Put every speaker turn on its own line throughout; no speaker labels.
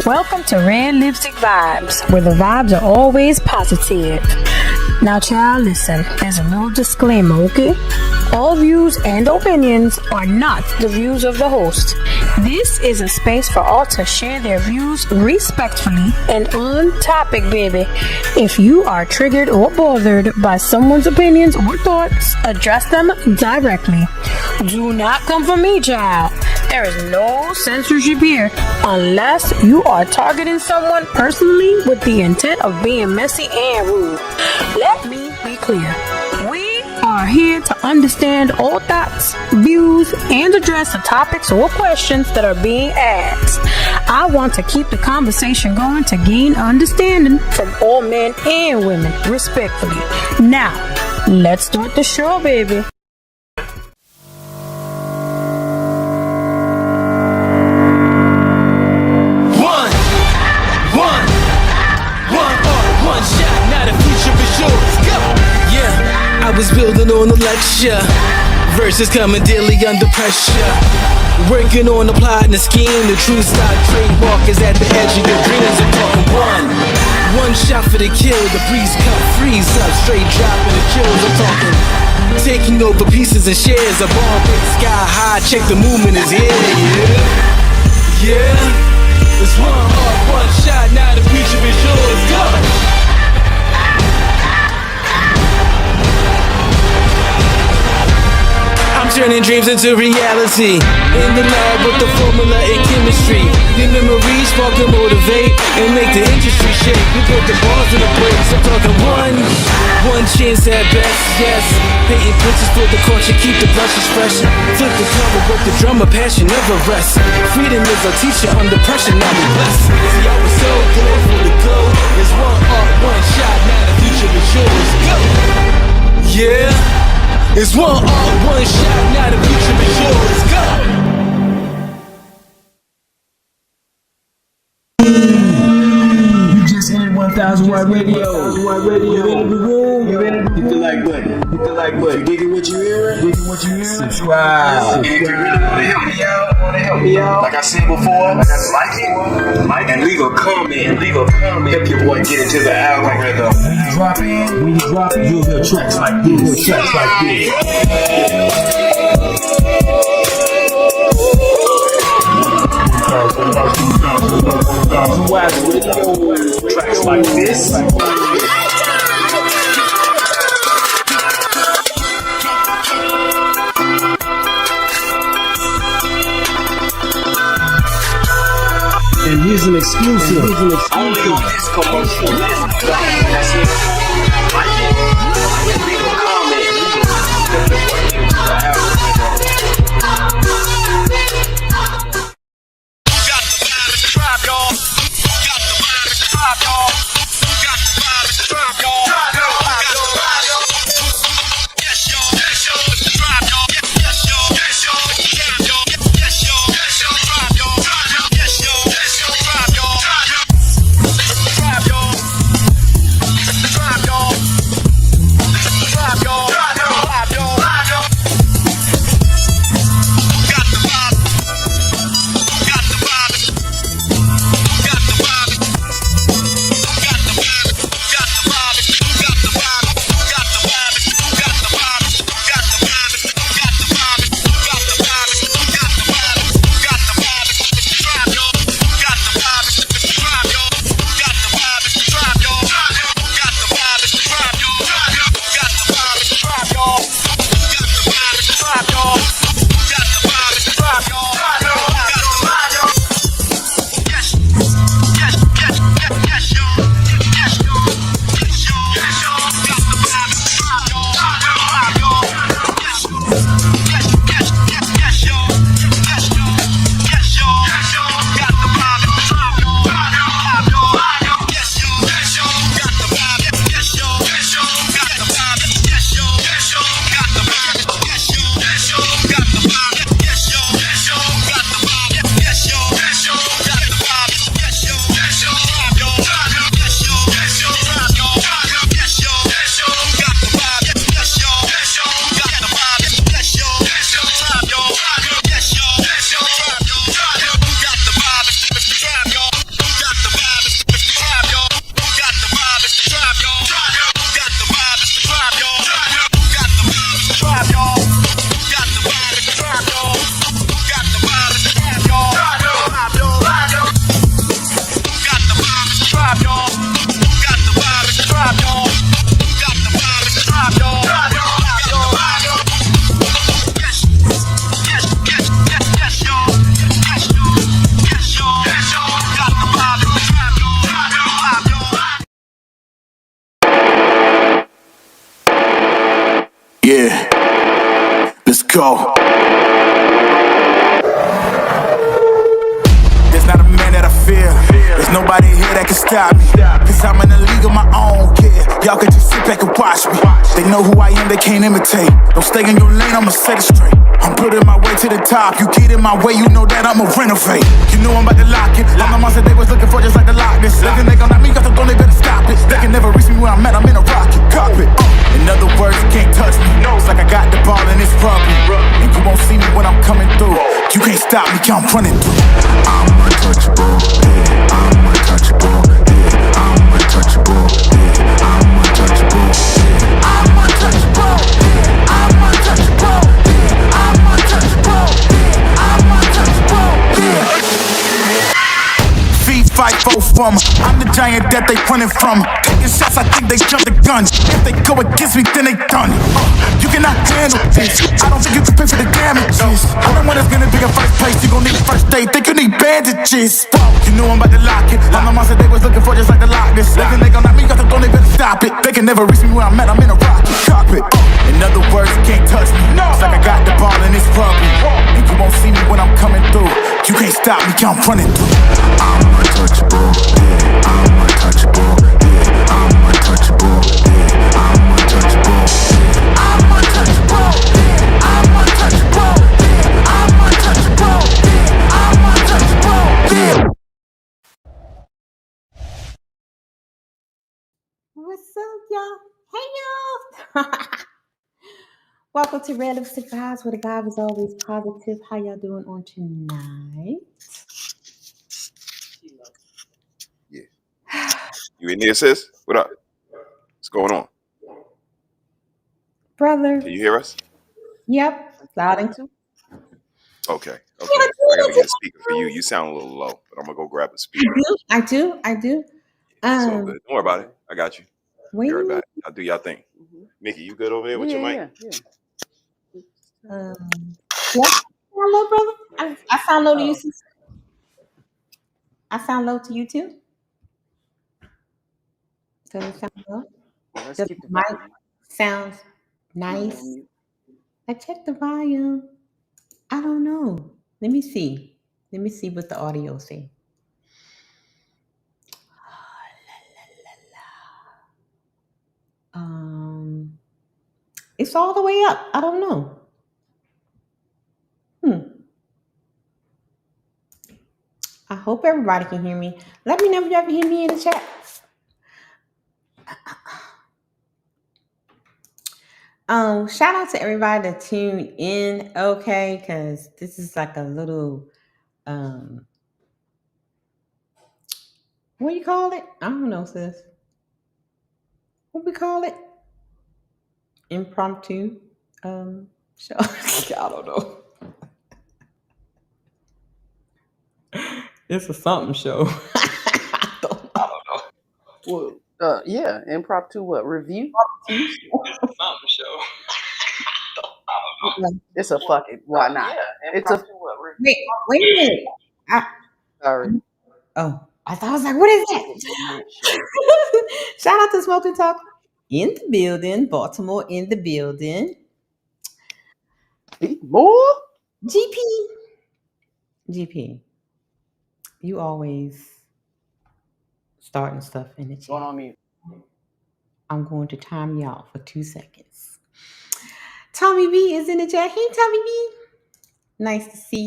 Welcome to Red Lipstick Vibes, where the vibes are always positive. Now, child, listen, there's a little disclaimer, okay? All views and opinions are not the views of the host. This is a space for all to share their views respectfully and on topic, baby. If you are triggered or bothered by someone's opinions or thoughts, address them directly. Do not come for me, child. There is no censorship here unless you are targeting someone personally with the intent of being messy and rude. Let me be clear. We are here to understand all thoughts, views, and address the topics or questions that are being asked. I want to keep the conversation going to gain understanding from all men and women, respectfully. Now, let's start the show, baby.
I was building on a lecture, verses coming daily under pressure. Working on applying the scheme, the true stock trademark is at the edge of your dreams. I'm talking one shot for the kill, the breeze cut, freeze up, straight dropping the kills. I'm talking taking over pieces and shares, a bomb sky high, check the movement is here, yeah. It's one heart, one shot, now the future is yours, go! I'm turning dreams into reality. In the lab with the formula and chemistry. Your memories spark and motivate and make the industry shake. We put the bars in the brakes. I'm talking one chance at best, yes. Painting pictures for the culture, keep the brushes fresh. Flip the cover, work the drummer, passion never rests. Freedom is our teacher under pressure, now we blessed. See, I was so good for the go. It's one art, one shot, now the future is yours. Go! Yeah. It's one art, one shot, now the future is yours. Go!
You just entered 1000 Watt Radio. You in the room? You in the room? Hit the like button. Hit the like button. You digging what you hearing? Subscribe. And if you really want to help me out, like I said before, like and leave a comment. Help your boy get into the algorithm. When you drop in, you'll hear tracks like this. Tracks like this. And here's an exclusive. Only on this commercial list. That's it. Like it. Leave a go. There's not a man that I fear. There's nobody here that can stop me. Cause I'm in a league of my own, yeah. Y'all can just sit back and watch me. They know who I am, they can't imitate. Don't stay in your lane, I'ma set it straight. I'm putting my way to the top. You get in my way, you know that I'ma renovate. You know I'm about to lock it. All the monster they was looking for just like the Loch Ness. They think they gon' knock me, cause they better stop it. They can never reach me where I'm at, I'm in a rocket cockpit. In other words, you can't touch me. It's like I got the ball and it's rugby. And you won't see me when I'm coming through. You can't stop me, I'm running through. I'm untouchable, yeah. I'm untouchable, yeah. I'm untouchable, yeah. I'm untouchable, yeah. I'm untouchable, yeah. I'm untouchable, yeah. I'm untouchable, yeah. I'm untouchable, yeah. Feet fight both from. I'm the giant that they running from. Taking shots, I think they jumped the gun. If they go against me, then they done. You cannot handle this. I don't think you can pay for the damages. I'm the one that's gonna be in first place. You gon' need a first aid. Think you need bandages. You know I'm about to lock it. I'm the monster they was looking for just like the Loch Ness. They think they gon' knock me, cause they better stop it. They can never reach me where I'm at. I'm in a rocket cockpit. In other words, you can't touch me. It's like I got the ball and it's rugby. And you won't see me when I'm coming through. You can't stop me, I'm running through. I'm untouchable, yeah. I'm untouchable, yeah. I'm untouchable, yeah. I'm untouchable, yeah. I'm untouchable, yeah. I'm untouchable, yeah. I'm untouchable, yeah. I'm untouchable, yeah.
What's up, y'all? Hey, y'all! Welcome to Red Lipstick Vibes, where the vibe is always positive. How y'all doing on tonight?
Yeah. You in there, sis? What up? What's going on?
Brother.
Can you hear us?
Yep. Loud and clear.
Okay. I gotta get a speaker for you. You sound a little low, but I'm gonna go grab a speaker.
I do.
It's all good. Don't worry about it. I got you.
Wait
Be
a
right
minute.
back. I'll do y'all thing. Mickey, you good over there with your mic?
Yeah. Yep. Sound low, brother? I sound low to you, sis? I sound low to you, too? Does it sound low?
Let's
Does
keep the
the mic
volume.
sound nice? I checked the volume. I don't know. Let me see. Let me see what the audio say. It's all the way up. I don't know. I hope everybody can hear me. Let me know if y'all can hear me in the chat. Shout out to everybody that tuned in. Okay, because this is like a little what do you call it? I don't know, sis. What we call it? Impromptu show. I don't know. It's a something show. I don't know.
Well, yeah, impromptu what? Review?
It's a something show.
It's a fucking why not? It's a
Wait a minute.
sorry.
Oh, I thought I was like, what is that? Shout out to Smoking Talk in the building, Baltimore in the building.
More?
GP, you always starting stuff in the chat.
Going on mute.
I'm going to time you out for 2 seconds. Tommy B is in the chat. Hey, Tommy B. Nice to see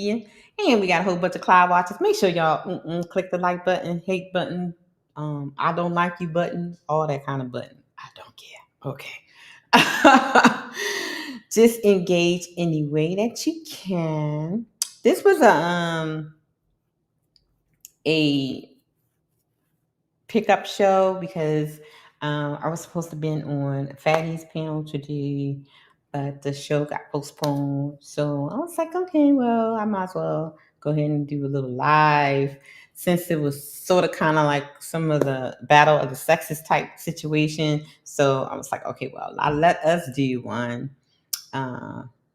you. And we got a whole bunch of Cloud Watchers. Make sure y'all click the like button, hate button, I don't like you button, all that kind of button. I don't care. Okay. Just engage any way that you can. This was a pickup show because I was supposed to have been on Fatty's panel today, but the show got postponed. So I was like, okay, well, I might as well go ahead and do a little live since it was sort of kind of like some of the battle of the sexes type situation. So I was like, okay, well, let us do one.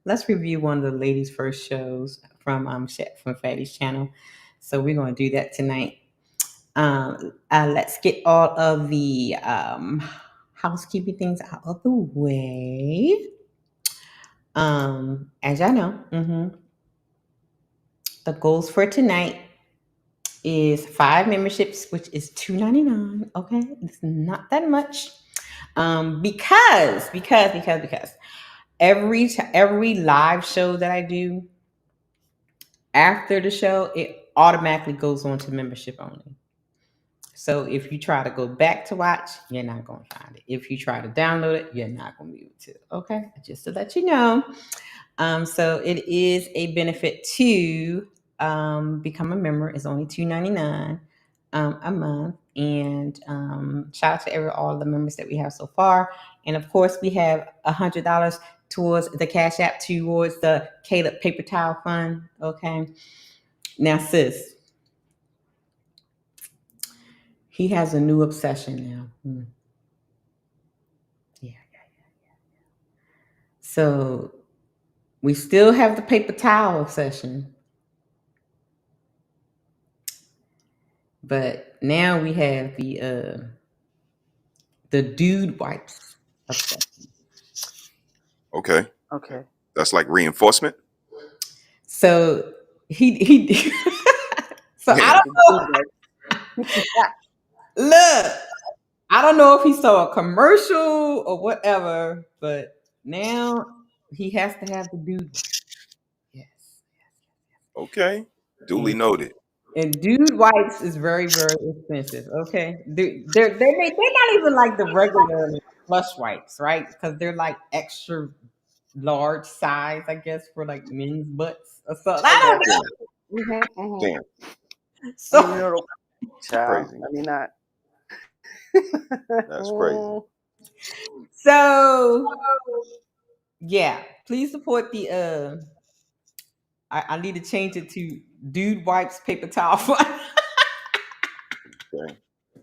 Let's review one of the ladies' first shows from Fatty's channel. So we're going to do that tonight. Let's get all of the housekeeping things out of the way. As y'all know, the goals for tonight is 5 memberships, which is $2.99. Okay, it's not that much. Because every live show that I do after the show, it automatically goes on to membership only. So if you try to go back to watch, you're not going to find it. If you try to download it, you're not going to be able to. Okay, just to let you know. So it is a benefit to become a member. It's only $2.99 a month. And shout out to all the members that we have so far. And of course, we have $100 towards the Cash App, towards the Caleb Paper Towel Fund. Okay. Now, sis, he has a new obsession now. Yeah. So we still have the paper towel obsession. But now we have the dude wipes obsession.
Okay.
Okay.
That's like reinforcement.
So he so I don't know. Look, I don't know if he saw a commercial or whatever, but now he has to have the dude wipes. Yes.
Okay. Duly noted.
And dude wipes is very, very expensive. Okay, they're not even like the regular flush wipes, right? Because they're like extra large size, I guess, for like men's butts or something. I don't know.
Damn.
So
child,
Crazy.
I mean, not.
That's crazy.
So yeah, please support the I need to change it to dude wipes paper towel fund.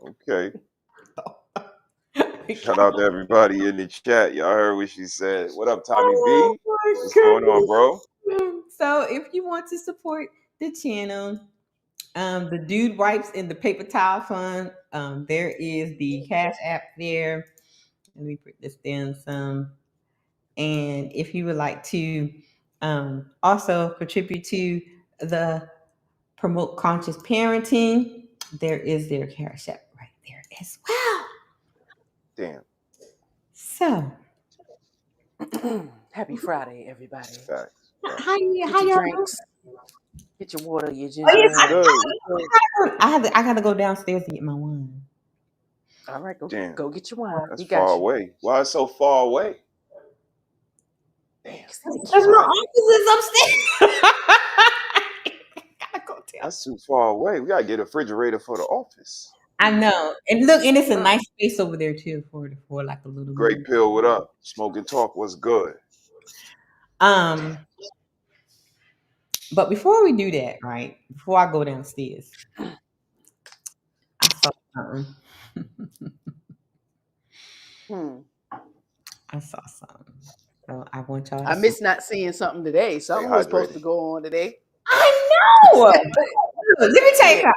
Okay. Shout out to everybody in the chat. Y'all heard what she said. What up, Tommy B? What's going on, bro?
So if you want to support the channel, the dude wipes in the paper towel fund, there is the Cash App there. Let me put this down some. And if you would like to also contribute to the Promote Conscious Parenting, there is their Cash App right there as well.
Damn.
So
Happy Friday, everybody.
Facts.
how y'all
drinks. Get your water, your ginger ale.
I gotta go downstairs to get my wine.
All right, go get your wine.
That's
You got
far
you.
away. Why is it so far away? Damn.
Because my office is upstairs. Gotta go down.
That's too far away. We gotta get a refrigerator for the office.
I know. And look, and it's a nice space over there too for like a little
Great Pill, what up? Smoking Talk, what's good?
But before we do that, right? Before I go downstairs, I saw something. I saw something. So I want y'all to
I missed not seeing something today. Something was supposed to go on today.
I know. Let me tell you, I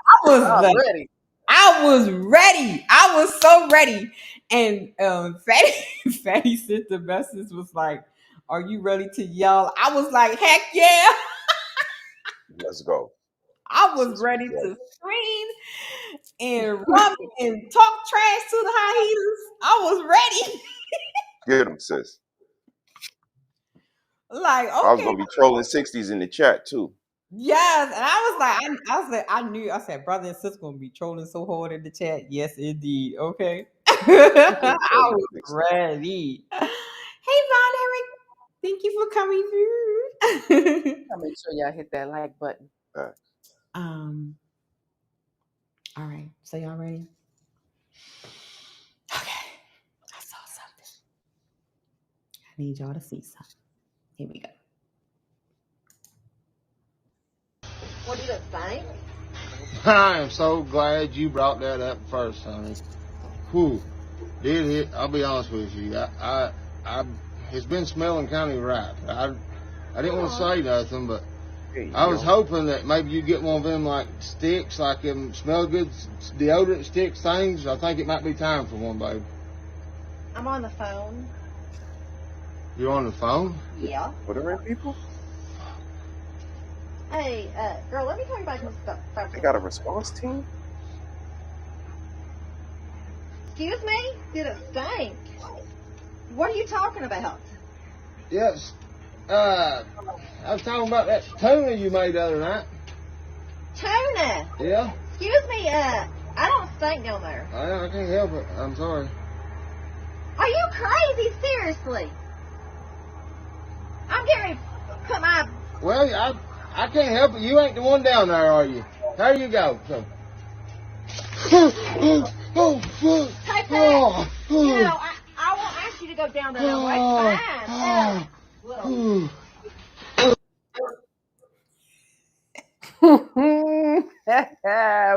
was ready. I was so ready. And Fatty sent the message, was like, "Are you ready to yell?" I was like, "Heck yeah!"
Let's go.
I was ready to scream and run and talk trash to the hyenas. I was ready.
Get them, sis.
Like, okay.
I was gonna be trolling 60s in the chat too.
Yes, and I said, brother and sister gonna be trolling so hard in the chat. Yes, indeed. Okay. I was ready. Hey, Von Eric, thank you for coming through.
I'll make sure y'all hit that like button.
All right, so y'all ready? Okay, I saw something. I need y'all to see something. Here we go.
What did it say?
I am so glad you brought that up first, honey. Whew. Did it? I'll be honest with you. I it's been smelling kind of right. I didn't want to say nothing, but I was hoping that maybe you get one of them like sticks, like them smell good deodorant sticks things. I think it might be time for one, babe.
I'm on the phone.
You on the phone?
Yeah.
What are red people?
Hey, girl, let me tell you about this stuff.
They got a response team?
Excuse me? Did it stink? What are you talking about?
Yes. I was talking about that tuna you made the other night.
Tuna?
Yeah?
Excuse me, I don't stink down there.
I can't help it. I'm sorry.
Are you crazy? Seriously? I'm getting ready to put my...
Well, I can't help it. You ain't the one down there, are you? There you go. So.
Hey, Pat, you know, I won't ask you to go down there. No, it's fine.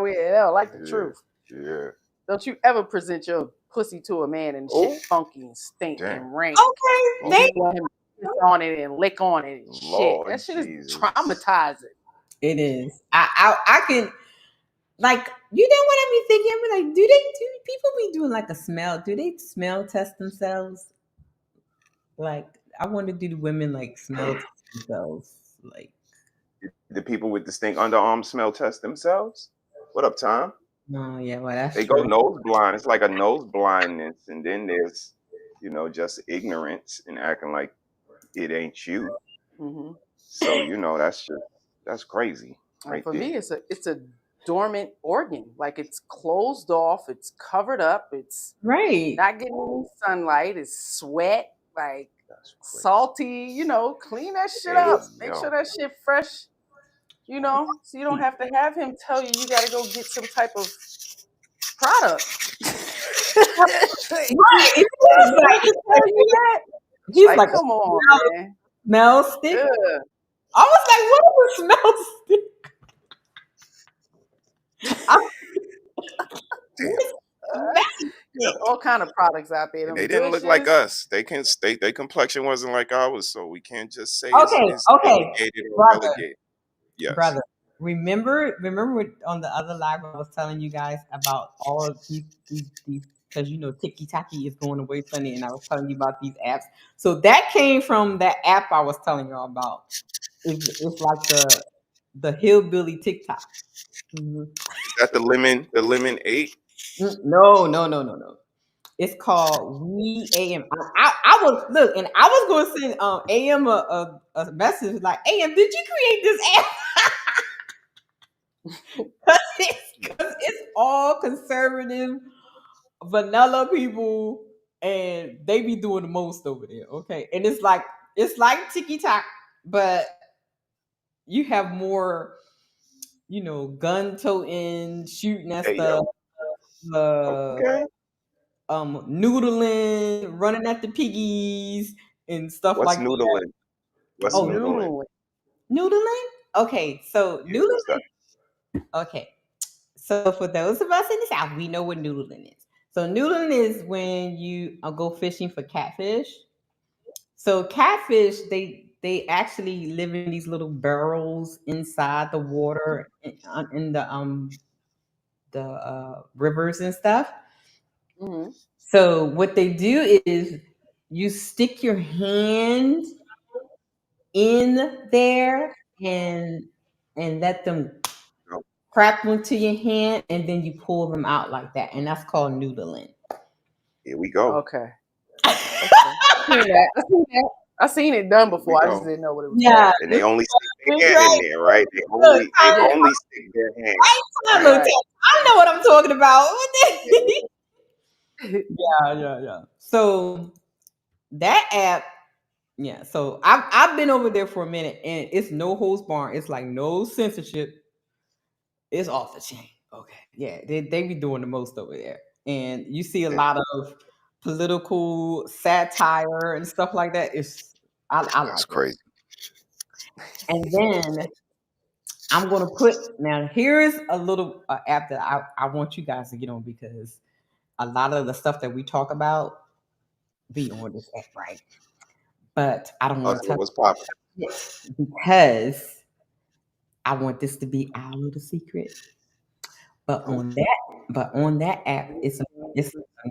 We don't like the truth.
Yeah.
Don't you ever present your pussy to a man and shit funky and stink and rank.
Okay,
You want him to piss on it and lick on it and shit. That shit is traumatizing.
It is. I can, like, you know what I be thinking? I be like, do people be doing like a smell? Do they smell test themselves? Like, I wonder, do the women like smell test themselves? Like,
the people with the stink underarm smell test themselves? What up, Tom?
no, yeah, well, that's
they
true.
go nose blind. It's like a nose blindness, and then there's, just ignorance and acting like it ain't you.
Mm-hmm.
So that's crazy. Right
For
there.
me, it's a dormant organ. Like, it's closed off. It's covered up. It's
right.
Not getting any sunlight. It's sweat. Like, salty. Clean that shit up. Make sure that shit fresh. So you don't have to have him tell you got to go get some type of product.
He's
like, come on, man.
Smell stick. I was like, what is a smell stick?
All kind of products out there.
They didn't look like us. Their complexion wasn't like ours, so we can't just say it's delegated or relegated. Yes.
Brother, remember on the other live I was telling you guys about all of these because Tiki Taki is going away Sunday, and I was telling you about these apps. So that came from that app I was telling y'all about. It's like the hillbilly TikTok. Mm-hmm.
Is that the lemon 8?
No. It's called We AM. I was going to send AM a message like, AM, did you create this app? Because it's all conservative, vanilla people, and they be doing the most over there. Okay, and it's like TikTok, but you have more, gun toting, shooting that stuff.
Okay.
Noodling, running at the piggies, and stuff
What's
like
noodling?
that.
What's noodling?
Noodling? Okay, so noodling. Okay, so for those of us in the South, we know what noodling is. So noodling is when you go fishing for catfish. So catfish, they actually live in these little barrels inside the water in the rivers and stuff.
Mm-hmm.
So what they do is you stick your hand in there and let them crap into your hand, and then you pull them out like that, and that's called noodling.
Here we go.
Okay. I seen it done before. I just didn't know what it was.
Yeah,
and they only stick their hand in there, right? They only stick their hand.
Right. I know what I'm talking about. Yeah. So that app, yeah. So I've been over there for a minute, and it's no holds barred. It's like no censorship. It's off the chain. Okay, yeah, they be doing the most over there, and you see a lot of political satire and stuff like that. I
That's
like
crazy.
And then I'm gonna now. Here's a little app that I want you guys to get on, because a lot of the stuff that we talk about be on this app, right? But I don't want to tell
what's popping,
because I want this to be our little secret. But on that app, it's a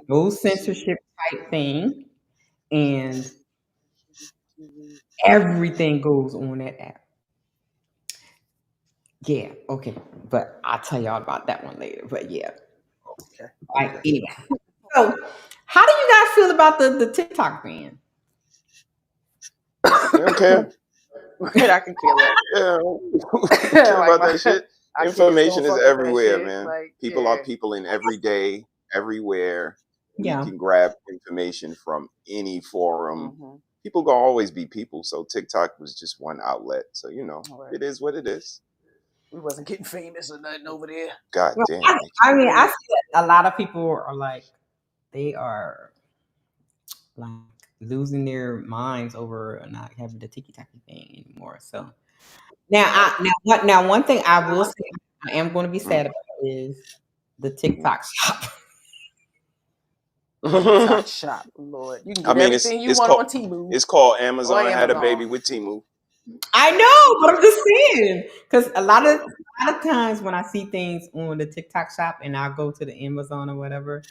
no censorship type thing, and Everything goes on that app. Yeah, okay. But I'll tell y'all about that one later. But yeah.
Okay.
Right, anyway. So how do you guys feel about the TikTok ban?
You don't care.
I can care less.
Yeah, who care about that shit.
My kids
Information
don't
is
fuck with that
everywhere,
shit.
man.
Like,
People
yeah.
are people in every day, everywhere.
Yeah.
You can grab information from any forum.
Mm-hmm.
People gonna always be people. So TikTok was just one outlet. So
Right.
it is what it is.
We wasn't getting famous or nothing over there.
God
Well,
damn.
I mean, I see that a lot of people are like, they are like losing their minds over not having the tiki-taki thing anymore. So now one thing I will say I am going to be sad about is the TikTok shop.
TikTok shop, Lord. You can get everything you want on Temu.
It's called Amazon had a baby with Temu.
I know, but I'm just saying because a lot of times when I see things on the TikTok shop and I go to the Amazon or whatever,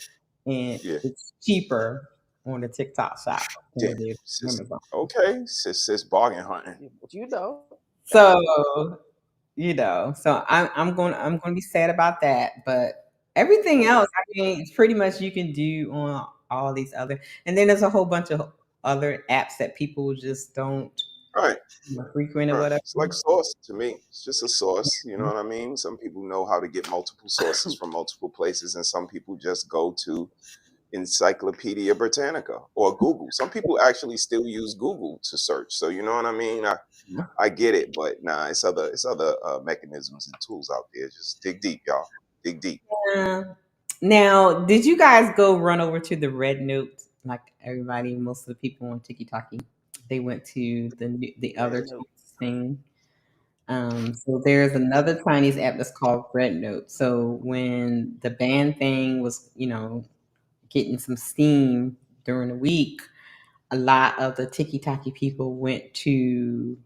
and it's cheaper on the TikTok shop than it is on Amazon.
Okay, sis bargain hunting.
But you know.
So so I'm going to be sad about that, but everything else, I mean, it's pretty much you can do on all these other, and then there's a whole bunch of other apps that people just don't frequent or whatever.
It's like source to me. It's just a source. You know what I mean? Some people know how to get multiple sources from multiple places, and some people just go to Encyclopedia Britannica or Google. Some people actually still use Google to search. So you know what I mean? I get it, but it's other mechanisms and tools out there. Just dig deep, y'all. Dig deep.
Now, did you guys go run over to the Red Note like everybody? Most of the people on TikTok, they went to the other thing. So there's another Chinese app that's called Red Note. So when the ban thing was, getting some steam during the week, a lot of the tiki-taki people went to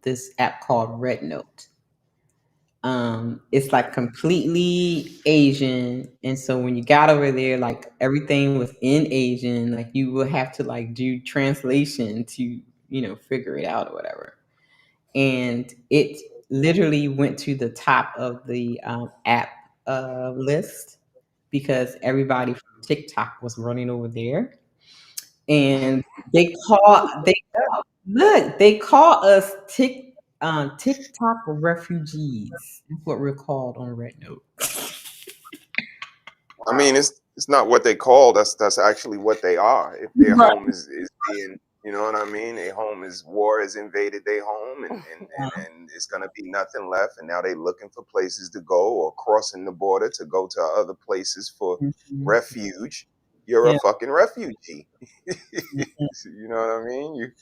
this app called Red Note. It's like completely Asian, and so when you got over there, like everything was in Asian, like you will have to like do translation to figure it out or whatever. And it literally went to the top of the app list because everybody from TikTok was running over there, and they call us TikTok refugees. That's what we're called on Red Note.
I mean, it's not what they call. That's actually what they are. If their home is being, you know what I mean? Their home is war has invaded their home, and it's gonna be nothing left. And now they're looking for places to go or crossing the border to go to other places for refuge. You're a fucking refugee. You know what I mean? You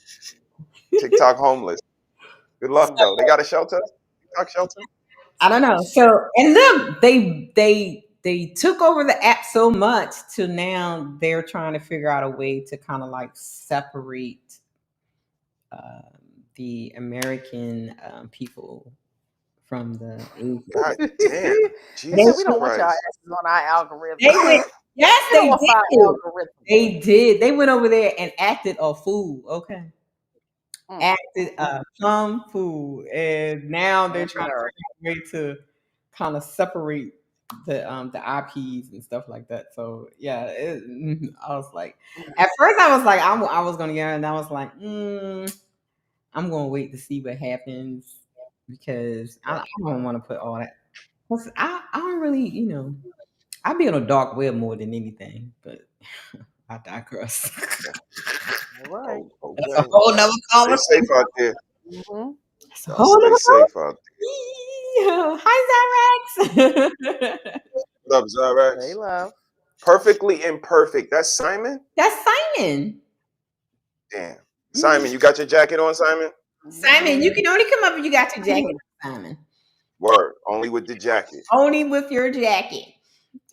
TikTok homeless. Good luck though. They got a shelter? TikTok shelter?
I don't know. So and look, they took over the app so much to now they're trying to figure out a way to kind of like separate the American people from the Asian.
God damn. Jesus
we don't want y'all asses on our algorithm.
They did. They went over there and acted a fool. Okay. Acted a plum fool. And now they're trying to figure out a way to kind of separate the IPs and stuff like that. So yeah, I was like, at first I was like, I was gonna get it, and I was like, I'm gonna wait to see what happens because I don't want to put all that. I don't really, I be on a dark web more than anything, but I digress.
All right.
That's a whole nother conversation.
Stay safe out there.
That's a whole
stay safe out
there. Hi, Zyrax.
What up, Zyrax?
Hey, love.
Perfectly imperfect. That's Simon?
That's Simon.
Damn. Simon, you got your jacket on, Simon?
Simon, you can only come up if you got your jacket on, Simon.
Word. Only with the jacket.
Only with your jacket.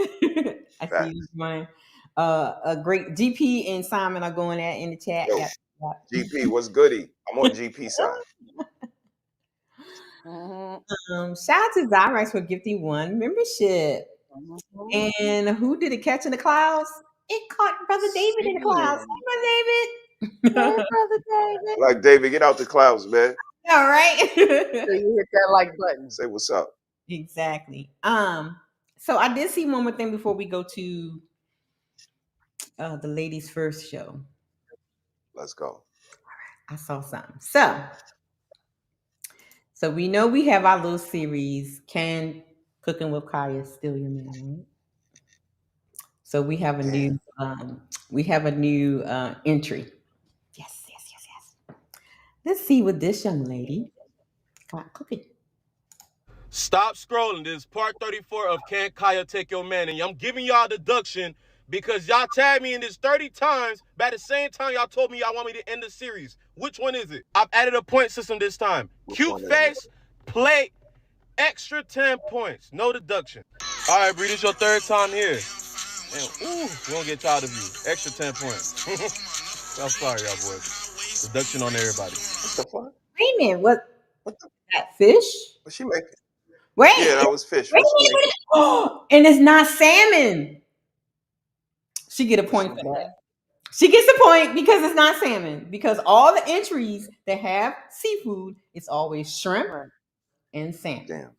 I see you, mine. A great GP and Simon are going at in the chat.
Yo, GP, what's goody? I'm on GP side.
Shout out to Zyrax for gifting 1 membership. And who did it catch in the clouds? It caught Brother David in the clouds. Brother David.
Hey, brother David.
Like David, get out the clouds, man.
All right.
So you hit that like button.
Say what's up.
Exactly. So I did see one more thing before we go to the ladies' first show.
Let's go.
I saw something. So we know we have our little series, Can Cooking with Kaya Still Your Man, right? So we have a new entry. Yes. Let's see what this young lady got cooking.
Stop scrolling. This is part 34 of Can Kaya Take Your Man? And I'm giving y'all a deduction because y'all tagged me in this 30 times, but at the same time y'all told me y'all want me to end the series. Which one is it? I've added a point system this time. Cute face, plate, extra 10 points. No deduction. All right, Bree, this your third time here. And, ooh, we won't get tired of you. Extra 10 points. I'm sorry, y'all boys. Deduction on everybody.
What the fuck?
Wait a minute, what that fish?
What's she making?
Wait.
Yeah, that was fish.
Wait,
What's she making?
and it's not salmon. She get a point for that. She gets a point because it's not salmon. Because all the entries that have seafood, it's always shrimp and salmon.
Damn.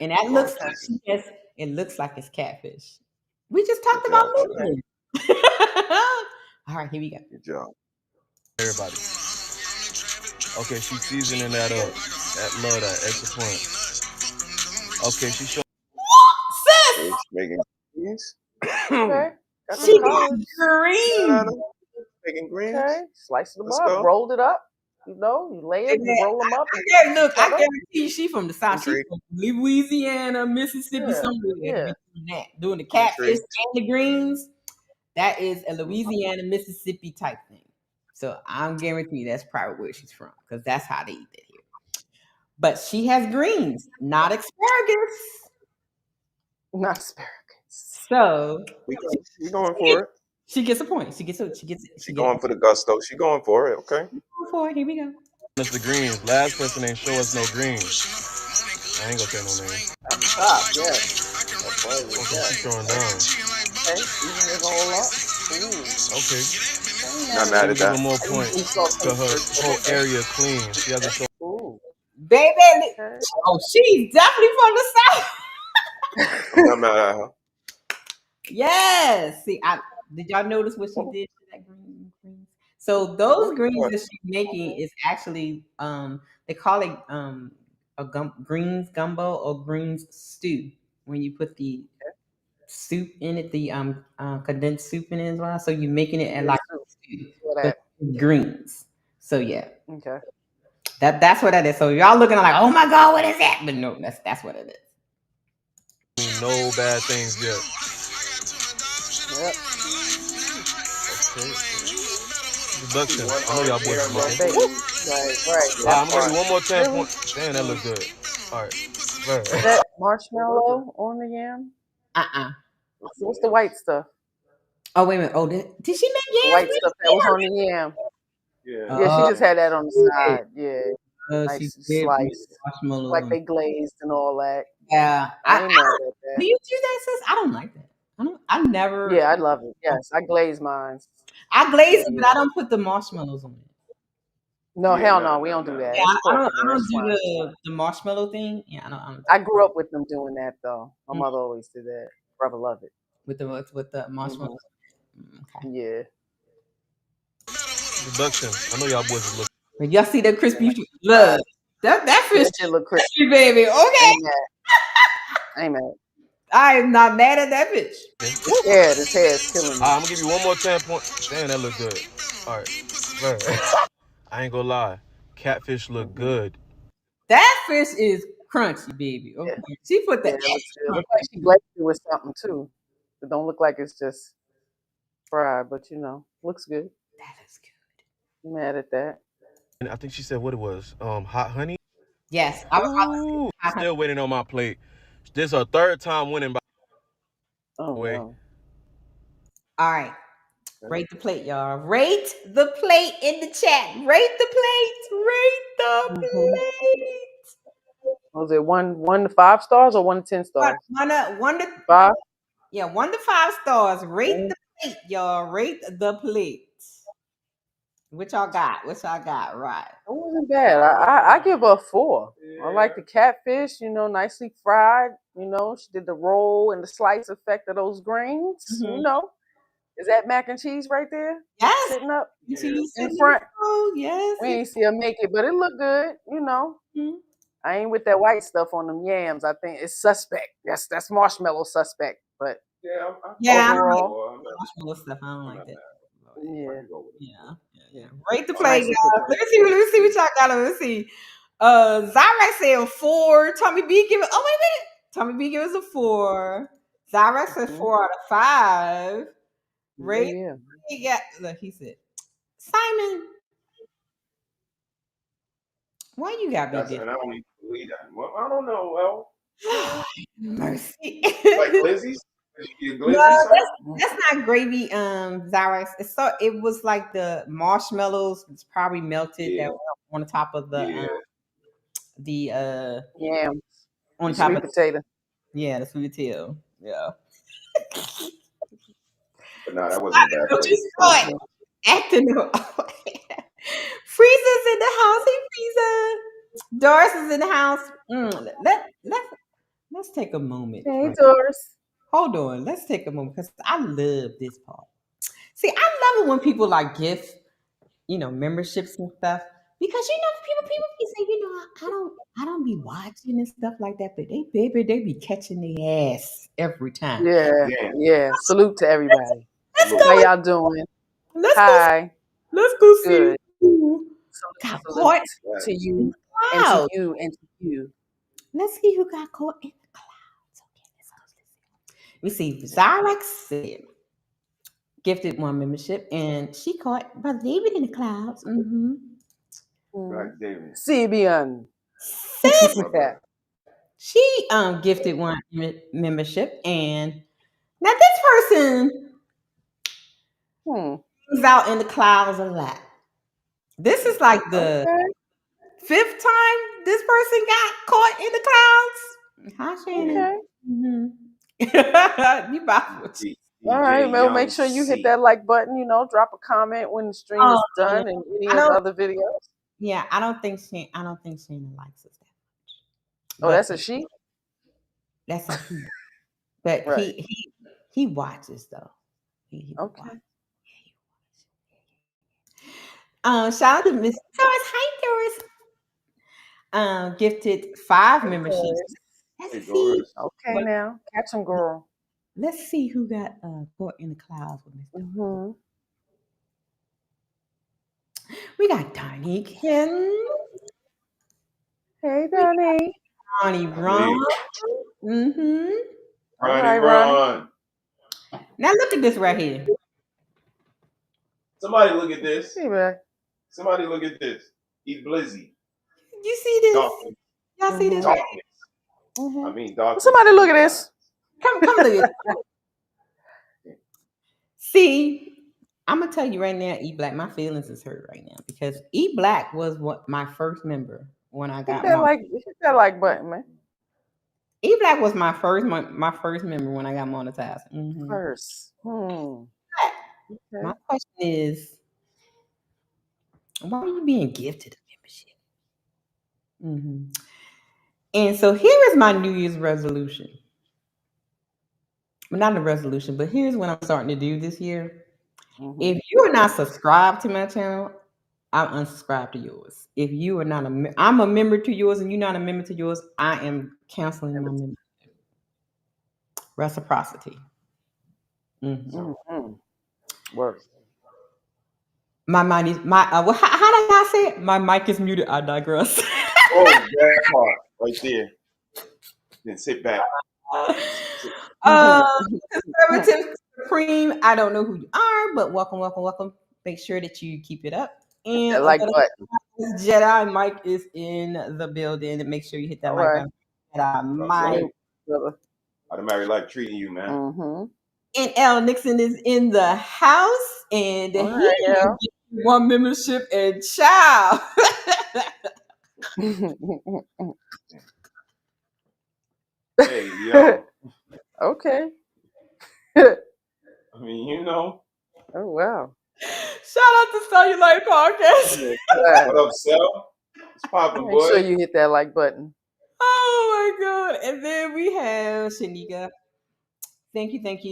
And that looks like it's catfish. We just talked about moving. All right, here we go.
Good job.
Everybody. Okay, she's seasoning that up. Love that extra point. Okay, she's showing.
Sis!
Making greens.
Okay.
She got green.
Making greens.
Okay. Slice them up, rolled it up. You know, you lay it, you roll them up.
I guarantee you she from the South. She's from Louisiana, Mississippi, somewhere. Doing the catfish and the greens. That is a Louisiana, Mississippi type thing. So I'm guaranteeing that's probably where she's from because that's how they eat it here. But she has greens, not asparagus.
Not asparagus.
So we going for it.
She gets a point. She gets
going for the gusto. She going for it. Okay.
Going for it. Here we go.
That's the greens. Last person ain't show us no greens. I ain't gonna say no name.
At the top, yeah.
Okay, she's throwing down.
Okay, even it all up.
Okay.
Not mad at that.
Give her more points. So her whole area clean. She has a show.
Baby. Oh, she's definitely from the South.
I'm not mad at her.
Yes. See, did y'all notice what she did to that green? So those greens that she's making is actually they call it greens gumbo or greens stew when you put the soup in it, the condensed soup in it as well. So you're making it like a stew, but greens. So yeah.
Okay.
That's what that is. So y'all looking like, oh my God, what is that? But no, that's what it is.
No bad things yet.
Yep.
Okay. Deduction. I know y'all boys are looking.
Right.
I'm gonna give you one more 10 points. Damn, that looks good. All right.
Is that marshmallow on the yam? What's the white stuff?
Oh, wait a minute. Oh, did she make yam?
The white stuff that was on the yam. Yeah, she just had that on the side. Yeah. Nice slice. Like they glazed and all that.
Yeah.
I ain't mad at that.
Do you do that, sis? I don't like that. I never.
Yeah, I love it. Yes, I glaze mine.
I glaze it, but I don't put the marshmallows on it.
No, hell no, we don't do that.
Yeah, I don't do the marshmallow thing. Yeah, I don't.
I grew up with them doing that though. My mother always did that. Brother loved it.
With the marshmallows.
Okay. Yeah.
Deduction. I know y'all boys are looking.
When y'all see that crispy, look, that fish
should look crispy,
baby. Okay.
Ain't mad.
I am not mad at that bitch.
Yeah, this hair is killing me.
I'm gonna give you one more 10 points. Damn, that look good. All right. I ain't gonna lie. Catfish look good.
That fish is crunchy, baby. Okay. Yeah. She put that.
It looks like she glazed it with something too. It don't look like it's just fried, but looks good.
That is good.
I'm mad at that.
And I think she said what it was. Hot honey.
Yes, I was
still waiting on my plate. This is her third time winning by
way.
No. All right. Rate the plate, y'all. Rate the plate in the chat. Rate the plate. Rate the plate.
Was it 1 to 5 stars or 1 to 10 stars?
1 to
5.
Yeah, 1 to 5 stars. Rate the plate, y'all. Rate the plate. What y'all got? Right.
It wasn't bad. I give her a 4. I like the catfish, nicely fried. She did the roll and the slice effect of those greens. Is that mac and cheese right there?
Yes.
Sitting up
Cheese
in front.
Yes.
We ain't see her make it, but it looked good. I ain't with that white stuff on them yams. I think it's suspect. That's marshmallow suspect. But overall,
marshmallow stuff. I don't like that.
Yeah.
Rate the play, guys. Let me see what y'all got. Let me see. Zyrex said 4. Tommy B give it. Oh, wait a minute. Tommy B give us a 4. Zyrex said 4 out of 5. Ray, look, he said, Simon, why you got me different?
I don't even believe that. Well, I don't know. Well,
mercy.
Like glizzies?
No, that's not gravy. Zyrex. It was like the marshmallows. It's probably melted that were on the top of the
yams
on
the
top
sweet
of
potato.
Yeah, the sweet potato. Yeah.
But no, that wasn't a bad place.
Acting. Frieza's in the house. Hey, Frieza. Doris is in the house. Let's take a moment.
Hey, Doris.
Hold on. Let's take a moment because I love this part. See, I love it when people like gift, memberships and stuff. Because people say, I don't be watching and stuff like that, but they be catching their ass every time.
Yeah. Salute to everybody.
Let's go.
How y'all doing?
Hi. Let's go see.
Good.
Got caught
to you and to you and to you.
Let's see who got caught in the clouds. Okay, let's go. We see Zyrex said gifted 1 membership, and she caught Brother David in the clouds.
Right, David.
CBN.
She gifted 1 membership, and now this person is out in the clouds a lot. This is like the 5th time this person got caught in the clouds. Hi, Shannon. You backwards.
All right, well, make sure you hit that like button. Drop a comment when the stream is done and any of the other videos.
Yeah, I don't think Shannon likes us that much.
Oh, that's a she.
That's a he. But right. he watches though. He
okay.
Watches. Shout out to Miss Doris. Hi, Doris. Gifted 5 memberships.
Let's see. Okay, now catch them, girl.
Let's see who got caught in the clouds with Miss. We got Donnie Kim.
Hey, Donnie.
Ronnie Ron.
Ronnie Ron.
Now look at this right here.
Somebody look at this.
Hey, man.
Somebody look at this. He's Blizzy.
You see this?
Darkness.
Y'all see this?
Darkness. I mean, darkness.
Somebody look at this.
Come look at this. See, I'm gonna tell you right now, E Black, my feelings is hurt right now because E Black was my first member when I got
hit that like button, man.
E Black was my first member when I got monetized.
First.
My question is, why are you being gifted a membership? And so here is my New Year's resolution. Well, not a resolution, but here's what I'm starting to do this year. If you are not subscribed to my channel, I'll unsubscribe to yours. If you are not I'm a member to yours and you're not a member to yours, I am canceling my membership. Reciprocity.
Work.
My mind is how did I say it? My mic is muted. I digress.
Oh, that part right there. Then sit back.
Conservative Supreme. I don't know who you are, but welcome. Make sure that you keep it up. And
like what?
Jedi Mike is in the building, and make sure you hit that like button. Jedi Mike.
How the married life treating you, man?
And L Nixon is in the house, and he gets 1 membership and child.
Hey, yo.
Okay.
I mean,
Oh, wow.
out to Cellulite Podcast.
What up, Cell? It's popping,
Make sure
boy.
you hit that like button.
Oh my God. And then we have Shanika. Thank you. Thank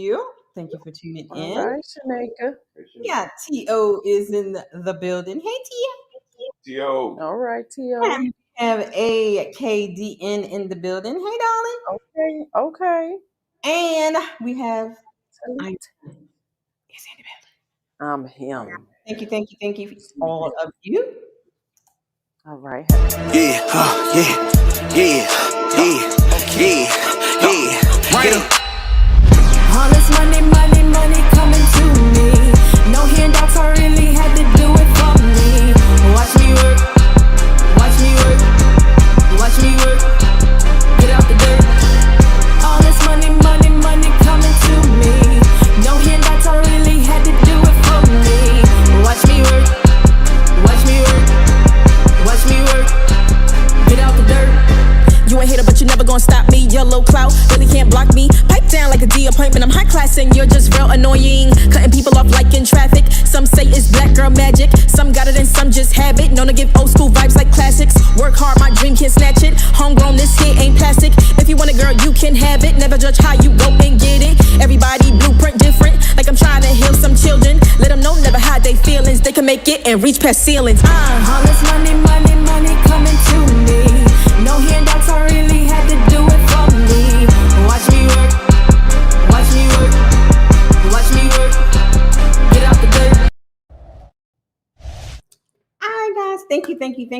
you for tuning
All
in.
right, Shanika.
Yeah, T.O. is in the building. Hey, Tia.
T.O.
All right, T.O.
And we have AKDN in the building. Hey, darling.
Okay.
And we have I is in the building.
I'm him.
Thank you, all of you.
All right.
Yeah, right.
All this money coming to me. No handouts, I really had to do it for me. Watch me work, watch me work, watch me work. Get out the dirt. All this money coming to me. No handouts, I really had to do it for me. Watch me work, watch me work, watch me work. Get out the dirt. You ain't hater, but you never gonna stop me. Yellow clout really can't block me. Pipe down like a D appointment. I'm high class and you're just real annoying. Cutting people off like in traffic. Some say it's black girl magic. Some got it and some just have it. Known to give old school vibes like classics. Work hard, my dream can't snatch it. Homegrown, this here ain't plastic. If you want a girl, you can have it. Never judge how you go and get it. Everybody blueprint different. Like I'm trying to heal some children. Let them know never hide their feelings. They can make it and reach past ceilings. All this money coming to me. No handouts, I really had to do it for me. Watch me work, watch me work, watch me work. Get out the dirt.
All right, guys. Thank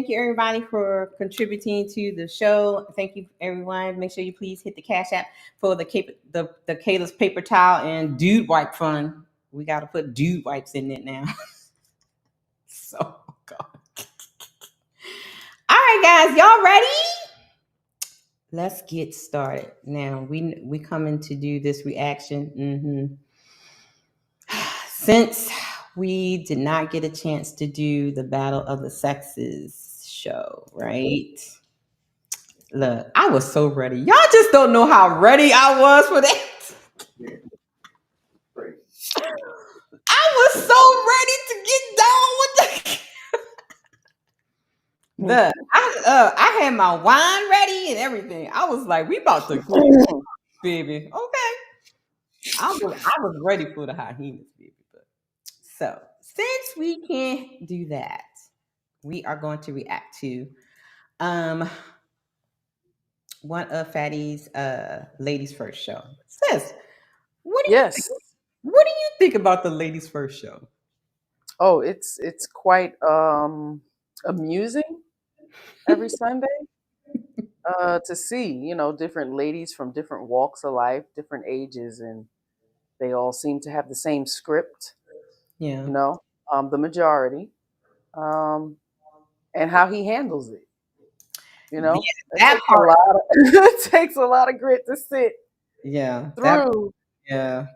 you, everybody, for contributing to the show. Thank you, everyone. Make sure you please hit the Cash App for the Kayla's paper towel and dude wipe fund. We got to put dude wipes in it now. So, God. All right, guys, y'all ready? Let's get started. Now we coming to do this reaction. Since we did not get a chance to do the Battle of the Sexes show, right? Look, I was so ready. Y'all just don't know how ready I was for that. I was so ready to get down with the. I had my wine ready and everything. I was like, we about to go, baby. Okay. I was ready for the hyenas, baby. So since we can't do that, we are going to react to one of Fatty's Ladies First show. Sis, what do you think about the Ladies First show?
Oh, it's quite amusing every Sunday to see, different ladies from different walks of life, different ages, and they all seem to have the same script.
Yeah.
The majority, and how he handles it.
That part,
it takes a lot of grit to sit through that.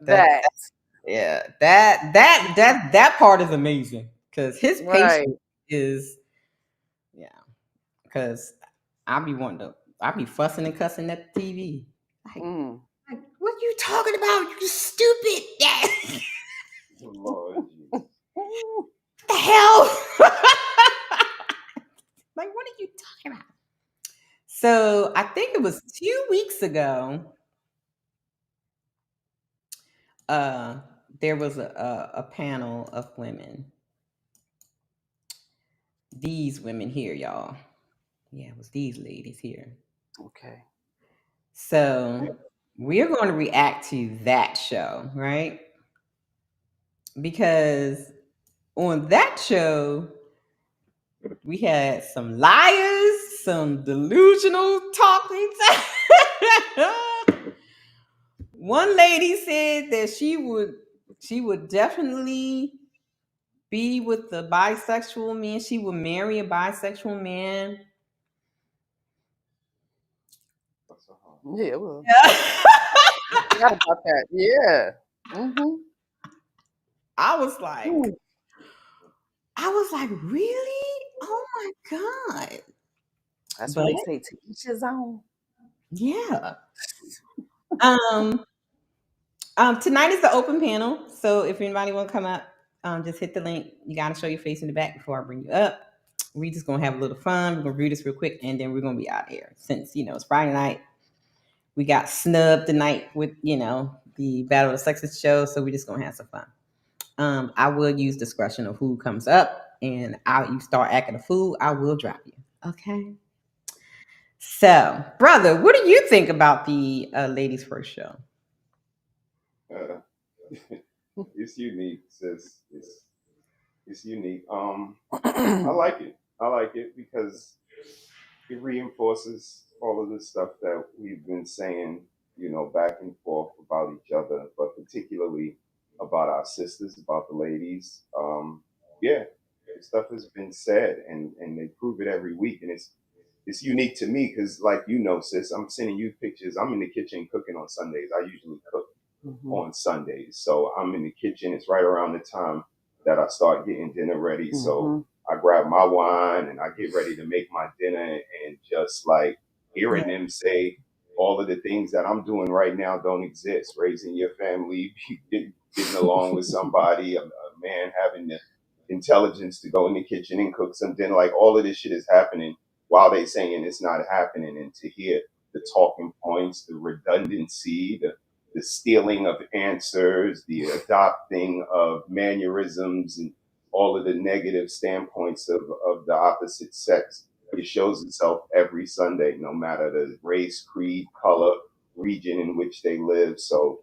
That part is amazing because his patience is, because I be fussing and cussing at the TV. Like, what are you talking about? You stupid.
Lord,
what the hell? Like, what are you talking about? So I think it was 2 weeks ago. There was a panel of women. These women here, y'all. Yeah, it was these ladies here.
Okay.
So we're going to react to that show, right? Because on that show, we had some liars, some delusional talking. One lady said that she would definitely be with the bisexual man. She would marry a bisexual man.
Yeah, it was. I forgot about that. Yeah. Mm-hmm.
I was like, really? Oh my God.
That's what they say, to each his own.
Yeah. Tonight is the open panel. So if anybody want to come up, just hit the link. You gotta show your face in the back before I bring you up. We just gonna have a little fun. We're gonna read this real quick, and then we're gonna be out of here. Since it's Friday night, we got snubbed tonight with the Battle of the Sexes show, so we're just gonna have some fun. I will use discretion of who comes up, and you start acting a fool, I will drop you. Okay. So, brother, what do you think about the ladies' first show?
It's unique, sis. It's unique. I like it. I like it because it reinforces all of the stuff that we've been saying, back and forth about each other, but particularly about our sisters, about the ladies. Yeah, this stuff has been said, and they prove it every week, and it's unique to me because, like sis, I'm sending you pictures. I'm in the kitchen cooking on Sundays. I usually cook on Sundays, so I'm in the kitchen. It's right around the time that I start getting dinner ready. So I grab my wine and I get ready to make my dinner, and just like hearing them say all of the things that I'm doing right now don't exist. Raising your family, getting along with somebody, a man having the intelligence to go in the kitchen and cook some dinner, like all of this shit is happening while they saying it's not happening. And to hear the talking points, the redundancy, the stealing of answers, the adopting of mannerisms, and all of the negative standpoints of the opposite sex. It shows itself every Sunday, no matter the race, creed, color, region in which they live. So,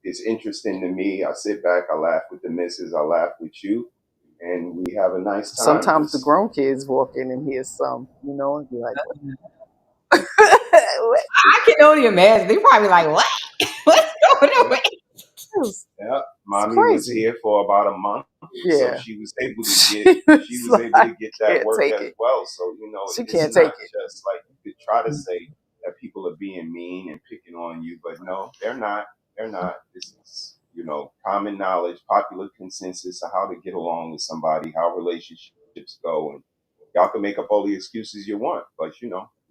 it's interesting to me. I sit back, I laugh with the missus, I laugh with you, and we have a nice time.
Sometimes the grown kids walk in and hear some, and be like,
I can only imagine. They probably like, what? What's going on?
Yeah, mommy was here for about a month, so she was able to get that work as well. So
she
it's
can't
not
take it.
just like you could try to say that people are being mean and picking on you, but no, they're not. They're not. This is common knowledge, popular consensus of how to get along with somebody, how relationships go, and y'all can make up all the excuses you want, but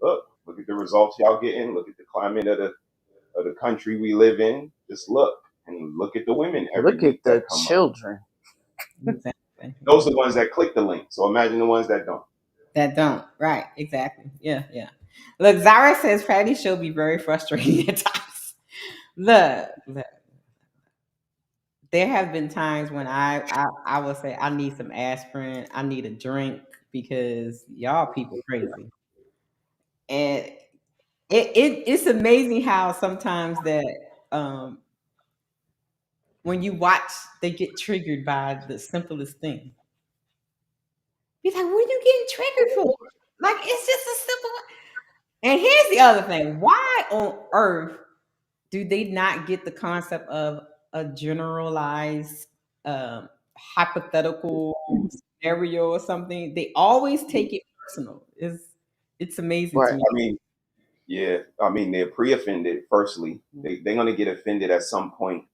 look at the results y'all getting. Look at the climate of the country we live in. Just look. And look at the women every
Look
week
at the
that come
children.
Exactly.
Those are the ones that click the link. So imagine the ones that don't.
Right, exactly. Yeah. Look, Zara says Patty show be very frustrating at times. Look. There have been times when I will say I need some aspirin, I need a drink because y'all people crazy. And it's amazing how sometimes that when you watch, they get triggered by the simplest thing. You're like, what are you getting triggered for? Like, it's just a simple. And here's the other thing: why on earth do they not get the concept of a generalized, hypothetical scenario or something? They always take it personal. It's amazing to
Right.
me.
I mean, they're pre-offended. Firstly, they're gonna get offended at some point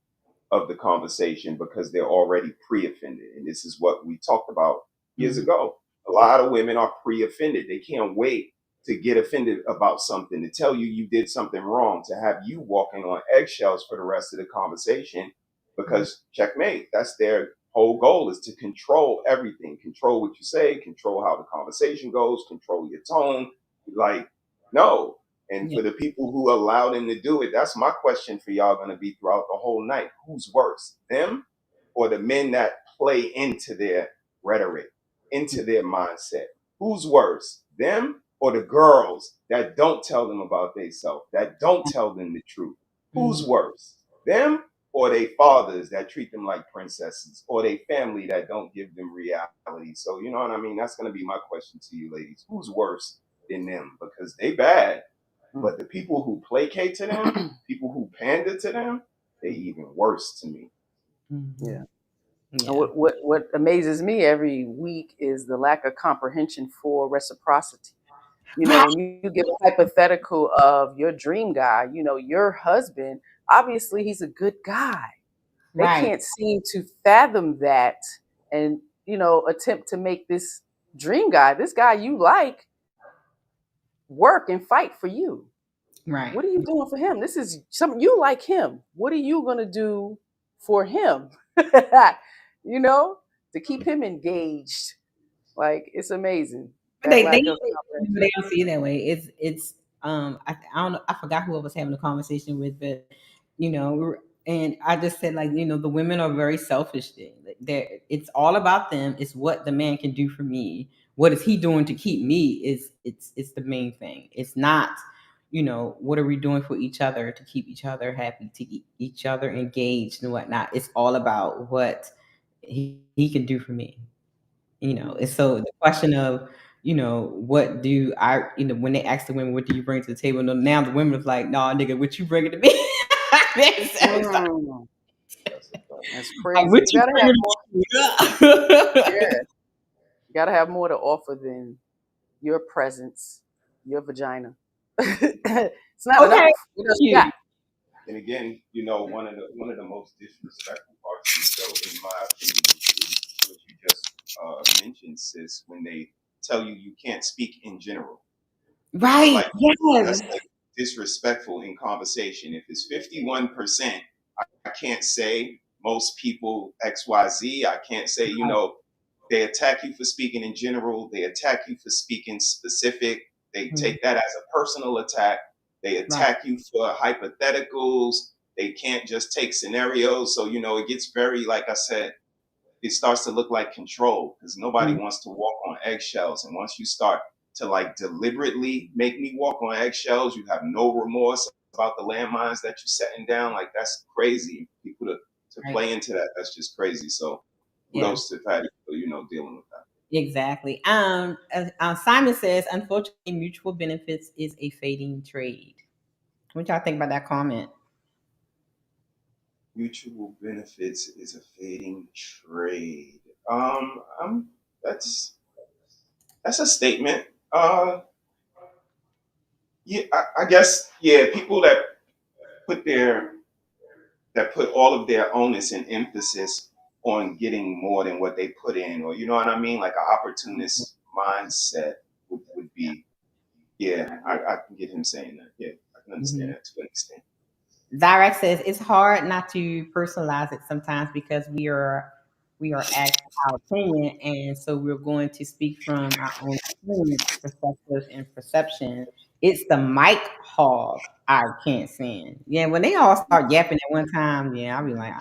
of the conversation because they're already pre-offended. And this is what we talked about years ago. A lot of women are pre-offended. They can't wait to get offended about something, to tell you did something wrong, to have you walking on eggshells for the rest of the conversation, because checkmate, that's their whole goal, is to control everything, control what you say, control how the conversation goes, control your tone. Like, no. And for the people who allow them to do it, that's my question for y'all going to be throughout the whole night. Who's worse, them or the men that play into their rhetoric, into their mindset? Who's worse, them or the girls that don't tell them about themselves, that don't tell them the truth? Who's worse, them or they fathers that treat them like princesses, or they family that don't give them reality? So, you know what I mean? That's going to be my question to you ladies. Who's worse than them? Because they bad. But the people who placate to them, people who pander to them, they even worse to me.
Yeah. And what amazes me every week is the lack of comprehension for reciprocity. When you give a hypothetical of your dream guy, your husband, obviously he's a good guy. They can't seem to fathom that and, attempt to make this dream guy, this guy you like, work and fight for you.
Right.
What are you doing for him? This is something you like him. What are you going to do for him? you know, to keep him engaged. Like, it's amazing. That
They
lack of comprehension.
they don't see it that way. It's I don't know, I forgot who I was having a conversation with, but and I just said, like, the women are very selfish. It's all about them. It's what the man can do for me. What is he doing to keep me? It's the main thing. It's not, what are we doing for each other to keep each other happy, to keep each other engaged and whatnot. It's all about what he can do for me. And so the question of, what do I, when they ask the women, what do you bring to the table? Now the women is like, nah, nigga, what you bringing to me?
Mm, that's
Like,
crazy.
what
You
you
gotta have
bringing
more.
to me?
Yeah, you gotta have more to offer than your presence, your vagina. It's not enough.
Okay,
What else you
you.
got?
And again, one of the most disrespectful parts of the show, in my opinion, is what you just mentioned, sis. When they tell you you can't speak in general,
Right.
like
Yes.
that's like disrespectful in conversation. If it's 51%, I can't say most people XYZ. I can't say they attack you for speaking in general. They attack you for speaking specific. They take that as a personal attack. They attack you for hypotheticals. They can't just take scenarios. So, it gets very, like I said, it starts to look like control because nobody wants to walk on eggshells. And once you start to like deliberately make me walk on eggshells, you have no remorse about the landmines that you're setting down. Like, that's crazy. People to play into that, that's just crazy. So
Yeah.
kudos to Patty for, dealing with that.
Exactly. Simon says, unfortunately, mutual benefits is a fading trade. What y'all think about that comment?
Mutual benefits is a fading trade. That's a statement. Yeah, I guess, yeah, people put their that put all of their onus and emphasis on getting more than what they put in, or you know what I mean, like an opportunist mindset would be. Yeah, I can get him saying that. Yeah, I can understand that to an extent.
Direct says it's hard not to personalize it sometimes because we are asked our opinion, and so we're going to speak from our own experience, perspective, and perception. It's the mic hog I can't stand. Yeah, when they all start yapping at one time, yeah, I'll be like,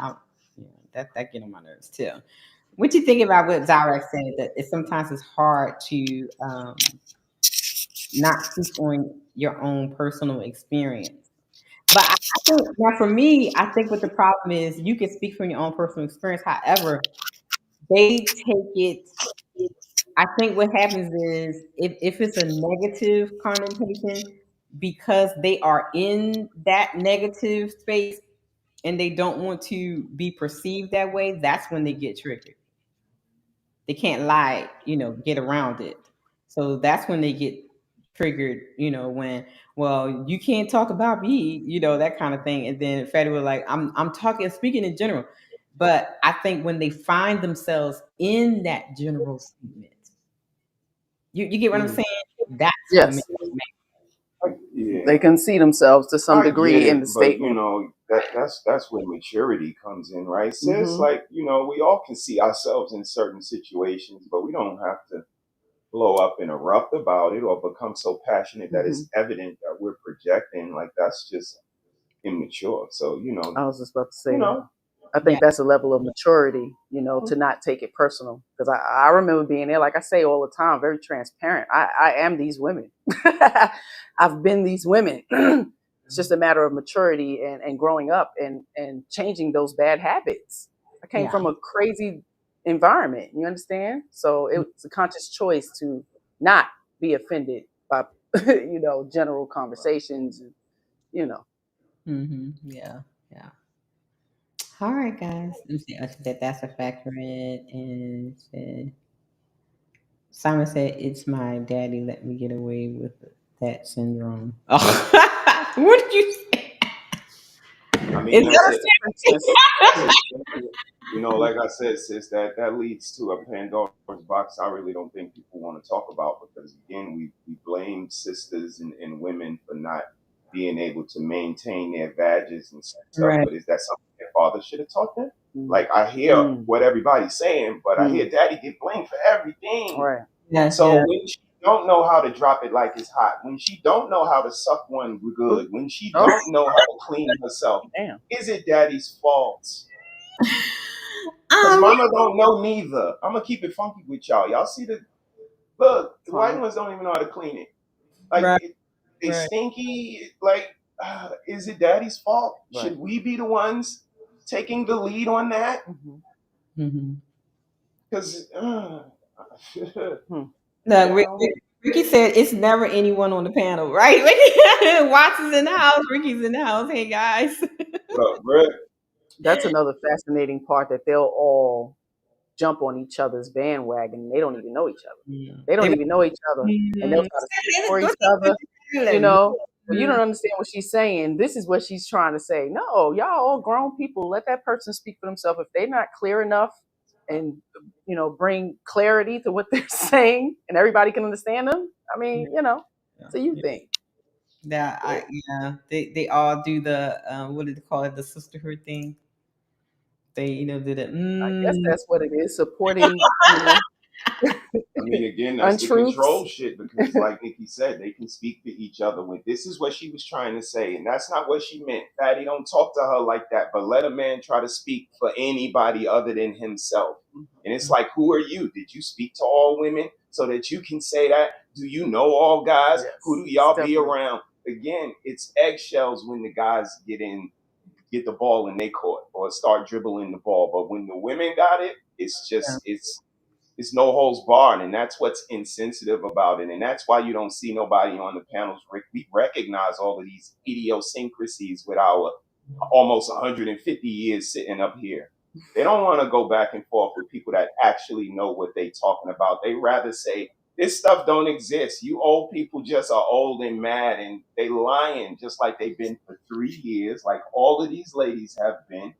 that get on my nerves too. What you think about what Direct said, that sometimes it's hard to not speak on your own personal experience? But I think now for me, I think what the problem is, you can speak from your own personal experience. However, they take it. I think what happens is if it's a negative connotation, because they are in that negative space and they don't want to be perceived that way, that's when they get triggered. They can't lie, get around it. So that's when they get triggered, when, well, you can't talk about me, that kind of thing. And then Freddie was like, I'm speaking in general. But I think when they find themselves in that general statement, you get what I'm saying? That's what makes
Yes,
them mad.
Yeah,
they can see themselves to some
I get
degree in
it,
the
but
statement.
that's where maturity comes in, right, sis?
Hmm.
Like, we all can see ourselves in certain situations, but we don't have to blow up and erupt about it or become so passionate that
Hmm.
it's evident that we're projecting. Like, that's just immature. So,
I was just about to say
you
that.
know,
I
Yeah,
think that's a level of maturity, to not take it personal. Because I remember being there, like I say all the time, very transparent. I am these women. I've been these women. It's just a matter of maturity and growing up and changing those bad habits. I came
yeah.
from a crazy environment. You understand? So it's a conscious choice to not be offended by, general conversations. You know.
Yeah, yeah. All right, guys. Let me see. I said that's a factor in, and said Simon said, "It's my daddy let me get away with that syndrome." Oh, what did you say?
I mean,
Is
that's
Yes,
it.
the princess.
Like I said, sis, that leads to a Pandora's box I really don't think people want to talk about because, again, we blame sisters and women for not being able to maintain their badges and stuff.
right?
But is that something their father should have taught them? Like I hear what everybody's saying, but I hear Daddy get blamed for everything.
Right.
Yeah.
So
Yeah.
when she don't know how to drop it like it's hot, when she don't know how to suck one good, when she don't know how to clean herself, is it Daddy's fault? Because Mama don't know neither. I'm gonna keep it funky with y'all. Y'all see the white ones don't even know how to clean it. Like they stinky. Like, is it Daddy's fault?
Right.
Should we be the ones taking the lead on that? Because
no, Ricky said it's never anyone on the panel, right? Watson's in the house, Ricky's in the house. Hey guys.
What up, Rick?
That's another fascinating part, that they'll all jump on each other's bandwagon. They don't even know each other. They don't even know each other, and they'll try to speak for each other. You know, when you don't understand what she's saying, this is what she's trying to say. No, y'all all grown people. Let that person speak for themselves. If they're not clear enough and, you know, bring clarity to what they're saying and everybody can understand them, I mean, you know, so you think.
Yeah, they all do the what do they call it, the sisterhood thing. They, you know, did it.
I guess that's what it is, supporting, you know.
I mean, again, that's the control shit, because like Nikki said, they can speak for each other. When this is what she was trying to say, and that's not what she meant. Fatty, don't talk to her like that, but let a man try to speak for anybody other than himself. And it's like, who are you? Did you speak to all women so that you can say that? Do you know all guys? Yes, who do y'all be around? Again, it's eggshells when the guys get the ball in their court or start dribbling the ball. But when the women got it, it's just, it's no holds barred, and that's what's insensitive about it. And that's why you don't see nobody on the panels. We recognize all of these idiosyncrasies with our almost 150 years sitting up here. They don't want to go back and forth with people that actually know what they're talking about. They rather say, this stuff don't exist. You old people just are old and mad, and they lying just like they've been for 3 years, like all of these ladies have been.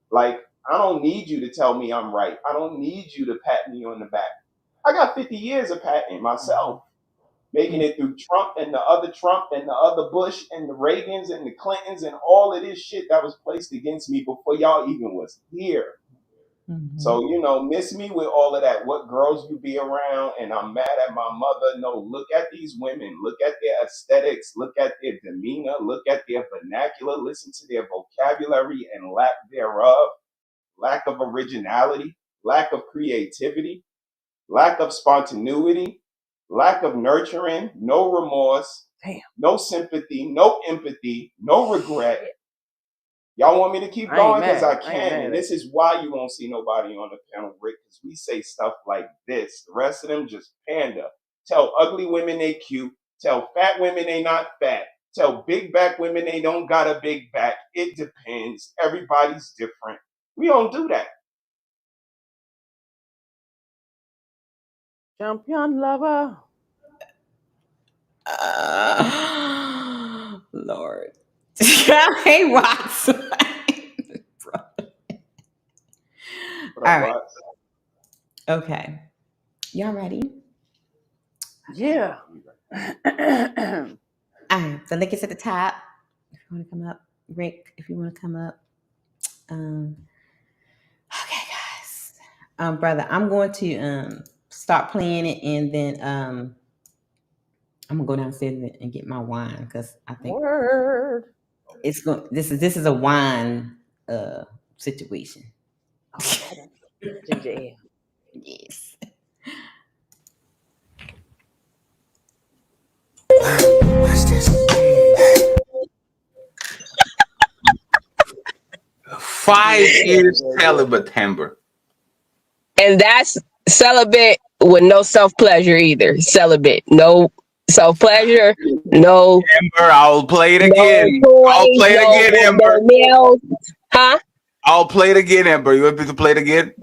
Like, I don't need you to tell me I'm right. I don't need you to pat me on the back. I got 50 years of patting myself, making it through Trump and the other Bush and the Reagans and the Clintons and all of this shit that was placed against me before y'all even was here. So, you know, miss me with all of that. What girls you be around, and I'm mad at my mother. No, look at these women. Look at their aesthetics. Look at their demeanor. Look at their vernacular. Listen to their vocabulary and lack thereof. Lack of originality, lack of creativity, lack of spontaneity, lack of nurturing, no remorse, no sympathy, no empathy, no regret. Y'all want me to keep going? Because I can. And this is why you won't see nobody on the panel, Rick, because we say stuff like this. The rest of them just pander. Tell ugly women they cute. Tell fat women they not fat. Tell big back women they don't got a big back. It depends. Everybody's different. We don't do that.
Champion lover.
Lord. Hey, Watson. All right. Okay. Y'all ready?
Yeah.
The link is at the top. If you want to come up, Rick, if you want to come up. Okay, guys. Brother, I'm going to start playing it, and then I'm gonna go downstairs and get my wine, because I think it's going. This is a wine situation.
Ginger ale.
Yes.
What's this? 5 years celibate, Amber.
And that's celibate with no self-pleasure either. Celibate. No self-pleasure. No.
Amber, I'll play it again.
Toys,
I'll play it again, Amber.
Nails. Huh?
I'll play it again, Amber. You want me to play it again?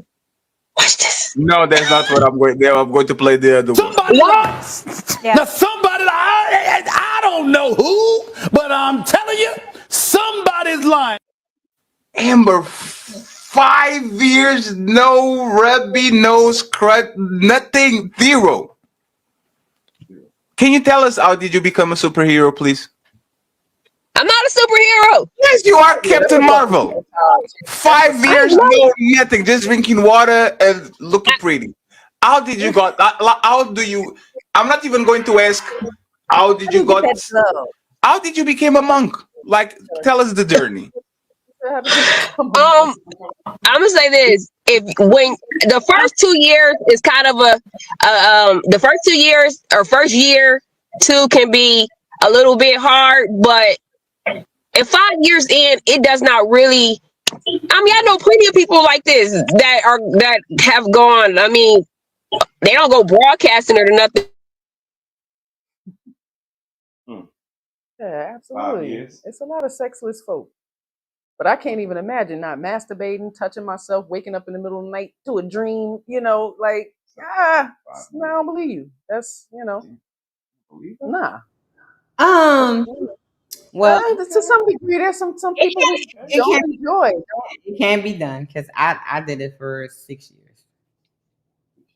Watch this.
No, that's not what I'm going to do. I'm going to play the other one.
Now, somebody, I don't know who, but I'm telling you, somebody's lying.
Amber, 5 years, no Rebbe, no scratch, nothing, zero. Can you tell us how did you become a superhero, please?
I'm not a superhero.
Yes, you are Captain Marvel. 5 years, no nothing, just drinking water and looking pretty. How did you got? How do you? I'm not even going to ask. How did you got? How did you become a monk? Like, tell us the journey.
I'm gonna say this: when the first 2 years is kind of the first 2 years or first year two can be a little bit hard, but in 5 years in, it does not really. I mean, I know plenty of people like this that have gone. I mean, they don't go broadcasting or nothing.
Yeah, absolutely. It's a lot of sexless folk. But I can't even imagine not masturbating, touching myself, waking up in the middle of the night to a dream, like, I don't believe you. That's, nah.
Well,
to some degree, there's some people who don't enjoy.
It can be done because I did it for 6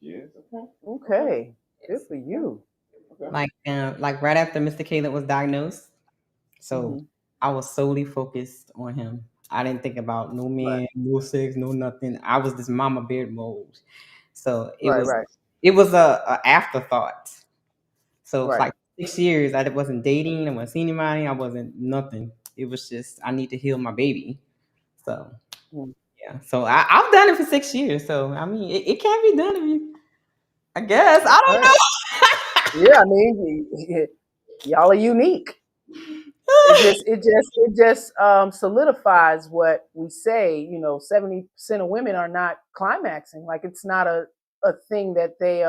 years.
Okay, good for you.
Like right after Mr. Caleb was diagnosed, so I was solely focused on him. I didn't think about no man, no sex, no nothing. I was this mama bear mode. So it was a afterthought. So for like 6 years, I wasn't dating, I wasn't seeing anybody, I wasn't nothing. It was just I need to heal my baby. So yeah. So I've done it for 6 years. So I mean it can be done if you I guess. I don't know.
Yeah, I mean y'all are unique. It just solidifies what we say. 70% of women are not climaxing. Like, it's not a thing that they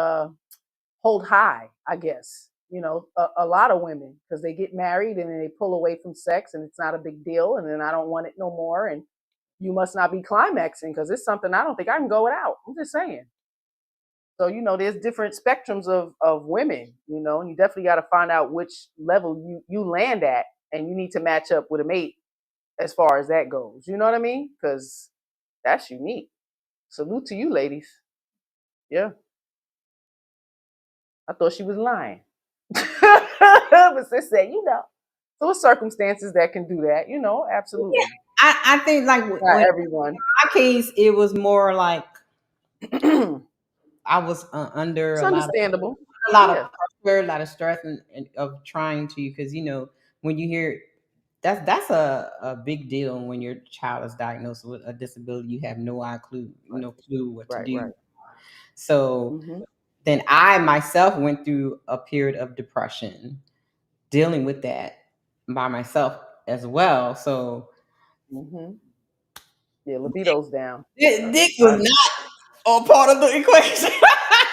hold high, I guess. A lot of women, because they get married and then they pull away from sex and it's not a big deal, and then I don't want it no more, and you must not be climaxing because it's something I don't think I can go without. I'm just saying. So, there's different spectrums of women, and you definitely got to find out which level you land at, and you need to match up with a mate as far as that goes. You know what I mean? Because that's unique. Salute to you, ladies. Yeah. I thought she was lying. But sis said, so it's circumstances that can do that, absolutely.
Yeah, I think like
not everyone.
In my case, it was more like I was under
it's
a
understandable.
lot of pressure, a lot of stress and of trying to, because when you hear that's a big deal when your child is diagnosed with a disability, you have no clue what to do. So then I myself went through a period of depression, dealing with that by myself as well. So
yeah, libido's down.
Dick was not a part of the equation.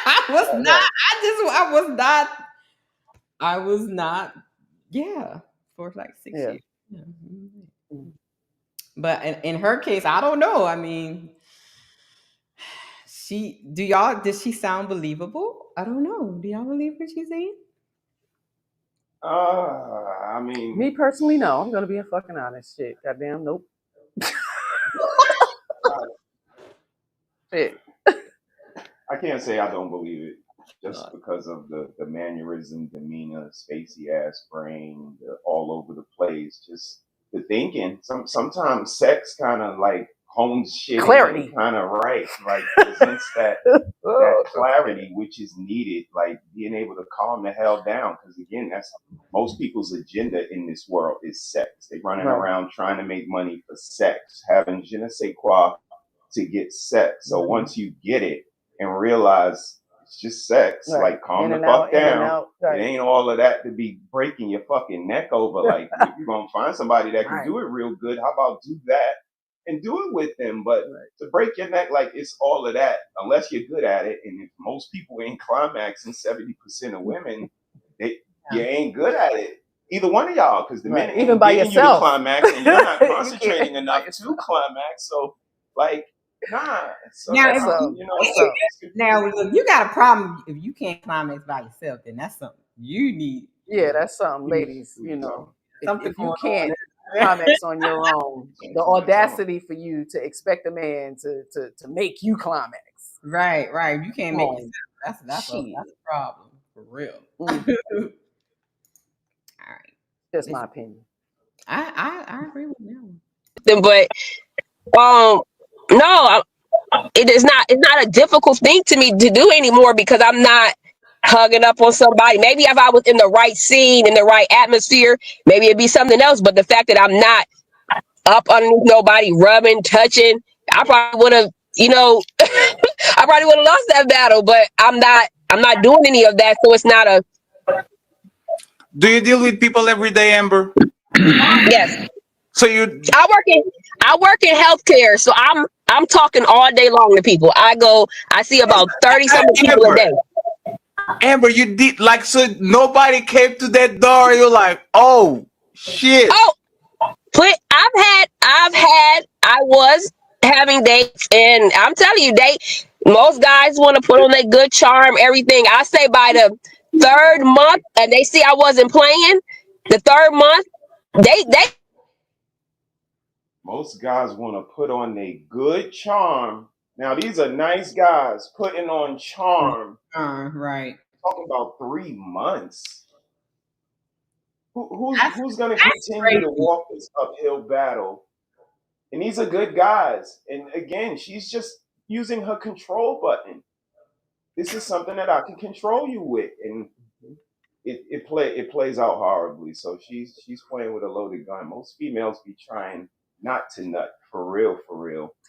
I was not. Yeah, for like 6 years. Yeah. But in her case, I don't know. I mean, does she sound believable? I don't know. Do y'all believe what she's saying?
I mean,
me personally, no. I'm gonna be a fucking honest. Shit, goddamn, nope. Shit.
I can't say I don't believe it, just because of the mannerism, demeanor, spacey ass brain, all over the place, just the thinking. Sometimes sex kind of like hones shit
clarity,
kind of right, like presents that clarity which is needed, like being able to calm the hell down. Because again, that's most people's agenda in this world is sex. They running around trying to make money for sex, having je ne sais quoi to get sex. So once you get it and realize it's just sex, like calm the fuck down. It ain't all of that to be breaking your fucking neck over. Like, if you're gonna find somebody that can do it real good, how about do that and do it with them? But to break your neck, like, it's all of that unless you're good at it. And if most people ain't climaxing, 70% of women, you ain't good at it. Either one of y'all, because the men ain't
even by
getting
yourself,
you to climax, and you're not concentrating enough to climax. So, like, nah. So
now, now, look, you got a problem if you can't climax by yourself. Then that's something you need.
Yeah, that's something, ladies. If you can't climax on your own, the audacity for you to expect a man to make you climax.
Right. You can't make yourself. That's a problem for real. All right.
Just my opinion.
I agree with that one.
But no, it's not a difficult thing to me to do anymore because I'm not hugging up on somebody. Maybe if I was in the right scene, in the right atmosphere, maybe it'd be something else. But the fact that I'm not up underneath nobody, rubbing, touching, I probably would have, I probably would have lost that battle. But I'm not doing any of that, so it's not a
Do you deal with people every day, Amber?
yes.
So you,
I work in healthcare, so I'm talking all day long to people. I see about 30 something people a day.
Amber, you did like so nobody came to that door. You're like, oh shit.
Oh, I was having dates, and I'm telling you, most guys want to put on their good charm, everything. I say by the third month, and they see I wasn't playing. The third month, they
Most guys want to put on their good charm. Now these are nice guys putting on charm.
Right.
Talking about 3 months. Who's going to continue to walk this uphill battle? And these are good guys. And again, she's just using her control button. This is something that I can control you with, and it plays out horribly. So she's playing with a loaded gun. Most females be trying not to nut for real.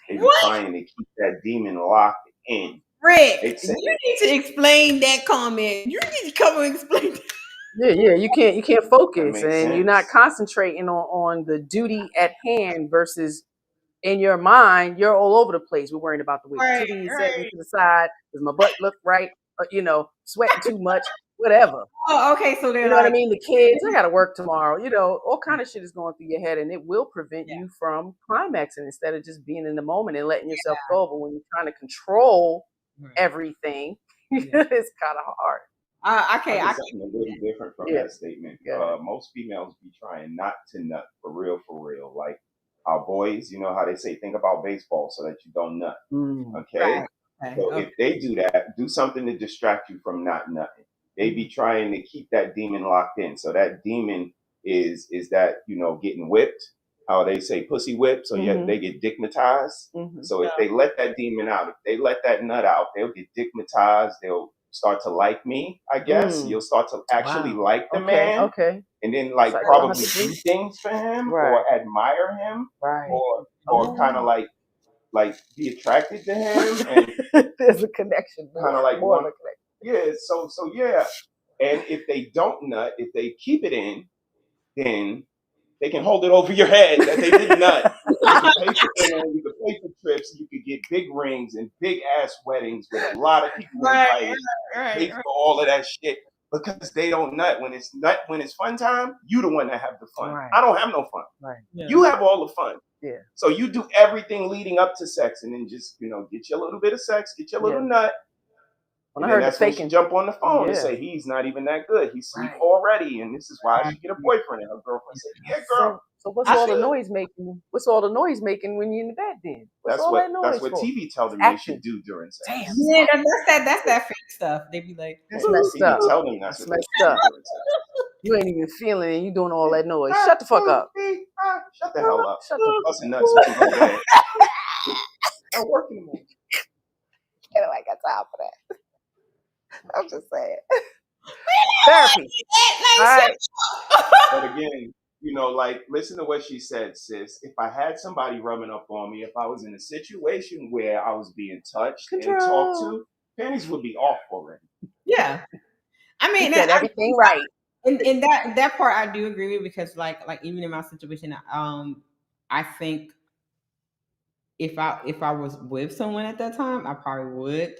They be trying to keep that demon locked in.
Red, you need to explain that comment. You need to come and explain that.
Yeah, you can't focus, and
sense.
you're not concentrating on the duty at hand versus in your mind, you're all over the place. We're worrying about the way the titties setting to the side. Does my butt look right? Sweating too much, whatever.
Oh, okay. So
you know what I mean? The kids, I got to work tomorrow. All kind of shit is going through your head, and it will prevent you from climaxing instead of just being in the moment and letting yourself go. But when you're trying to control everything, it's kind of hard.
I get something a little different from that statement. Most females be trying not to nut for real. Like our boys, you know how they say, think about baseball so that you don't nut. Okay? So if they do that, do something to distract you from not nutting. They be trying to keep that demon locked in. So that demon is that, getting whipped. How they say pussy whipped. So they get dickmatized. So if they let that demon out, if they let that nut out, they'll get dickmatized. They'll start to like me, I guess. You'll start to actually like the man.
Okay.
And then probably do things for him or admire him or kind of like be attracted to him. And
there's a connection.
Kind of like more of a connection. Yeah. So yeah. And if they don't nut, if they keep it in, then they can hold it over your head that they did nut. You can pay for trips. You could get big rings and big ass weddings with a lot of people invited. Pay for all of that shit because they don't nut. When it's fun time, you the one that have the fun. I don't have no fun. You have all the fun.
Yeah.
So you do everything leading up to sex, and then just get you a little bit of sex, get you a little nut. And I heard that's when she jump on the phone and say he's not even that good. He's asleep already, and this is why I should get a boyfriend. And her girlfriend said, "Yeah, girl."
So what's all the noise making? What's all the noise making when you're in the bed? Then
that's what TV tells them they should do during sex.
Damn.
Yeah, that's that fake stuff. They be like,
that's messed up.
Tell them that's
messed up. You ain't even feeling it. You doing all that noise. Shut the fuck up.
Shut the hell up.
Shut the
fuck nuts. I'm working more.
I got time for that. I'm just saying. Therapy.
But again, listen to what she said, sis. If I had somebody rubbing up on me, if I was in a situation where I was being touched and talked to, panties would be off already.
Yeah. I mean,
said everything right.
In that part, I do agree with because like even in my situation, I think if I was with someone at that time, I probably would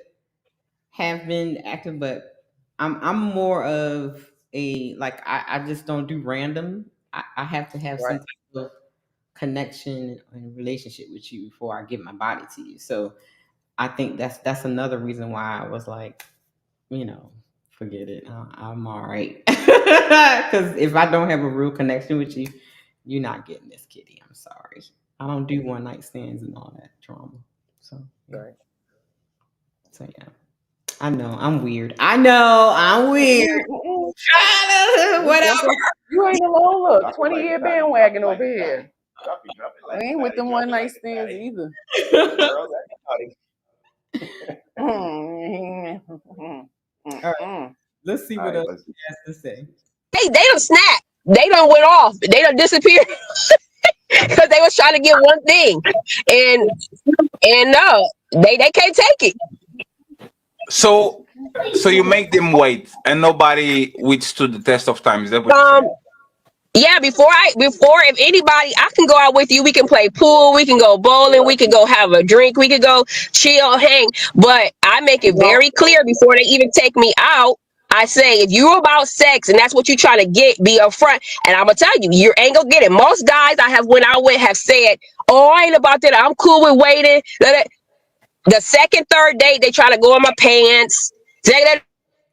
have been active, but I'm more of a I just don't do random. I have to have some type of connection and relationship with you before I give my body to you. So I think that's another reason why I was like, forget it. I'm all right. Because if I don't have a real connection with you, you're not getting this kitty. I'm sorry. I don't do one night stands and all that drama. So So yeah. I know I'm weird. Whatever.
You ain't alone. Look, 20-year bandwagon over here. I ain't with them one night stands either.
All right. Let's see what else he has to say.
They don't snap. They don't went off. They don't disappear because they was trying to get one thing, and no, they can't take it.
So you make them wait, and nobody withstood the test of time. Is that what you're saying?
Yeah, before if anybody, I can go out with you. We can play pool. We can go bowling. We can go have a drink. We can go chill, hang. But I make it very clear before they even take me out. I say, if you're about sex and that's what you're trying to get, be upfront. And I'm gonna tell you, you ain't gonna get it. Most guys I have went out with have said, "Oh, I ain't about that. I'm cool with waiting." The second, third date, they try to go in my pants. Say that.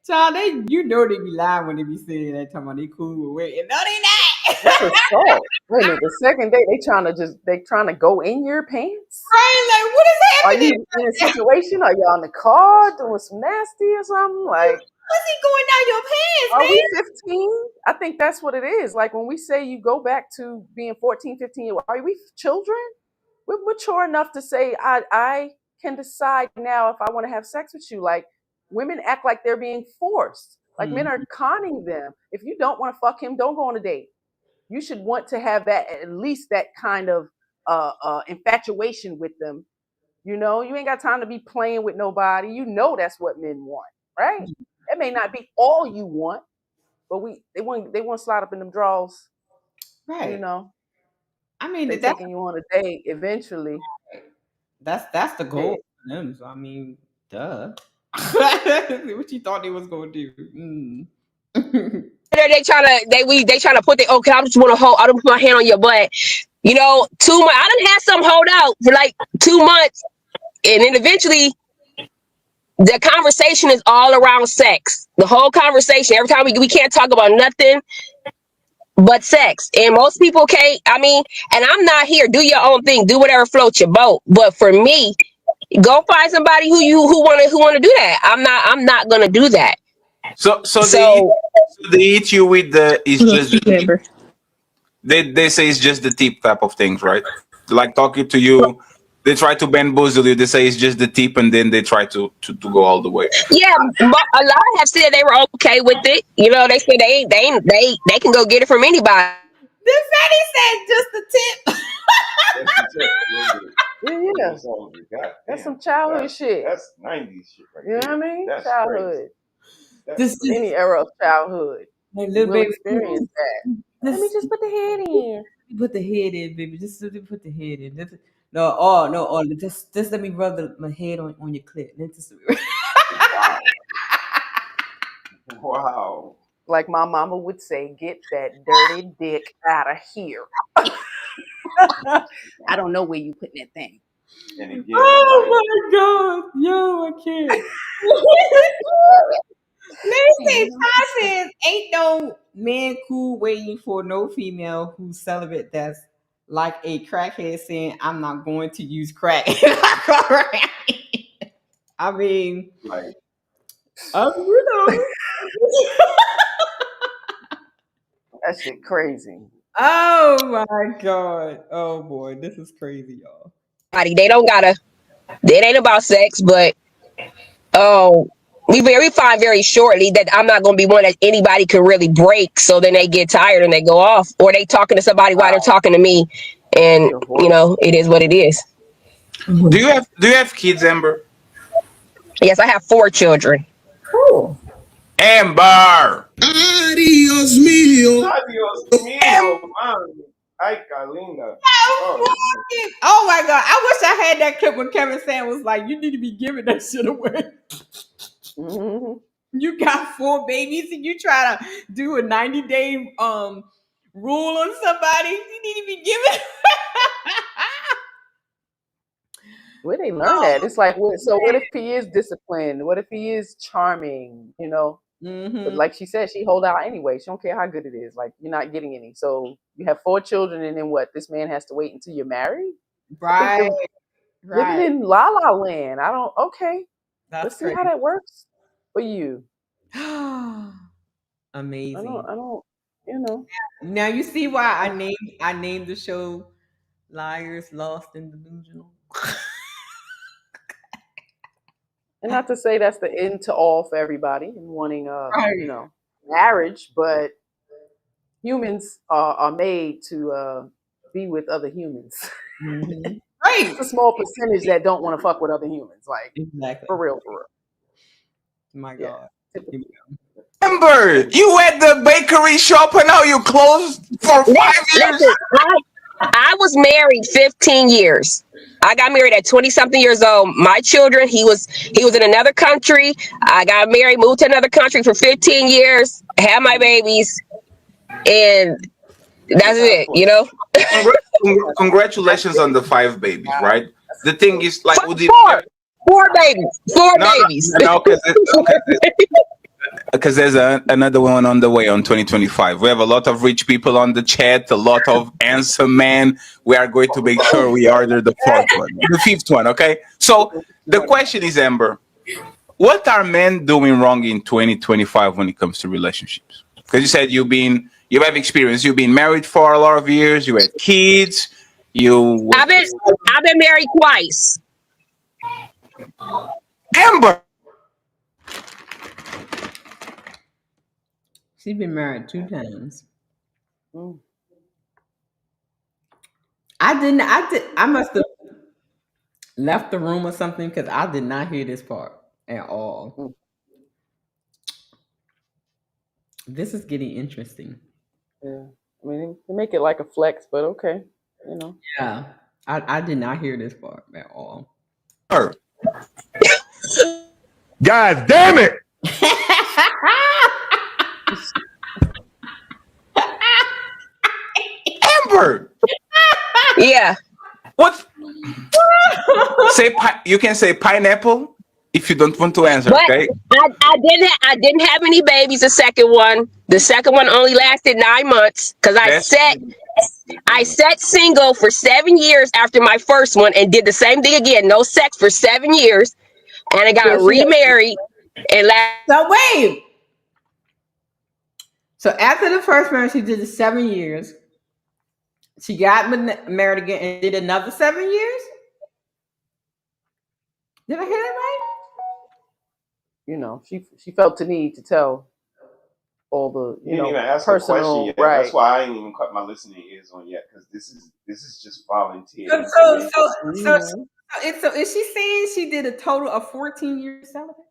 Child, you know they be lying when they be saying that. Talking about they cool with waiting. No, they not.
That's assault. Wait a minute. The second date, they trying to go in your pants.
Right? Like, what is happening?
Are you in a situation? Are you on the car doing some nasty or something? Like,
what's he going down your pants,
are
man?
we 15? I think that's what it is. Like when we say you go back to being 14, 15 years old, are we children? We're mature enough to say I can decide now if I want to have sex with you. Like women act like they're being forced. Like men are conning them. If you don't want to fuck him, don't go on a date. You should want to have that, at least that kind of infatuation with them. You know, you ain't got time to be playing with nobody. You know that's what men want, right? It may not be all you want, but they want to slide up in them drawers.
Right.
You know.
I mean,
they're taking you on a date eventually.
That's the goal for them. So I mean, duh. What you thought they was gonna do?
They trying to put the okay. I just want to hold. I don't put my hand on your butt. You know, 2 months. I done had some hold out for like 2 months, and then eventually, the conversation is all around sex. The whole conversation. Every time we can't talk about nothing but sex, and most people can't. I mean, and I'm not here. Do your own thing. Do whatever floats your boat. But for me, go find somebody who want to do that. I'm not gonna do that.
So they hit you with the it's just the they say it's just the tip type of things, right? Like talking to you, they try to bamboozle you. They say it's just the tip, and then they try to go all the way.
Yeah, but a lot have said they were okay with it. You know, they said they can go get it from anybody.
This Fatty said just the tip.
Yeah. That's some childhood shit.
That's 90s shit right
there. You know what I mean?
That's
childhood.
This
any era of childhood.
Like little
we'll
baby
experience that. Let me just put the head in.
Put the head in, baby. Just put the head in. No, just let me rub my head on your clit.
Wow.
Like my mama would say, get that dirty dick out of here. I don't know where you putting that thing.
And again,
my God. Yo, I can't. Listen, Ty says, ain't no man cool waiting for no female who's celibate that's like a crackhead saying, I'm not going to use crack. I mean,
like,
you know. That shit crazy.
Oh my God. Oh boy, this is crazy, y'all.
It ain't about sex, but we find very shortly that I'm not going to be one that anybody can really break. So then they get tired and they go off, or they talking to somebody while they're talking to me, and you know it is what it is.
Do you have kids, Amber?
Yes, I have 4 children.
Cool.
Amber.
Adios mío. Adios mío, man. Ay, Kalina.
Oh my God. I wish I had that clip when Kevin Sam was like, you need to be giving that shit away.
Mm-hmm.
You got 4 babies and you try to do a 90-day rule on somebody. You need to be giving.
Where they learn that? It's like, so what if he is disciplined? What if he is charming? You know.
Mm-hmm.
But like she said, she hold out anyway. She don't care how good it is. Like you're not getting any. So you have 4 children, and then what? This man has to wait until you're married?
Right.
Living in La La Land. Okay.
That's
Let's see
crazy.
how that works for you.
Amazing.
I don't, you know.
Now you see why I named the show Liars, Lost, and Delusional.
And not to say that's the end to all for everybody and wanting,
Right.
you know, marriage, but humans are made to be with other humans.
Mhm. Right.
It's a small percentage that don't want to fuck with other humans, like
Exactly.
for real, for real.
My
Yeah.
God.
Amber, you had the bakery shop and now you closed for 5 years.
Listen, I was married 15 years. I got married at 20 something years old. My children, he was in another country. I got married, moved to another country for 15 years, had my babies, and that's it, you know?
Congratulations on the 5 babies, right? The thing is, like, with the
Four babies. Four
No,
babies.
no, because there's another one on the way on 2025. We have a lot of rich people on the chat, a lot of handsome men. We are going to make sure we order the 5th one, okay? So the question is, Amber, what are men doing wrong in 2025 when it comes to relationships? Because you said you have experience. You've been married for a lot of years. You had kids.
I've been married twice.
Amber.
She's been married 2 times. I must have left the room or something because I did not hear this part at all. This is getting interesting.
Yeah. I mean, they make it like a flex, but okay, you know.
Yeah. I did not hear this part at all.
God damn it!
Amber.
Yeah.
What? You can say pineapple if you don't want to answer.
But
okay.
I didn't have any babies. The second one only lasted 9 months because I sat single for 7 years after my first one and did the same thing again. No sex for 7 years, and I got remarried. And
so wait. So after the first marriage, she did the 7 years. She got married again and did another 7 years. Did I hear that right?
You know, she felt the need to tell all the
you didn't even ask a question yet. That's why I ain't even cut my listening ears on yet, because this is just volunteer.
So is she saying she did a total of 14 years celibate?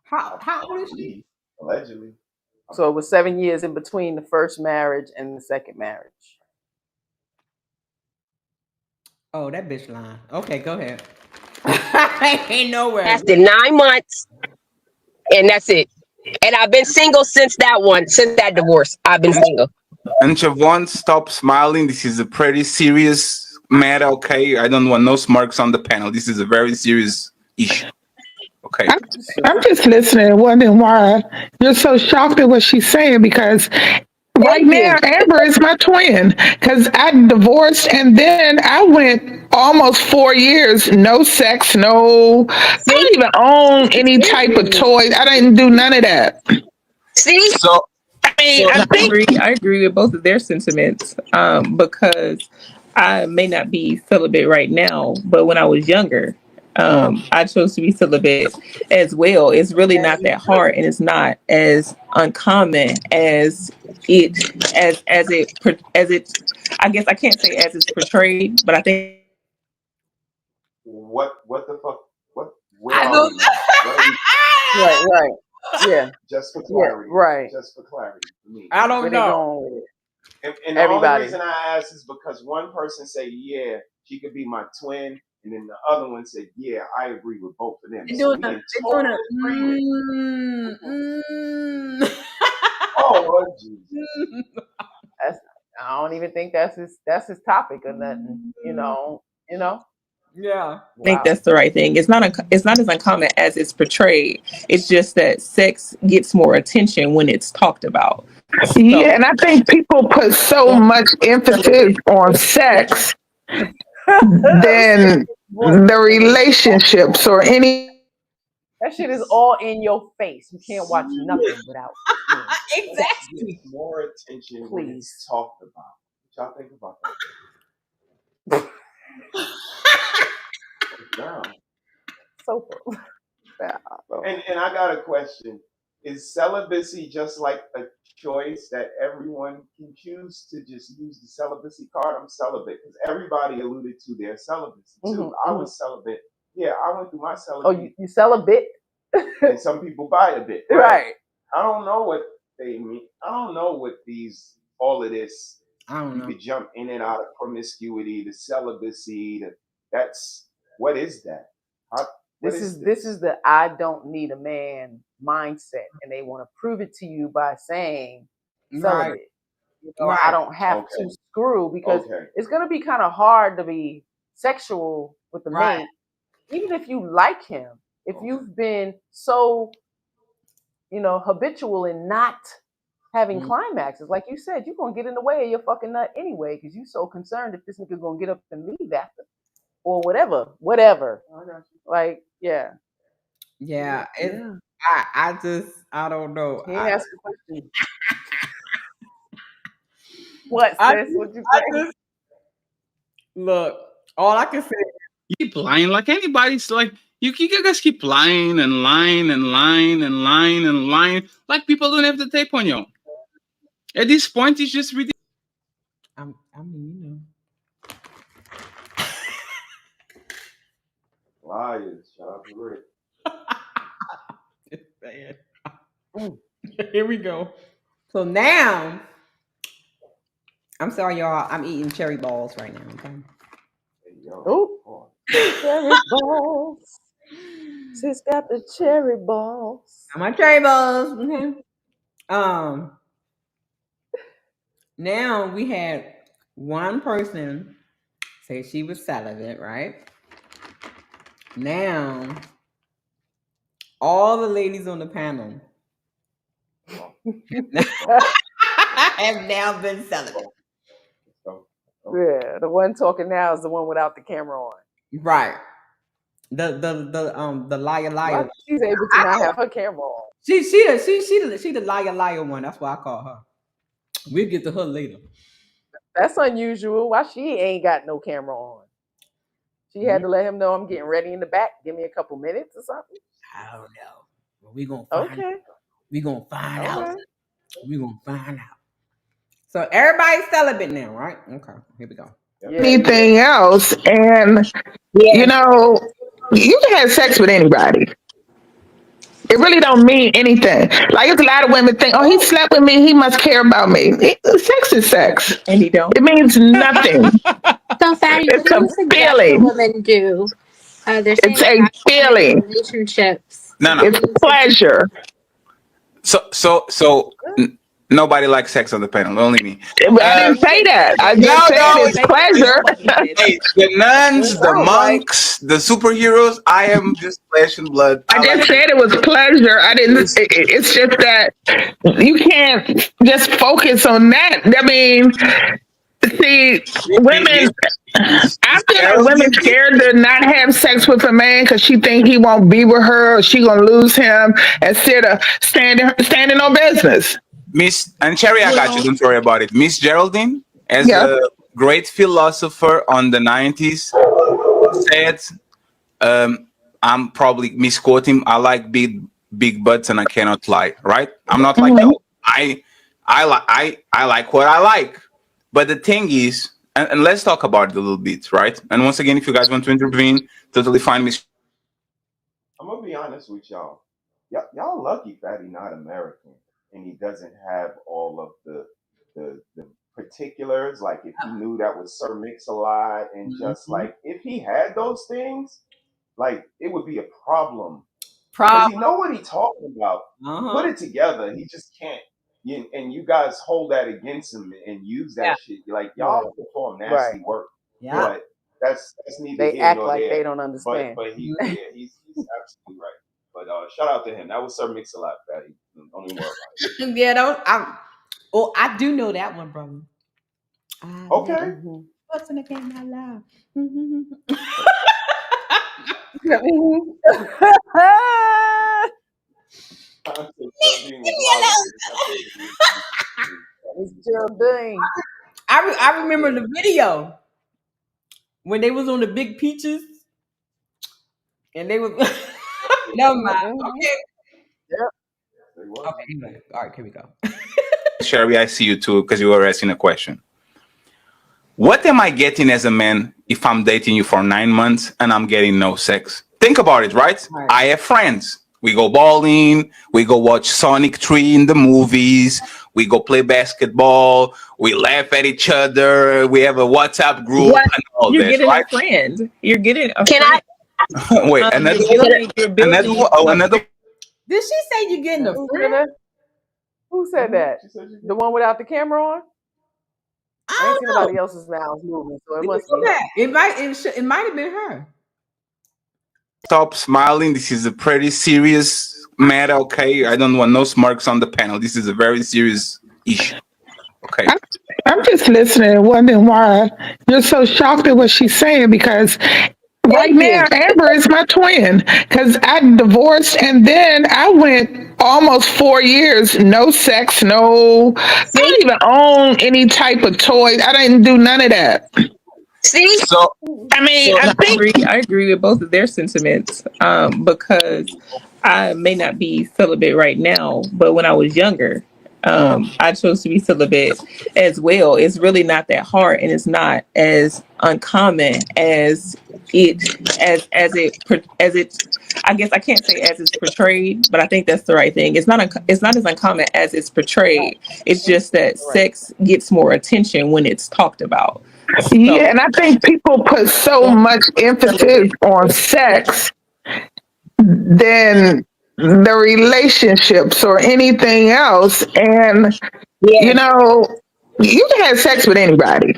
How old is she?
Allegedly.
So it was 7 years in between the first marriage and the second marriage.
Oh, that bitch lying. Okay, go ahead. Ain't nowhere.
Lasted 9 months, and that's it. And I've been single since that divorce. I've been single.
And Siobhan, stop smiling. This is a pretty serious matter, okay? I don't want no smirks on the panel. This is a very serious issue. Okay.
I'm just listening and wondering why you're so shocked at what she's saying, because right now Amber is my twin, because I divorced and then I went almost 4 years, no sex, no, I don't even own any type of toys. I didn't do none of that.
See?
So
I agree with both of their sentiments, because I may not be celibate right now, but when I was younger, I chose to be celibate as well. It's really not that hard, and it's not as uncommon as it. I guess I can't say as it's portrayed, but I think.
What the fuck?
I don't. Right. Yeah.
Just for clarity.
Yeah, right.
Just for clarity for me.
I don't know.
And the only reason I ask is because one person say, yeah, she could be my twin, and then the other one said, yeah, I agree with both of them.
Oh, Jesus. I don't even think that's his topic or nothing. You know.
Yeah.
I think that's the right thing. It's not as uncommon as it's portrayed. It's just that sex gets more attention when it's talked about. So,
yeah, and I think people put so much emphasis on sex than the relationships or any.
That shit is all in your face. You can't watch nothing without
Exactly.
Gets more attention when it's talked about. What y'all think about that? Girl.
So
And I got a question. Is celibacy just like a choice that everyone can choose to just use the celibacy card? I'm celibate because everybody alluded to their celibacy too. I was celibate. Yeah, I went through my celibacy.
Oh, you celibate?
And some people buy a bit.
Right.
I don't know what they mean. I don't know what all of this.
I don't know.
You could jump in and out of promiscuity, the celibacy. What is that?
This is the I don't need a man mindset, and they want to prove it to you by saying celibate.
Right.
You know, I don't have to screw because it's gonna be kind of hard to be sexual with the mate, even if you like him. If you've been so, habitual in not having climaxes, like you said, you're gonna get in the way of your fucking nut anyway because you're so concerned if this nigga's gonna get up and leave after or whatever. Like, yeah.
Yeah. I don't know.
He asked a question. What, sis? What you say?
Look, all I can say
You keep lying like anybody's like you guys keep lying and lying and lying and lying and lying like people don't have the tape on you. At this point, it's just ridiculous.
I mean,
Liars, shout out to Rick.
It's bad. Here we go. So now, I'm sorry, y'all. I'm eating cherry balls right now. Okay.
Oh, cherry balls. Sis got the cherry balls.
My cherry balls. Okay. Now we had one person say she was celibate, right? Now, all the ladies on the panel have now been celibate.
Yeah, the one talking now is the one without the camera on.
Right. The liar.
Why she's able to not have her camera on.
She the liar one. That's why I call her. We'll get to her later.
That's unusual. Why she ain't got no camera on? She had to let him know I'm getting ready in the back. Give me a couple minutes or something.
I don't know. But we gonna find out. We gonna find out. We gonna find out. So everybody's celibate now, right? Okay, here we go.
Anything else, and you can have sex with anybody. It really don't mean anything. Like it's a lot of women think, "Oh, he slept with me. He must care about me." Sex is sex,
and he don't.
It means nothing.
So, Fatty, what
It's
do you
a
suggest
feeling.
women do? They're saying
It's a feeling.
relationships.
No.
It's pleasure.
So nobody likes sex on the panel, only me.
I didn't say that. I just said it's pleasure.
Hey, the nuns, the monks, the superheroes. I am just flesh and blood.
I just said it was pleasure. I didn't. It's just that you can't just focus on that. I mean, see, women. I feel like women scared to not have sex with a man because she think he won't be with her or she gonna lose him instead of standing on business.
Miss and Cherry, I got you. Don't worry about it. Miss Geraldine, as a great philosopher on the 90s, said, I'm probably misquoting. I like big butts and I cannot lie. Right? I'm not like no. I like what I like. But the thing is, and let's talk about it a little bit, right? And once again, if you guys want to intervene, totally fine, Miss.
I'm gonna be honest with y'all. Y'all lucky Fatty not American and he doesn't have all of the particulars. Like if he knew that was Sir Mix-a-Lot and just like if he had those things, like it would be a problem. Because he know what he talking about. Put it together. He just can't. And you guys hold that against him and use that shit. Like y'all perform nasty work.
Yeah.
But that's neither
They
here
act
nor
like
there.
they don't understand.
But he's absolutely right. But shout out to him. That was Sir Mix-a-Lot, Fatty. Don't even worry about it.
Yeah, I do know that one, brother.
Okay.
What's in the game out loud?
Leave me alone. It's Geraldine.
I remember the video when they was on the big peaches and they was never mind. Okay.
Yep.
Okay, anyway. All right, here we go.
Sherry, I see you too because you were asking a question. What am I getting as a man if I'm dating you for 9 months and I'm getting no sex? Think about it, right? I have friends. We go bowling, we go watch Sonic 3 in the movies, we go play basketball, we laugh at each other, we have a WhatsApp group and all
You're
this,
getting
right?
a friend. You're getting a
Can
friend.
Wait, another.
Did she say you're getting a friend?
Who said that? The one without the camera on? I ain't seen nobody else's mouths moving, so it must be.
It might have been her.
Stop smiling. This is a pretty serious matter, okay? I don't want no smirks on the panel. This is a very serious issue. Okay.
I'm just listening and wondering why you're so shocked at what she's saying because right now Amber is my twin because I divorced and then I went almost 4 years, no sex, no, I didn't even own any type of toy. I didn't do none of that.
See?
So
I mean,
I agree with both of their sentiments because I may not be celibate right now, but when I was younger, I chose to be celibate as well. It's really not that hard, and it's not as uncommon as it. I guess I can't say as it's portrayed, but I think that's the right thing. It's not as uncommon as it's portrayed. It's just that sex gets more attention when it's talked about.
Yeah, and I think people put so much emphasis on sex than the relationships or anything else. And, you know, you can have sex with anybody.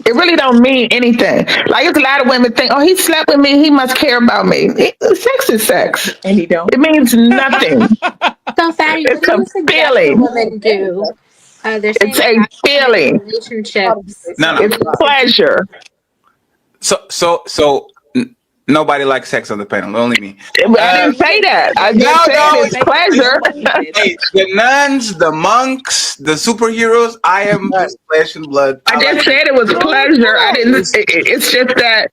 It really don't mean anything. Like, it's a lot of women think, oh, he slept with me, he must care about me. Sex is sex.
And he don't.
It means nothing.
So, Fatty,
It's
what do
a
you suggest
feeling.
women do? They're saying
It's a feeling.
relationships.
No.
It's pleasure.
So nobody likes sex on the panel, only me.
I didn't say that. I just said it's pleasure.
Hey, the nuns, the monks, the superheroes. I am just flesh and blood.
I just said it was pleasure. I didn't. It's just that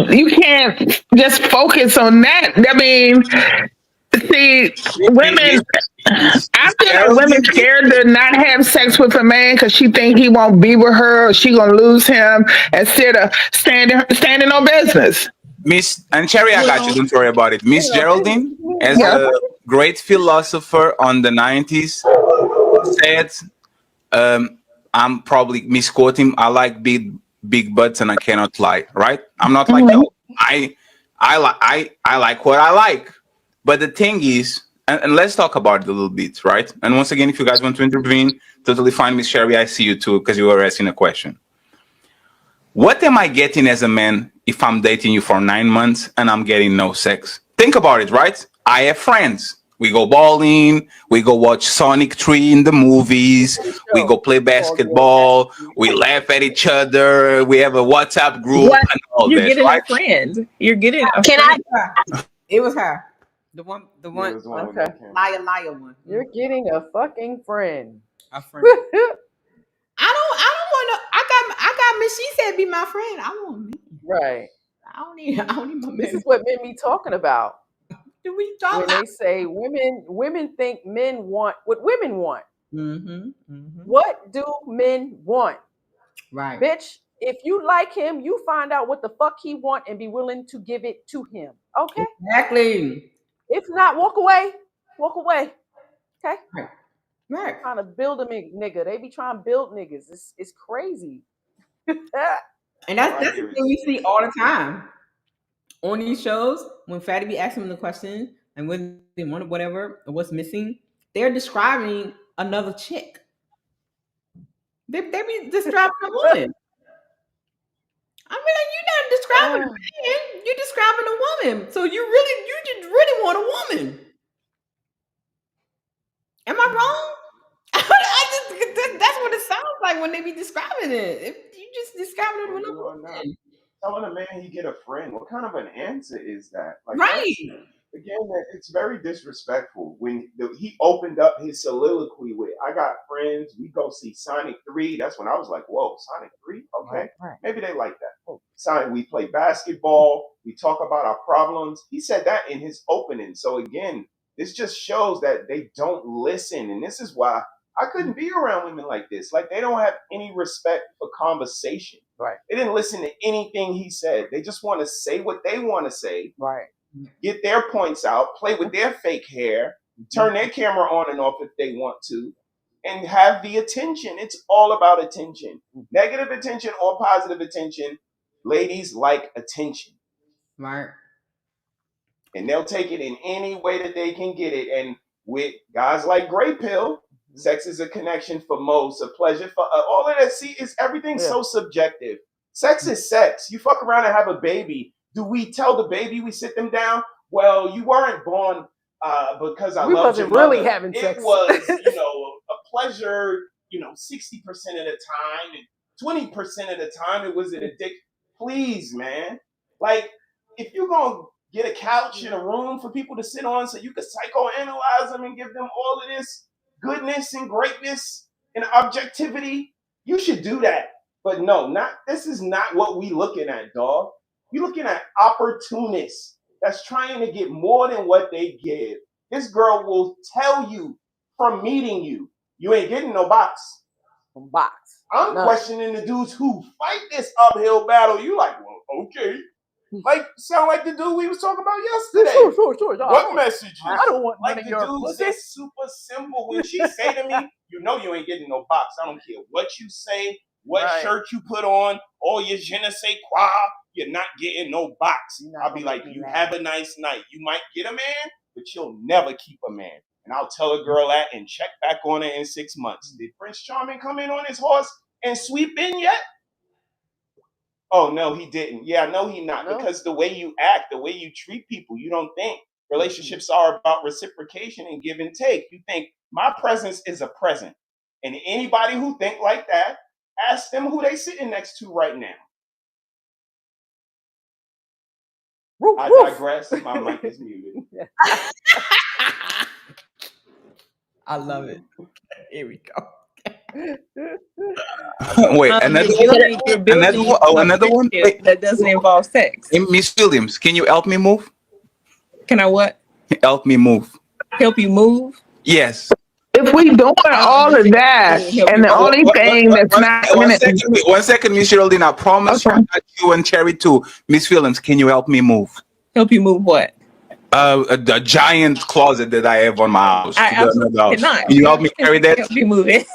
you can't just focus on that. I mean, see, women. I feel like women scared to not have sex with a man because she think he won't be with her or she gonna lose him instead of standing on business.
Miss and Cherry, I got you. Don't worry about it. Miss Geraldine, as a great philosopher on the 90s, said, I'm probably misquoting. I like big butts and I cannot lie. Right? I'm not like no. I like what I like. But the thing is, and let's talk about it a little bit, right? And once again, if you guys want to intervene, totally fine, Miss Sherry. I see you too because you were asking a question. What am I getting as a man if I'm dating you for 9 months and I'm getting no sex? Think about it, right? I have friends. We go bowling, we go watch Sonic 3 in the movies, we go play basketball, we laugh at each other, we have a WhatsApp group and all
You're
this,
getting
right?
a friend. You're getting a
Can
friend.
It was her. The one,
Okay.
liar one.
You're getting a fucking friend.
A friend. I don't want to. I got me. She said, "Be my friend." I want me.
Right.
I don't need my man.
This is what men be talking about.
Do we talk
when
about?
They say women think men want what women want.
Mm-hmm.
What do men want?
Right.
Bitch, if you like him, you find out what the fuck he want and be willing to give it to him. Okay?
Exactly.
If not, walk away. Walk away. Okay?
Right.
Trying to build a nigga. They be trying to build niggas. It's crazy.
And that's the thing we see all the time on these shows. When Fatty be asking them the question and when they want or whatever or what's missing, they're describing another chick. They be describing a woman. I mean, like, you're not describing a man, you're describing a woman. So you just really want a woman. Am I wrong? That's what it sounds like when they be describing it. If you just describing it with a woman.
Telling a man he get a friend. What kind of an answer is that? Like,
right.
again, it's very disrespectful when he opened up his soliloquy with, "I got friends. We go see Sonic 3." That's when I was like, "Whoa, Sonic 3? Okay,
Right.
maybe they like that." Sonic, we play basketball. We talk about our problems. He said that in his opening. So again, this just shows that they don't listen, and this is why I couldn't be around women like this. Like, they don't have any respect for conversation.
Right.
They didn't listen to anything he said. They just want to say what they want to say.
Right.
Get their points out, play with their fake hair, turn their camera on and off if they want to, and have the attention. It's all about attention. Negative attention or positive attention. Ladies like attention.
Right.
And they'll take it in any way that they can get it. And with guys like Grey Pill, sex is a connection for most, a pleasure for all of that. See, everything's so subjective. Sex is sex. You fuck around and have a baby. Do we tell the baby, we sit them down? Well, you weren't born because I loved your
really
mother.
having sex.
It was, a pleasure, 60% of the time, and 20% of the time it was an addiction. Please, man. Like, if you're going to get a couch in a room for people to sit on so you can psychoanalyze them and give them all of this goodness and greatness and objectivity, you should do that. But no, this is not what we looking at, dog. You're looking at opportunists that's trying to get more than what they give. This girl will tell you from meeting you, you ain't getting no box. I'm questioning the dudes who fight this uphill battle. You like, well, okay. Like, sound like the dude we was talking about yesterday.
Sure.
What message?
I don't want none of your
dudes that's super simple. When she say to me, you ain't getting no box. I don't care what you say, what shirt you put on, or your je ne sais quoi, you're not getting no box. I'll be like, you have a nice night. You might get a man, but you'll never keep a man. And I'll tell a girl that and check back on her in 6 months. Did Prince Charming come in on his horse and sweep in yet? Oh, no, he didn't. Yeah, no, he not. No. Because the way you act, the way you treat people, you don't think relationships are about reciprocation and give and take. You think my presence is a present. And anybody who think like that, ask them who they sitting next to right now. I digress. My mic is muted.
I love it. Okay, here we go.
Wait, another one. Wait.
That doesn't involve sex.
Miss Williams, can you help me move?
Can I what?
Help me move.
Help you move?
Yes.
If we doing all of that, and the only thing that's not
one second, Miss Geraldine, I promise I got you and Cherry too. Miss Williams, can you help me move?
Help you move what?
A giant closet that I have on my house.
I absolutely cannot.
Can you help me carry that?
Help me move it.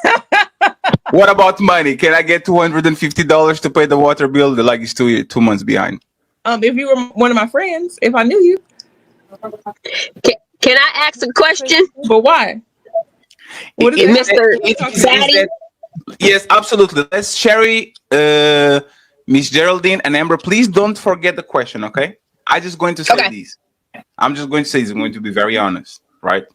What about money? Can I get $250 to pay the water bill? The like is 2 months behind.
If you were one of my friends, if I knew you.
Can I ask a question?
But why?
What is Mr. Fatty?
Yes, absolutely. Let's Sherry, Miss Geraldine, and Amber. Please don't forget the question, okay? I'm just going to say this. I'm just going to say this. I'm going to be very honest, right?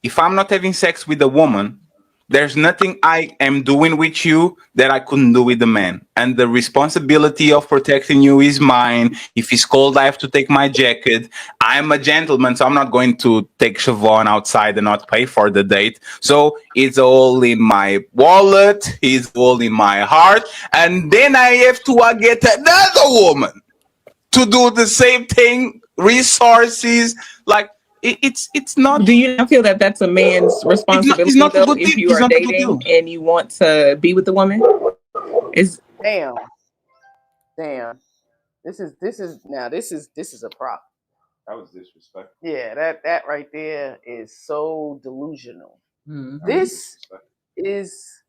If I'm not having sex with a woman, there's nothing I am doing with you that I couldn't do with a man. And the responsibility of protecting you is mine. If it's cold, I have to take my jacket. I'm a gentleman, so I'm not going to take Siobhan outside and not pay for the date. So it's all in my wallet. It's all in my heart. And then I have to get another woman to do the same thing, resources, like, it's not.
Do you not feel that that's a man's responsibility? It's not though, if you are dating and you want to be with the woman?
Damn. This is a problem.
That was disrespectful.
Yeah, that right there is so delusional.
Mm-hmm.
This is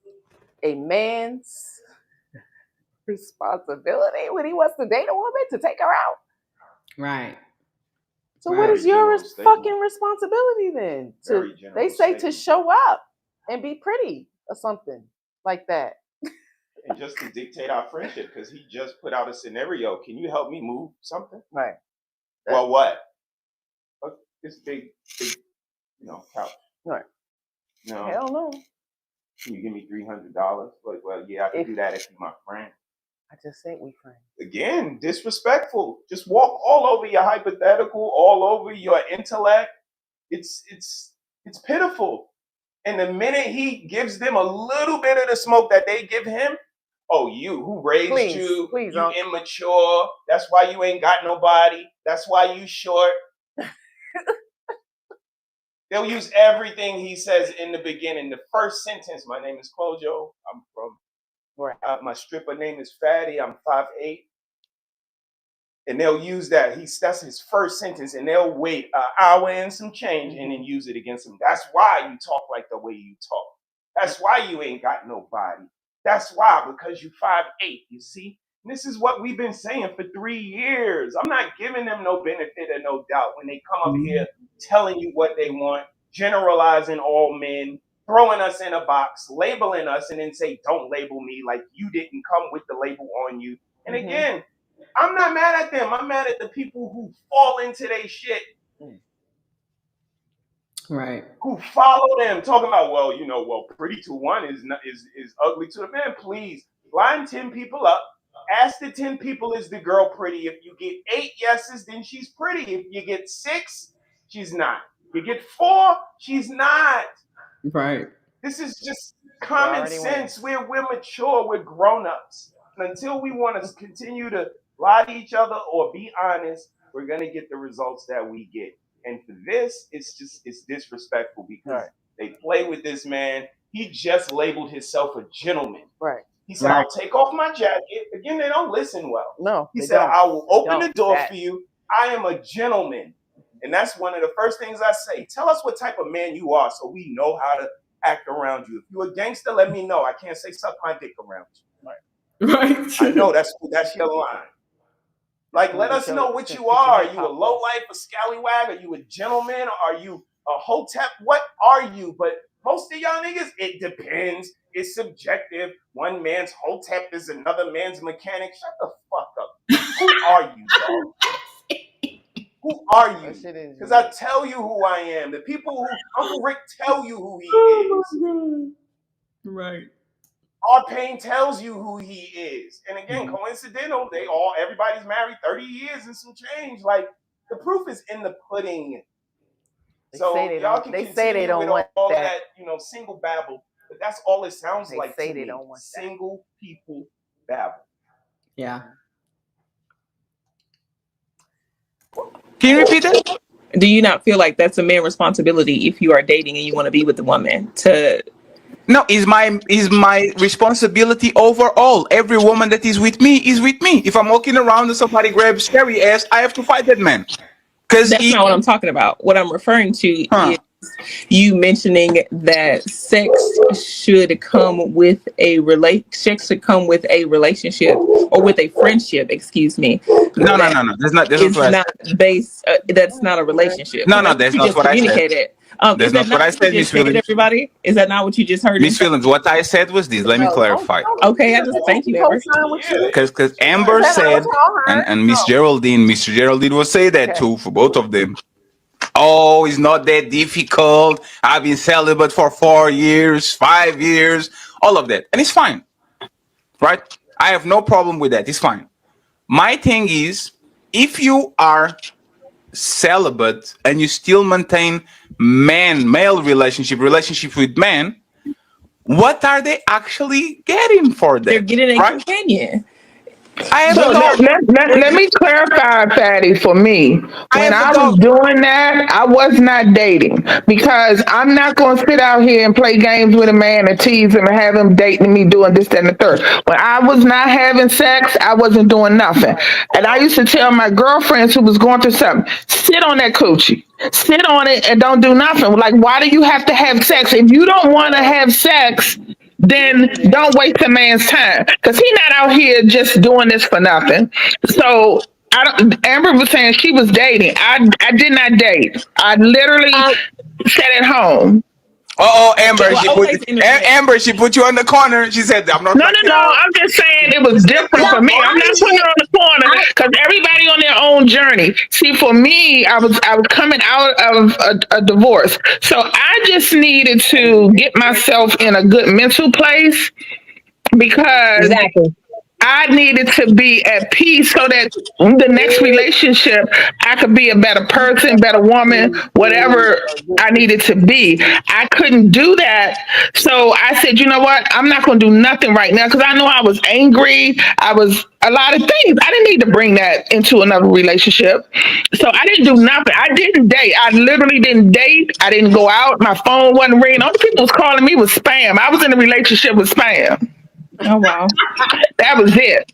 a man's responsibility when he wants to date a woman to take her out.
Right.
So what is your fucking responsibility then? They say to show up and be pretty or something like that.
And just to dictate our friendship, because he just put out a scenario. Can you help me move something?
Right.
Well, what? This big, couch.
Right.
No.
Hell no.
Can you give me $300? Like, well, yeah, I can do that if you're my friend.
I just said we friends.
Again, disrespectful. Just walk all over your hypothetical, all over your intellect. It's pitiful. And the minute he gives them a little bit of the smoke that they give him, oh, you who raised you immature. That's why you ain't got nobody. That's why you short. They'll use everything he says in the beginning. The first sentence, my name is Kojo. I'm from, my stripper name is Fatty. I'm 5'8". And they'll use that. That's his first sentence. And they'll wait an hour and some change and then use it against him. That's why you talk like the way you talk. That's why you ain't got nobody. That's why, because you 5'8", you see? And this is what we've been saying for 3 years. I'm not giving them no benefit or no doubt when they come up here telling you what they want, generalizing all men, throwing us in a box, labeling us, and then say, don't label me, like you didn't come with the label on you. And again, I'm not mad at them. I'm mad at the people who fall into their shit.
Right.
Who follow them, talking about, pretty to one is ugly to the man. Please, line 10 people up. Ask the 10 people, is the girl pretty? If you get 8 yeses, then she's pretty. If you get 6, she's not. You get 4, she's not.
Right.
This is just common sense. We're mature. We're grown-ups. And until we want to continue to lie to each other or be honest, we're going to get the results that we get. And for this, it's disrespectful because they play with this man. He just labeled himself a gentleman.
Right.
He said, I'll take off my jacket. Again, they don't listen well.
No.
He said, I will open the door for you. I am a gentleman. And that's one of the first things I say. Tell us what type of man you are so we know how to act around you. If you're a gangster, let me know. I can't say suck my dick around you.
Right.
I know that's your line. Like, let us know what you are. Are you a lowlife, a scallywag? Are you a gentleman? Are you a hotep? What are you? But most of y'all niggas, it depends. It's subjective. One man's hotep is another man's mechanic. Shut the fuck up. Who are you, dog? Who are you? Because I tell you who I am. The people who Uncle Rick tell you who he is.
Right.
Our Pain tells you who he is. And again, coincidental, everybody's married 30 years and some change. Like, the proof is in the pudding.
They
so y'all can
say they don't want
all
that.
Single babble. But that's all it sounds like
They
to
say
me.
they don't want that.
Single people babble.
Yeah.
Can you repeat that?
Do you not feel like that's a man's responsibility if you are dating and you want to be with the woman to?
No, is my responsibility overall. Every woman that is with me is with me. If I'm walking around and somebody grabs Sherry ass, I have to fight that man.
Because that's not what I'm talking about. What I'm referring to is you mentioning that sex should come with a relationship or with a friendship. Excuse me.
No. That's not
based. That's not a relationship.
No, that's not what I said.
That's not what I said, Miss Feelings. Everybody, is that not what you just heard?
Miss Feelings, what I said was this. Let me clarify.
Okay, I just thank you, Amber.
Because Amber said, and Miss Geraldine will say that too for both of them. Oh, it's not that difficult. I've been celibate for 4 years, 5 years, all of that. And it's fine. Right? I have no problem with that. It's fine. My thing is, if you are celibate and you still maintain male relationship with men, what are they actually getting for that?
They're getting a companion.
Let me clarify, Fatty, for me. When I was doing that, I was not dating because I'm not going to sit out here and play games with a man and tease him and have him dating me, doing this, that, and the third. When I was not having sex, I wasn't doing nothing. And I used to tell my girlfriends who was going through something, sit on that coochie. Sit on it and don't do nothing. Like, why do you have to have sex? If you don't want to have sex, then don't waste a man's time because he's not out here just doing this for nothing. So Amber was saying she was dating. I did not date. I literally sat at home.
Amber, she put you on the corner. She said, I'm not.
No. I'm just saying it was different for me. I'm not putting her on the corner because everybody on their own journey. See, for me, I was coming out of a divorce. So I just needed to get myself in a good mental place because I needed to be at peace so that the next relationship I could be a better person, better woman, whatever I needed to be. I couldn't do that. So I said, you know what? I'm not going to do nothing right now because I know I was angry. I was a lot of things. I didn't need to bring that into another relationship. So I didn't do nothing. I didn't date. I literally didn't date. I didn't go out. My phone wasn't ringing. All the people was calling me was spam. I was in a relationship with spam.
Oh wow.
That was it.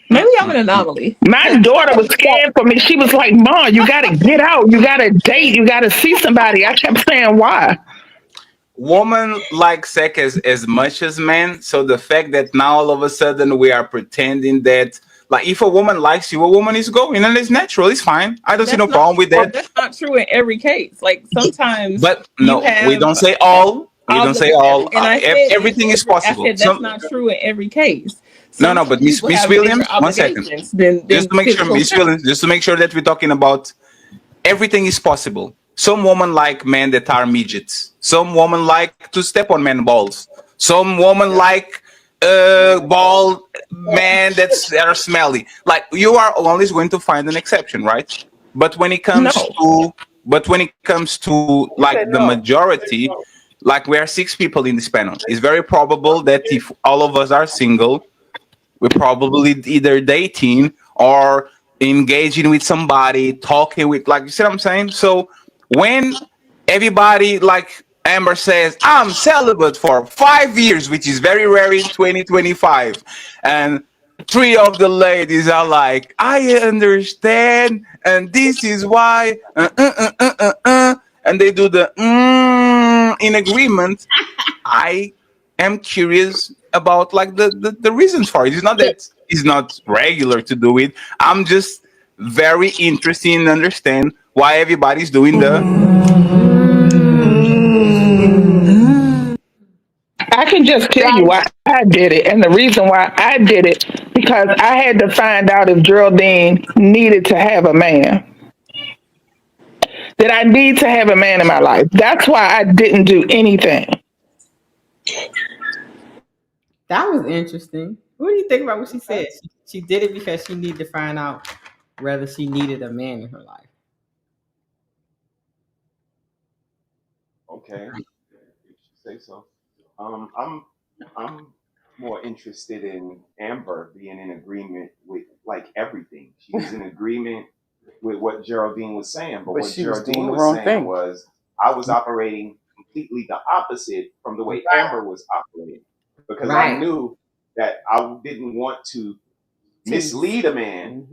Maybe I'm an anomaly.
My daughter was scared for me. She was like, Mom, you got to get out. You got to date. You got to see somebody. I kept saying, why?
Women like sex as much as men. So the fact that now all of a sudden we are pretending that, like, if a woman likes you, a woman is going, and it's natural. It's fine. I don't see no problem with that.
That's not true in every case. Like sometimes,
But no, we don't say all. We don't say all.
And I said
Everything is possible.
I said that's not true in every case.
No, but Miss Williams, 1 second. Just to make sure, Miss Williams, just to make sure that we're talking about everything is possible. Some women like men that are midgets. Some women like to step on men balls. Some women like bald men that are smelly. Like, you are always going to find an exception, right? But when it comes to like the majority, like we are 6 people in this panel, it's very probable that if all of us are single, we're probably either dating or engaging with somebody, talking with, like, you see what I'm saying? So when everybody, like Amber says, I'm celibate for 5 years, which is very rare in 2025, and 3 of the ladies are like, I understand, and this is why, and they do the in agreement. I am curious about, like, the reasons for it. It's not that it's not regular to do it. I'm just very interested in understand why everybody's doing
I can just tell you why I did it. And the reason why I did it, because I had to find out if Geraldine needed to have a man. Did I need to have a man in my life? That's why I didn't do anything.
That was interesting. What do you think about what she said? She did it because she needed to find out whether she needed a man in her life.
Okay, if you say so. I'm more interested in Amber being in agreement with, like, everything. She was in agreement with what Geraldine was saying, but what Geraldine was saying was I was operating completely the opposite from the way Amber was operating, because I knew that I didn't want to mislead a man,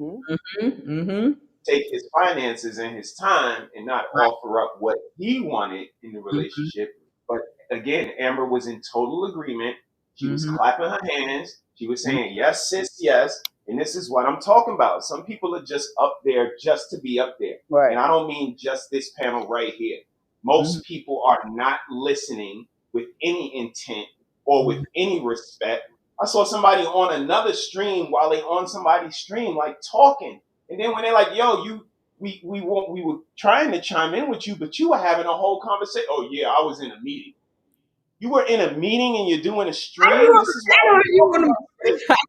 take his finances and his time, and not offer up what he wanted in the relationship. But again, Amber was in total agreement. She was clapping her hands. She was saying, yes, sis, yes. And this is what I'm talking about. Some people are just up there just to be up there. Right. And I don't mean just this panel right here. Most people are not listening with any intent or with any respect. I saw somebody on another stream while they on somebody's stream, like, talking. And then when they're like, yo, we were trying to chime in with you, but you were having a whole conversation. Oh yeah, I was in a meeting. You were in a meeting and you're doing a stream. This is why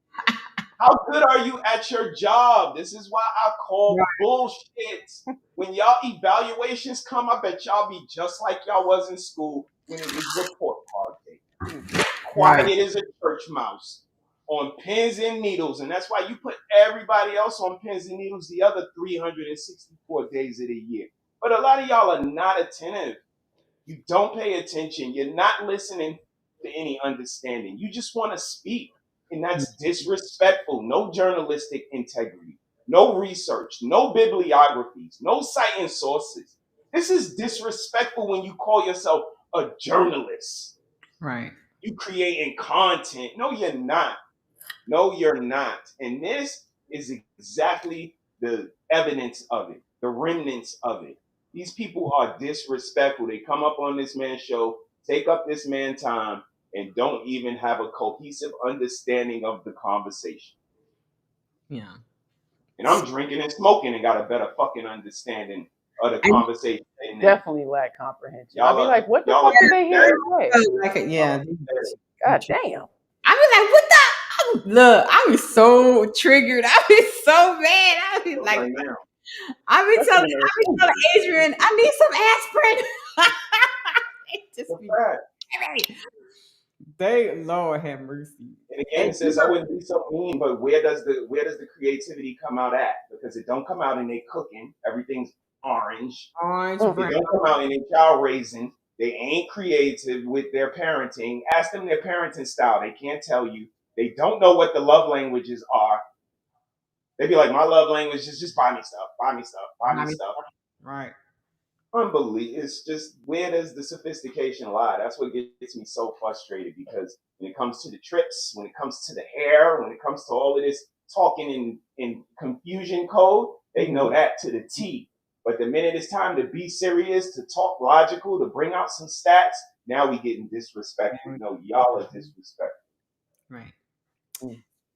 how good are you at your job? This is why I call bullshit. When y'all evaluations come, I bet y'all be just like y'all was in school when it was report card day. Quiet as a church mouse on pins and needles. And that's why you put everybody else on pins and needles the other 364 days of the year. But a lot of y'all are not attentive. You don't pay attention. You're not listening to any understanding. You just want to speak. And that's disrespectful. No journalistic integrity, no research, no bibliographies, no citing sources. This is disrespectful when you call yourself a journalist.
Right.
You creating content. No, you're not. No, you're not. And this is exactly the evidence of it, the remnants of it. These people are disrespectful. They come up on this man's show, take up this man's time, and don't even have a cohesive understanding of the conversation.
Yeah.
And I'm drinking and smoking and got a better fucking understanding of the conversation.
Definitely lack comprehension. I'll be like, what the fuck did they hear?
Yeah.
God damn.
I was like, what the? Look, I was so triggered. I was so mad. I was like, I be telling Adrian, I need some aspirin. It just be they Lord have mercy.
And again, it says I wouldn't be so mean, but where does the creativity come out at? Because it don't come out in their cooking. Everything's orange.
Orange,
It don't come out in their child raising. They ain't creative with their parenting. Ask them their parenting style. They can't tell you. They don't know what the love languages are. They be like, my love language is just buy me stuff, buy me stuff, buy me stuff.
Right.
Unbelievable. It's just, where does the sophistication lie? That's what gets me so frustrated, because when it comes to the trips, when it comes to the hair, when it comes to all of this talking in confusion code, they know that to the T. But the minute it's time to be serious, to talk logical, to bring out some stats, now we getting disrespectful. No, y'all are disrespectful.
Right.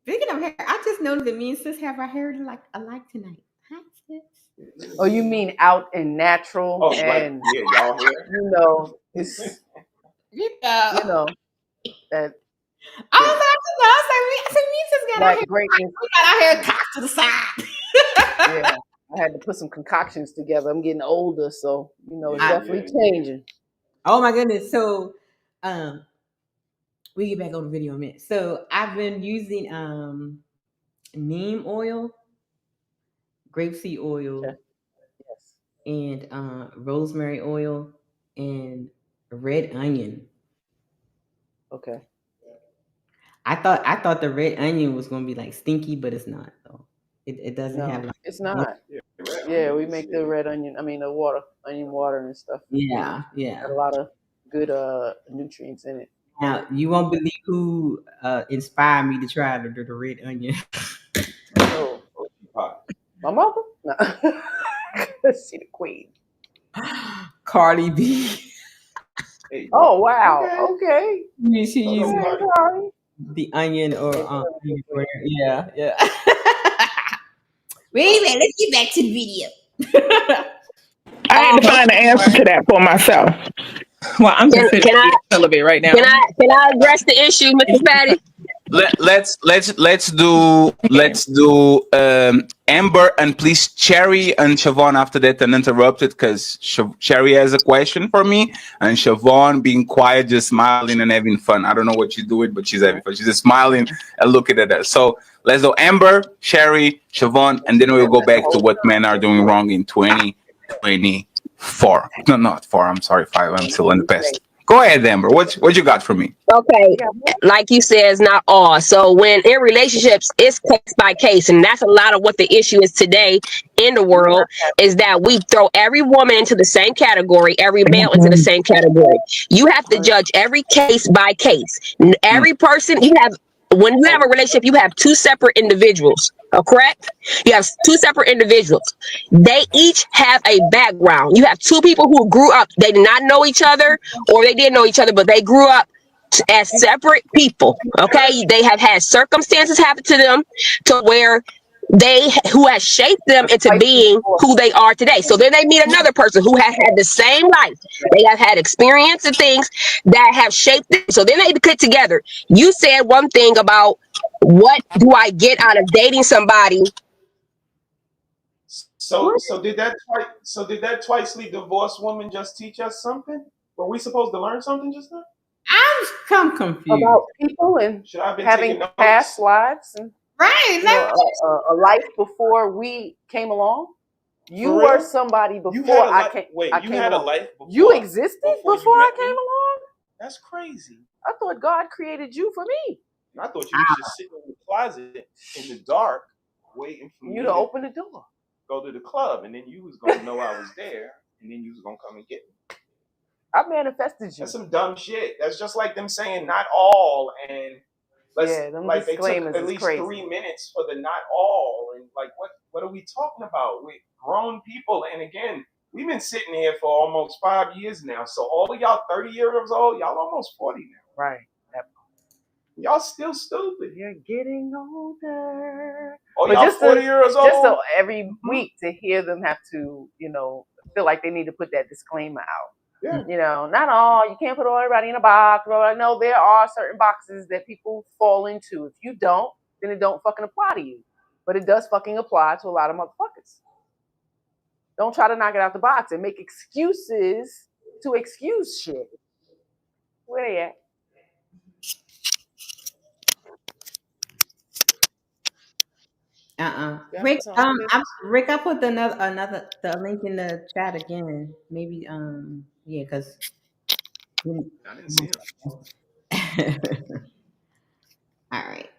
Speaking of hair, I just noticed that me and sis have our hair alike tonight. Hi, sis.
Oh, you mean out and natural?
Oh,
and
right. Yeah, y'all hair.
You know, it's
you
know that.
I was like, me and sis got our hair.
Greatness.
We got our hair cocked to the side.
Yeah, I had to put some concoctions together. I'm getting older, so it's definitely changing.
Oh my goodness! So, we get back on the video in a minute. So I've been using neem oil, grapeseed oil, and rosemary oil, and red onion.
Okay.
I thought the red onion was gonna be like stinky, but it's not though. It doesn't have like.
It's not. Yeah, we make the red onion. I mean, the onion water and stuff.
Yeah.
Got a lot of good nutrients in it.
Now you won't believe who inspired me to try the red onion.
Oh, my mother? No. She the queen.
Cardi B.
Oh wow! Okay.
She used the onion or yeah. Wait a minute, let's get back to the video.
I had to find the answer to that for myself.
Well, I'm considering celibate right now.
Can I address the issue, Mr. Patty?
Let's do Amber and please Cherry and Siobhan after that uninterrupted, because Cherry has a question for me and Siobhan being quiet, just smiling and having fun. I don't know what she's doing, but she's having fun. She's just smiling and looking at us. So let's do Amber, Cherry, Siobhan, and then we'll go back to what men are doing wrong in 2024. No, not 4. I'm sorry, 5. I'm still in the past. Go ahead, Amber. What you got for me?
Okay, like you said, it's not all. So when in relationships, it's case by case, and that's a lot of what the issue is today in the world. Is that we throw every woman into the same category, every male into the same category. You have to judge every case by case. Every person when you have a relationship, you have 2 separate individuals. Correct? You have 2 separate individuals. They each have a background. You have 2 people who grew up. They did not know each other, or they did know each other, but they grew up as separate people. Okay? They have had circumstances happen to them to where who has shaped them into being who they are today. So then they meet another person who has had the same life. They have had experience and things that have shaped them. So then they get together. You said one thing about what do I get out of dating somebody?
So did that twicely divorced woman just teach us something? Were we supposed to learn something just now?
I'm confused
about people and having past lives and a life before we came along. You were somebody before I came.
You had a life before.
You existed before I came along?
That's crazy.
I thought God created you for me.
I thought you was just sitting in the closet in the dark, waiting for
you to open the door,
go to the club, and then you was gonna know I was there, and then you was gonna come and get me.
I manifested you.
That's some dumb shit. That's just like them saying not all, and they took at least 3 minutes for the not all, and like what are we talking about? We're grown people, and again, we've been sitting here for almost 5 years now. So all of y'all 30 years old, y'all almost 40 now.
Right.
Y'all still stupid.
You're getting older.
Oh, but y'all 40 years old?
Just so every week to hear them have to, feel like they need to put that disclaimer out.
Yeah.
You know, not all. You can't put everybody in a box. I know there are certain boxes that people fall into. If you don't, then it don't fucking apply to you. But it does fucking apply to a lot of motherfuckers. Don't try to knock it out the box and make excuses to excuse shit. Where they at?
Rick, Rick, I put another the link in the chat again. Maybe yeah, because
I didn't see him.
All right.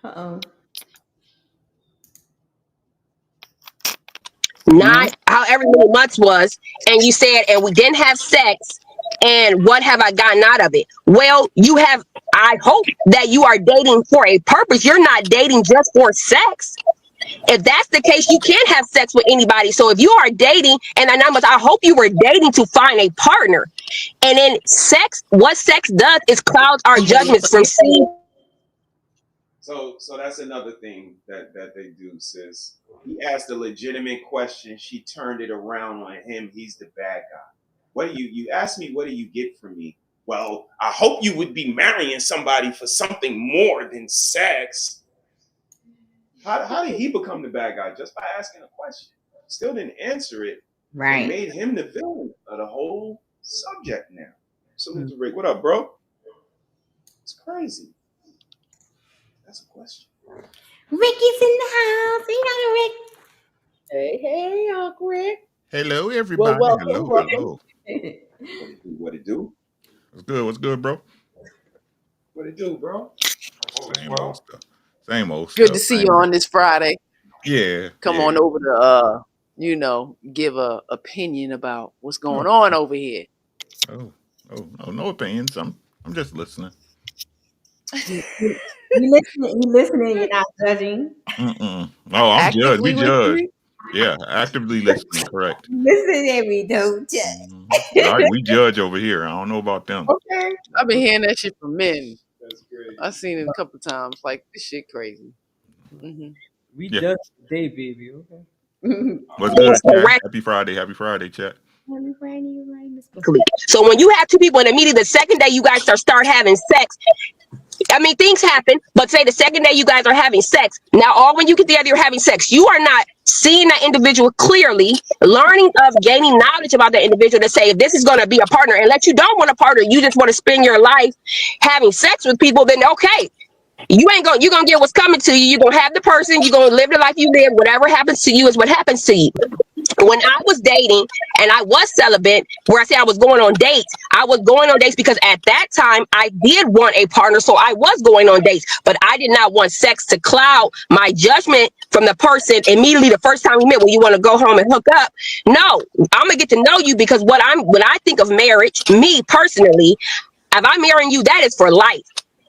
Uh-oh.
Not however many months was, and you said, and we didn't have sex, and what have I gotten out of it? Well, you have, I hope that you are dating for a purpose. You're not dating just for sex. If that's the case, you can't have sex with anybody. So if you are dating, and I hope you were dating to find a partner. And then sex, what sex does is clouds our judgments from seeing.
So that's another thing that they do, sis. He asked a legitimate question. She turned it around on him. He's the bad guy. What do you asked me, what do you get from me? Well, I hope you would be marrying somebody for something more than sex. How did he become the bad guy? Just by asking a question. Still didn't answer it.
Right.
And made him the villain of the whole subject now. Salute to Rick. What up, bro? It's crazy. That's a question.
Ricky's in the house. Hey, Rick.
Hey, Uncle Rick.
Hello, everybody.
Well,
hello.
What it do?
What's good, bro?
What it do, bro?
Same old stuff. Same old stuff.
Good to see you on this Friday.
Yeah.
Come on over to give a opinion about what's going on over here.
Oh, no opinions. I'm just listening.
You listening, you're not judging.
Oh, I'm judged. We judge. Yeah, actively listening, correct.
Listen and we don't judge.
All right, we judge over here. I don't know about them.
Okay. I've been hearing that shit from men. That's great. I've seen it a couple times. Like, this shit crazy. Mm-hmm.
We judge today, baby. Okay.
What's good, chat? Happy Friday, chat.
So when you have two people and immediately the second day you guys start having sex, I mean, things happen, but say the second day you guys are having sex, now all when you get together, you're having sex, you are not seeing that individual clearly, learning of gaining knowledge about that individual to say, if this is going to be a partner, unless you don't want a partner, you just want to spend your life having sex with people, then okay. You're gonna get what's coming to you. You're gonna have the person, you're gonna live the life you live. Whatever happens to you is what happens to you. When I was dating and I was celibate, where I say I was going on dates, I was going on dates because at that time I did want a partner, so I was going on dates, but I did not want sex to cloud my judgment from the person immediately the first time we met when you want to go home and hook up. No, I'm gonna get to know you because when I think of marriage, me personally, if I'm marrying you, that is for life.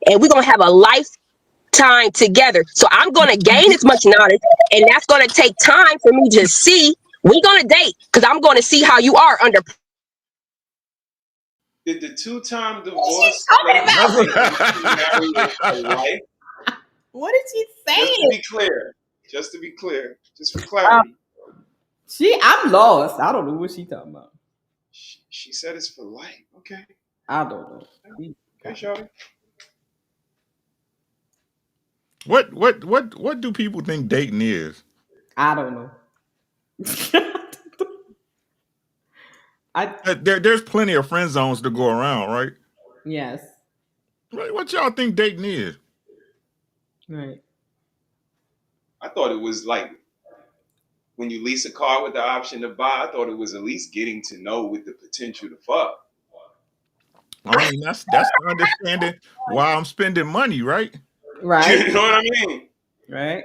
And we're gonna have a lifetime together. So I'm gonna gain as much knowledge, and that's gonna take time for me to see. We're gonna date because I'm gonna see how you are under.
Did the two-time divorce life?
What is she saying?
Just to be clear, just for clarity.
I'm lost. I don't know what she talking about.
She said it's for life. Okay.
I don't know.
Okay, Shawty.
What do people think dating is?
I don't know.
There's plenty of friend zones to go around, right?
Yes.
What y'all think dating is?
Right.
I thought it was like when you lease a car with the option to buy. I thought it was at least getting to know with the potential to fuck.
I mean, that's the understanding why I'm spending money, right?
Right.
You know what I mean?
Right.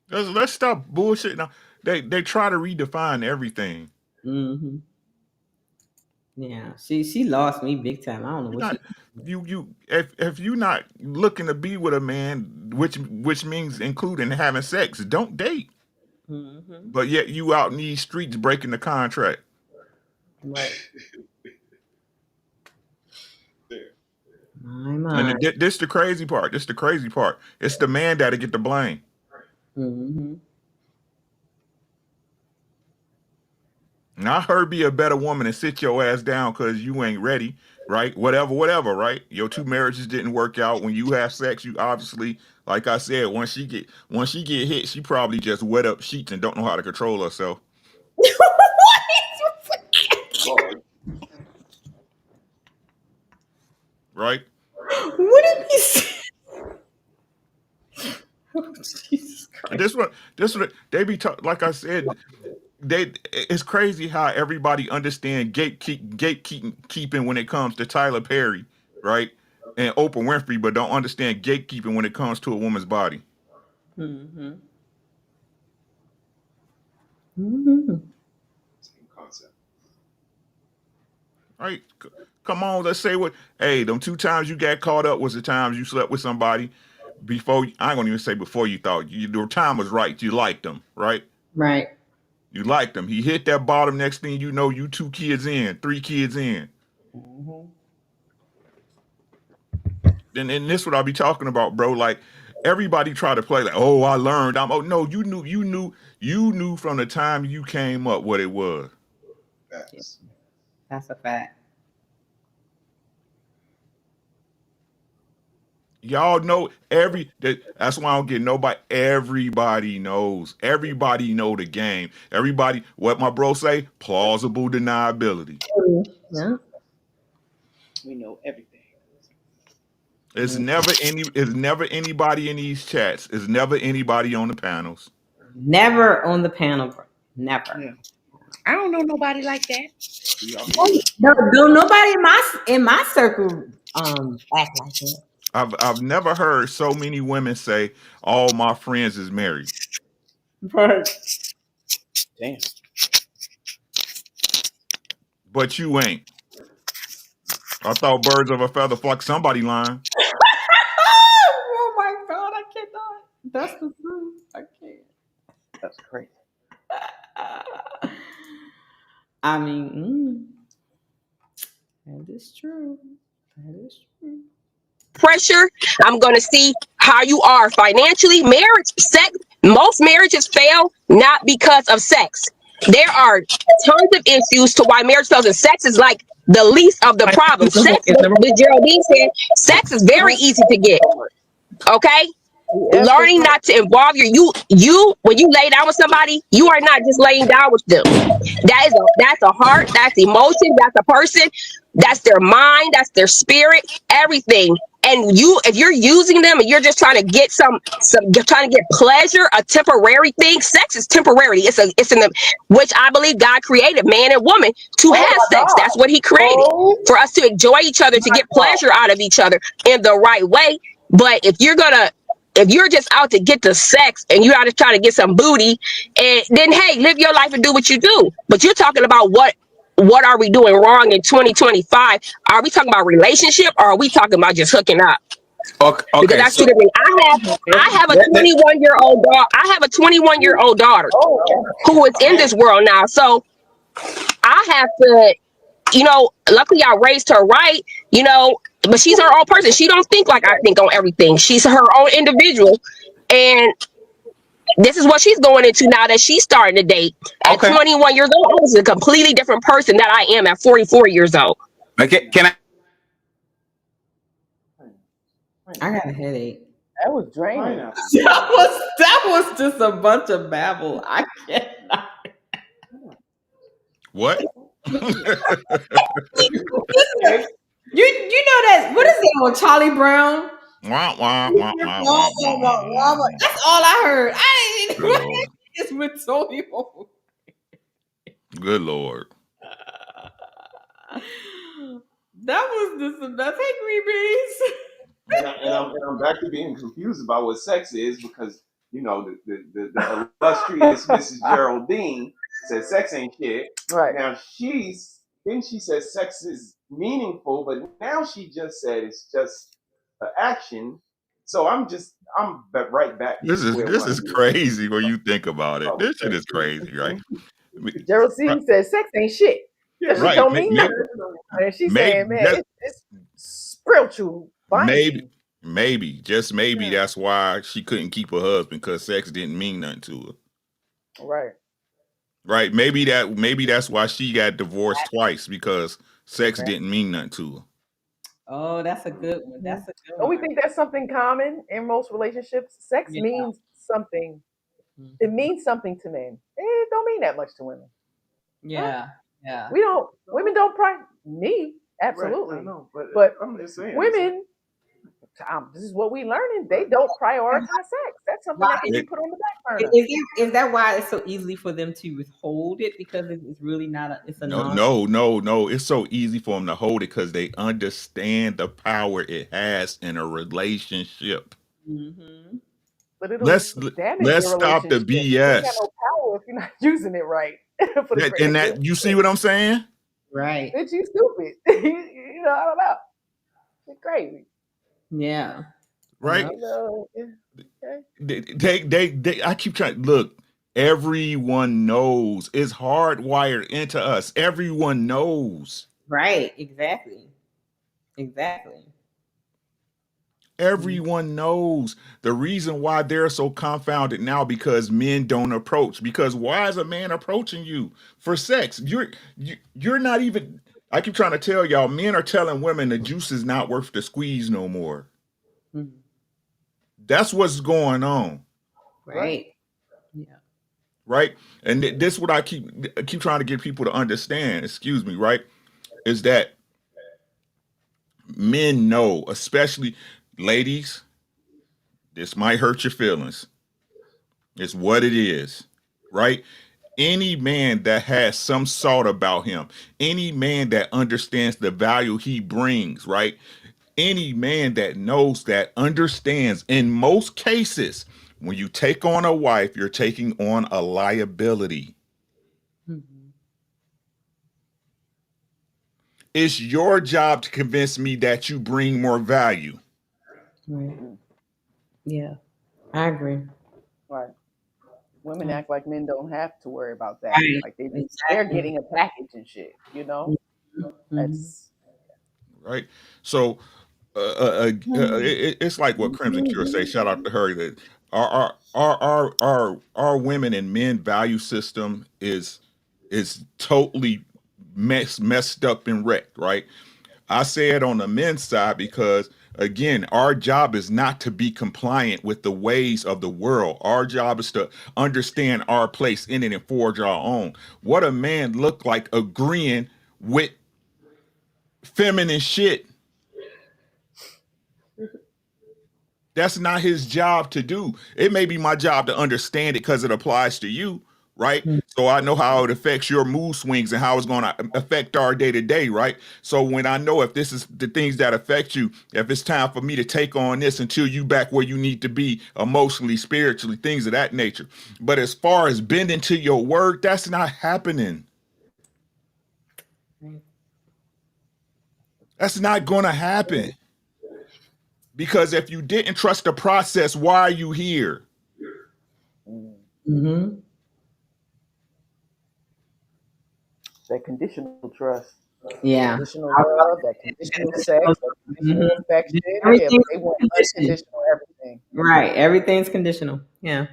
Let's stop bullshit now. They try to redefine everything.
Mm-hmm. Yeah, she lost me big time. I don't know what
if you're not looking to be with a man, which means including having sex, don't date.
Mm-hmm.
But yet you out in these streets breaking the contract.
Right.
And this the crazy part. This the crazy part. It's the man that'll get the blame.
Mm-hmm.
Now, I heard be a better woman and sit your ass down because you ain't ready, right? Whatever, right? Your two marriages didn't work out. When you have sex, you obviously, like I said, once she get hit, she probably just wet up sheets and don't know how to control herself. Right?
What did he say? Oh, Jesus Christ.
This what they be like I said. It's crazy how everybody understand gatekeeping when it comes to Tyler Perry, right, and Oprah Winfrey, but don't understand gatekeeping when it comes to a woman's body.
Mm-hmm. Mm-hmm.
Same concept.
Right? Come on, let's say what. Hey, them 2 times you got caught up was the times you slept with somebody before. I ain't gonna even say before you thought your time was right. You liked them, right?
Right.
You liked him. He hit that bottom. Next thing you know, you 2 kids in, 3 kids in.
Mm-hmm.
And this what I be talking about, bro. Like everybody try to play like, oh, I learned. No, you knew from the time you came up what it was.
That's a fact.
Y'all know that's why I don't get nobody. Everybody knows. Everybody know the game. Everybody, what my bro say? Plausible deniability.
Yeah.
We know everything.
It's never anybody in these chats. It's never anybody on the panels.
Never on the panel. Never.
Yeah. I don't know nobody like that.
No, nobody in my circle act like that.
I've never heard so many women say all my friends is married.
Right.
Damn.
But you ain't. I thought birds of a feather flock. Somebody lying.
Oh my God, I cannot. That's the truth. I can't.
That's crazy.
I mean, that is true. That is true.
Pressure. I'm going to see how you are financially. Marriage, sex. Most marriages fail not because of sex. There are tons of issues to why marriage fails, and sex is like the least of the problems. Sex, what Geraldine said, sex is very easy to get. Okay? Learning not to involve you when you lay down with somebody, you are not just laying down with them. That's a heart, that's emotion, that's a person, that's their mind, that's their spirit, everything. And if you're using them and you're just trying to get you're trying to get pleasure, a temporary thing. Sex is temporary. It's in the which I believe God created man and woman to have sex. That's what He created for us to enjoy each other, to get pleasure out of each other in the right way. But if you're just out to get the sex and you're out to try to get some booty, and then hey, live your life and do what you do. But you're talking about what are we doing wrong in 2025? Are we talking about relationship or are we talking about just hooking up?
Okay.
Because that's two different. I have a 21-year-old daughter. I have a 21-year-old daughter who is in this world now. So I have to, luckily I raised her right, but she's her own person. She don't think like I think on everything. She's her own individual. And this is what she's going into now that she's starting to date. At 21 years old, I was a completely different person that I am at 44 years old.
Okay, can
I got a headache.
That was draining.
That was just a bunch of babble. I cannot.
What?
You know that? What is it on Charlie Brown?
Wah, wah, wah, wah, wah, wah, wah.
That's all I heard. I ain't even it's with Tony.
Good Lord.
That was just that's Green Beans.
And I'm back to being confused about what sex is because the illustrious Mrs. Geraldine said sex ain't shit.
Right.
Now she says sex is meaningful, but now she just said it's just an action. So I'm right back.
This is crazy when you think about it. This shit is crazy, right?
Geraldine said sex ain't shit.
Yeah,
she don't mean nothing. And she's saying, man, it's spiritual binding.
Maybe, just maybe that's why she couldn't keep her husband, because sex didn't mean nothing to her.
Right.
Right. Maybe that's why she got divorced twice, because sex didn't mean nothing to her.
Oh, that's a good one. That's a good
Don't we
one.
think that's something common in most relationships? Sex
Yeah.
means something. It means something to men. It don't mean that much to women.
Yeah. Yeah.
We don't. Women don't me absolutely.
Right, I know,
but
I'm just saying,
women. This is what we learning. They don't prioritize sex. That's something that can be put on the back burner.
Is that why it's so easily for them to withhold it? Because it's really not it's a
No. It's so easy for them to hold it because they understand the power it has in a relationship.
Mm-hmm.
But it'll
Let's
damage your
stop the
relationship. You ain't got
BS.
no power if you're not using it right.
You see what I'm saying?
Right.
Bitch, you stupid. I don't know. It's crazy.
Yeah.
Right.
Okay.
They I keep trying. Look, everyone knows it's hardwired into us. Everyone knows.
Right. Exactly.
Everyone knows. The reason why they're so confounded now, because men don't approach. Because why is a man approaching you for sex? You're not even. I keep trying to tell y'all, men are telling women the juice is not worth the squeeze no more.
Mm-hmm.
That's what's going on.
Right. Yeah.
Right. And this is what I keep trying to get people to understand. Excuse me. Right. Is that men know, especially ladies, this might hurt your feelings. It's what it is. Right. Any man that has some salt about him, any man that understands the value he brings, right? Any man that knows, that understands, in most cases, when you take on a wife, you're taking on a liability.
Mm-hmm.
It's your job to convince me that you bring more value.
Right. Yeah, I agree.
Right. Women act like men don't have to worry about that.
Right.
Like they're getting a package and shit.
Mm-hmm.
That's
right. So it's like what Crimson Cure say. Shout out to her. That our women and men value system is totally messed up and wrecked. Right. I say it on the men's side because, again, our job is not to be compliant with the ways of the world. Our job is to understand our place in it and forge our own. What a man look like agreeing with feminine shit. That's not his job to do. It may be my job to understand it because it applies to you, right? So I know how it affects your mood swings and how it's going to affect our day to day, right? So when I know if this is the things that affect you, if it's time for me to take on this until you back where you need to be emotionally, spiritually, things of that nature. But as far as bending to your word, that's not happening. That's not going to happen. Because if you didn't trust the process, why are you here?
Mm-hmm.
That conditional trust.
Yeah.
Conditional love, that conditional sex, that conditional affection. Yeah, but they want unconditional everything.
Right. Everything's conditional. Yeah.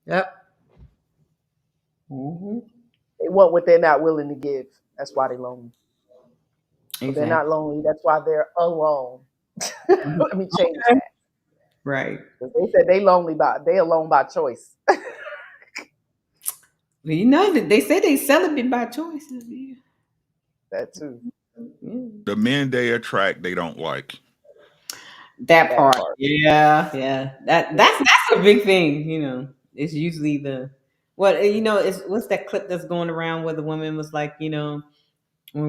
Yep.
Mm-hmm. They want what they're not willing to give. That's why they're lonely. Exactly. But they're not lonely. That's why they're alone. Let me change that.
Right.
They said they alone by choice.
Well, you know that they say they celibate by choice.
That too.
The men they attract, they don't like.
That part. Yeah. That's a big thing. It's usually what's that clip that's going around where the woman was like, when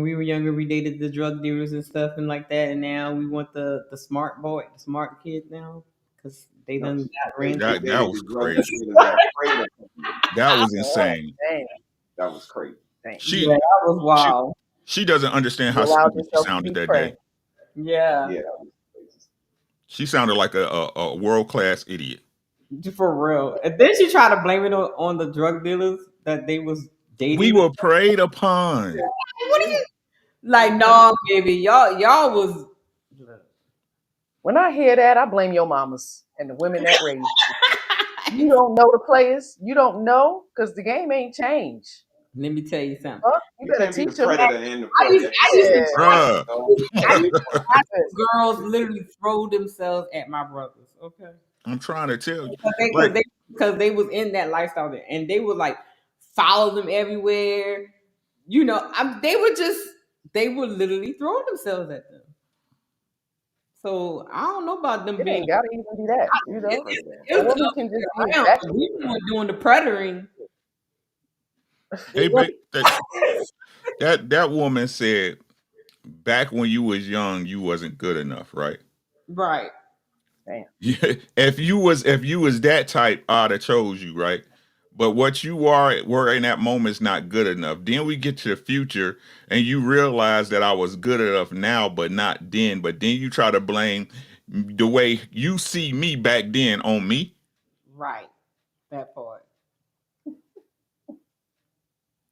we were younger, we dated the drug dealers and stuff and like that, and now we want the smart boy, the smart kid now because they done got ran.
That was crazy. That was insane.
That was crazy.
That was wild.
She doesn't understand how stupid she sounded that day.
Yeah.
She sounded like a world-class idiot.
For real. And then she tried to blame it on the drug dealers that they was dating.
We were preyed upon.
What are you like? No, baby, y'all was.
When I hear that, I blame your mamas and the women that raised you. You don't know the players. You don't know because the game ain't changed.
Let me tell you something.
Huh? You better
can't be the
teach them.
predator and the
I used
prey at the
to
same
Yeah.
time.
Bruh.
I used to watch girls literally throw themselves at my brothers. Okay.
I'm trying to tell you.
Because they was in that lifestyle there, and they would like follow them everywhere. You know, they were literally throwing themselves at them. So I don't know about them
It
being.
ain't gotta even be that, you know.
It
A
was
woman can just be
around.
infatuated.
We weren't doing the predating.
Hey, that woman said back when you was young, you wasn't good enough, right?
Right.
Damn.
Yeah. If you was that type, I'd have chose you, right? But what you were in that moment is not good enough. Then we get to the future and you realize that I was good enough now, but not then. But then you try to blame the way you see me back then on me.
Right. That part.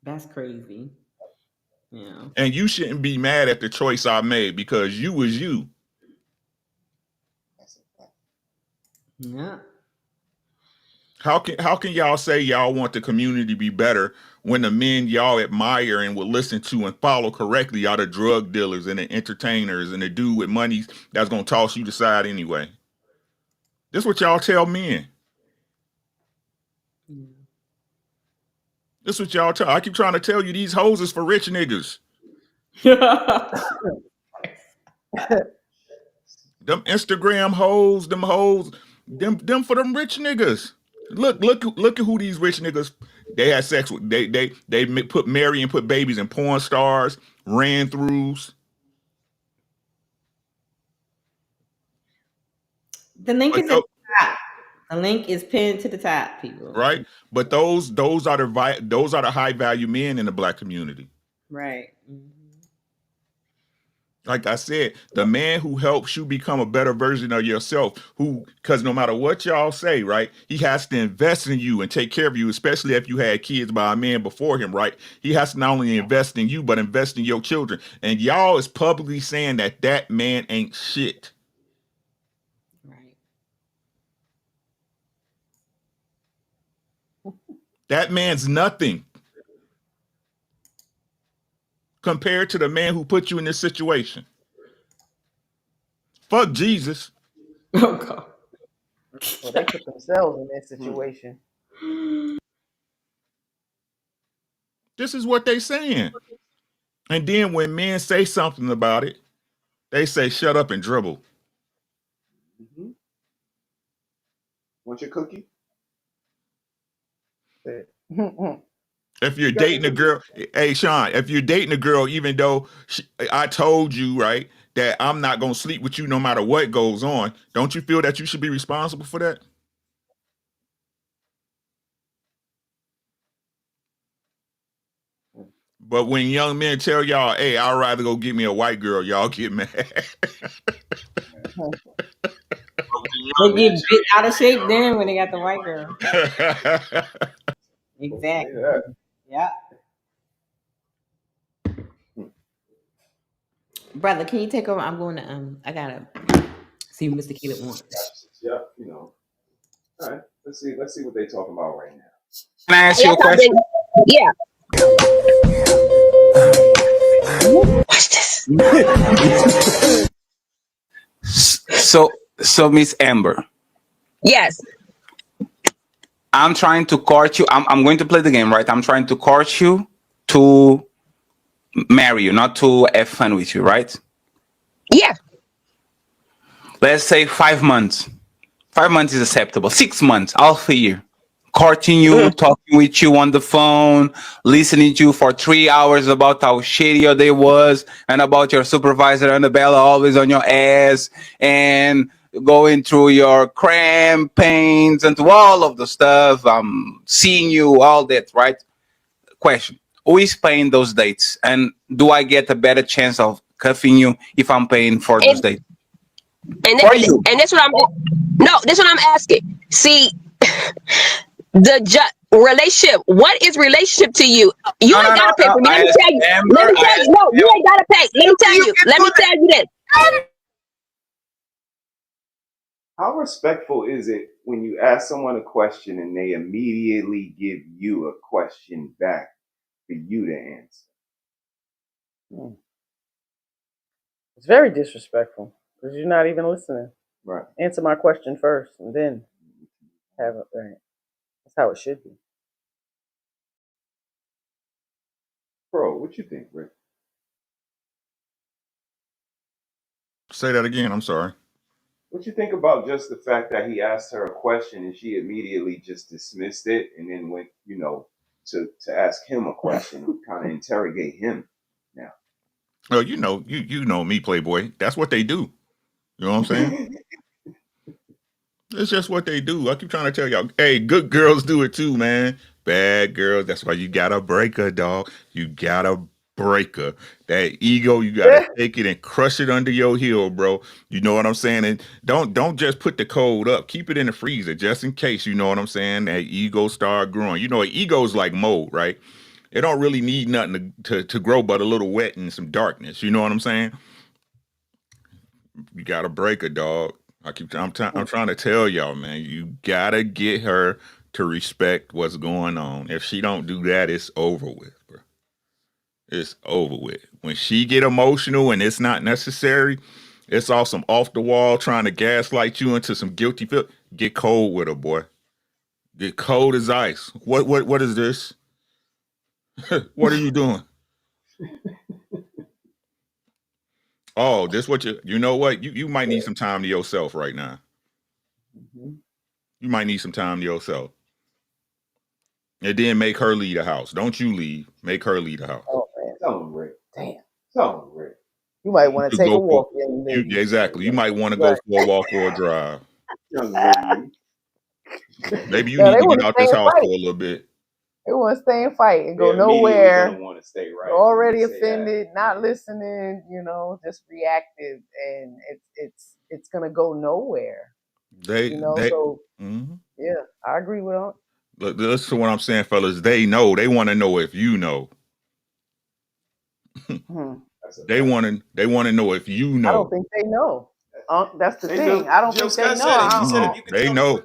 That's crazy. Yeah.
And you shouldn't be mad at the choice I made because you was you.
Yeah.
How can y'all say y'all want the community to be better when the men y'all admire and would listen to and follow correctly are the drug dealers and the entertainers and the dude with money that's gonna toss you to side anyway? This is what y'all tell men.
Yeah.
This is what y'all tell. I keep trying to tell you these hoes is for rich niggas. Them Instagram hoes, them hoes, them for them rich niggas. Look at who these rich niggas they had sex with. They put marry and put babies in porn stars, ran throughs.
The link
But
is at the top. The link is pinned to the top, people.
Right, but those are the high value men in the black community.
Right. Mm-hmm.
Like I said, the man who helps you become a better version of yourself, because no matter what y'all say, right, he has to invest in you and take care of you, especially if you had kids by a man before him, right? He has to not only invest in you, but invest in your children. And y'all is publicly saying that man ain't shit.
Right.
That man's nothing compared to the man who put you in this situation. Fuck Jesus.
Oh God.
Well, they put themselves in that situation.
This is what they saying. And then when men say something about it, they say shut up and dribble.
Mm-hmm. Want your cookie?
If you're dating a girl, hey Sean, if you're dating a girl, even though I told you, right, that I'm not going to sleep with you no matter what goes on, don't you feel that you should be responsible for that? But when young men tell y'all, hey, I'd rather go get me a white girl, y'all get mad.
They get bit out of shape then when they got the white girl. Exactly. Yeah. Brother, can you take over? I'm going to I gotta see what Mr. Caleb wants.
Yep, you know. All right, let's see what they're talking about right now.
Can I ask you a question?
Yeah.
So Miss Amber.
Yes.
I'm trying to court you. I'm going to play the game, right? I'm trying to court you to marry you, not to have fun with you, right?
Yeah.
Let's say 5 months. 5 months is acceptable. 6 months, half a year. Courting you, talking with you on the phone, listening to you for 3 hours about how shitty your day was and about your supervisor Annabella always on your ass and going through your cramp pains and all of the stuff. Seeing you, all that, right? Question. Who is paying those dates? And do I get a better chance of cuffing you if I'm paying for those dates?
And that's what that's what I'm asking. See, relationship. What is relationship to you? You ain't gotta pay for me. Let me tell you. No, you ain't gotta pay. Let me tell you this.
How respectful is it when you ask someone a question and they immediately give you a question back for you to answer?
It's very disrespectful because you're not even listening.
Right.
Answer my question first and then have it right. That's how it should be.
Bro, what you think, Rick?
Say that again. I'm sorry.
What you think about just the fact that he asked her a question and she immediately just dismissed it and then went, to ask him a question, kind of interrogate him now?
Oh, you know me, Playboy. That's what they do. You know what I'm saying? It's just what they do. I keep trying to tell y'all, hey, good girls do it too, man. Bad girls, that's why you gotta break her, dog. You gotta break her. That ego, you gotta take it and crush it under your heel, bro. You know what I'm saying? And don't just put the code up. Keep it in the freezer just in case, you know what I'm saying? That ego start growing. You know, ego's like mold, right? It don't really need nothing to grow but a little wet and some darkness. You know what I'm saying? You gotta break her, dog. I'm trying to tell y'all, man. You gotta get her to respect what's going on. If she don't do that, it's over with, bro. It's over with. When she get emotional and it's not necessary, it's all some off the wall trying to gaslight you into some guilty feel. Get cold with her, boy. Get cold as ice. What is this? What are you doing? Oh, this what you know what? You might need some time to yourself right now. You might need some time to yourself. And then make her leave the house. Don't you leave. Make her leave the house.
Oh man.
Tell him, Rick.
Damn.
Tell him, Rick.
You might want to take a walk.
Exactly. You might want to go for a walk or a drive. Maybe you need to get out this house for a little bit.
They want to stay and fight and go nowhere. Want to stay right. Already offended, not listening. Just reactive, and it's gonna go nowhere. Yeah, I agree with them.
Listen to what I'm saying, fellas. They know. They want to know if you know. They want to know if you know.
I don't think they know. That's the thing. I don't think they know.
They know.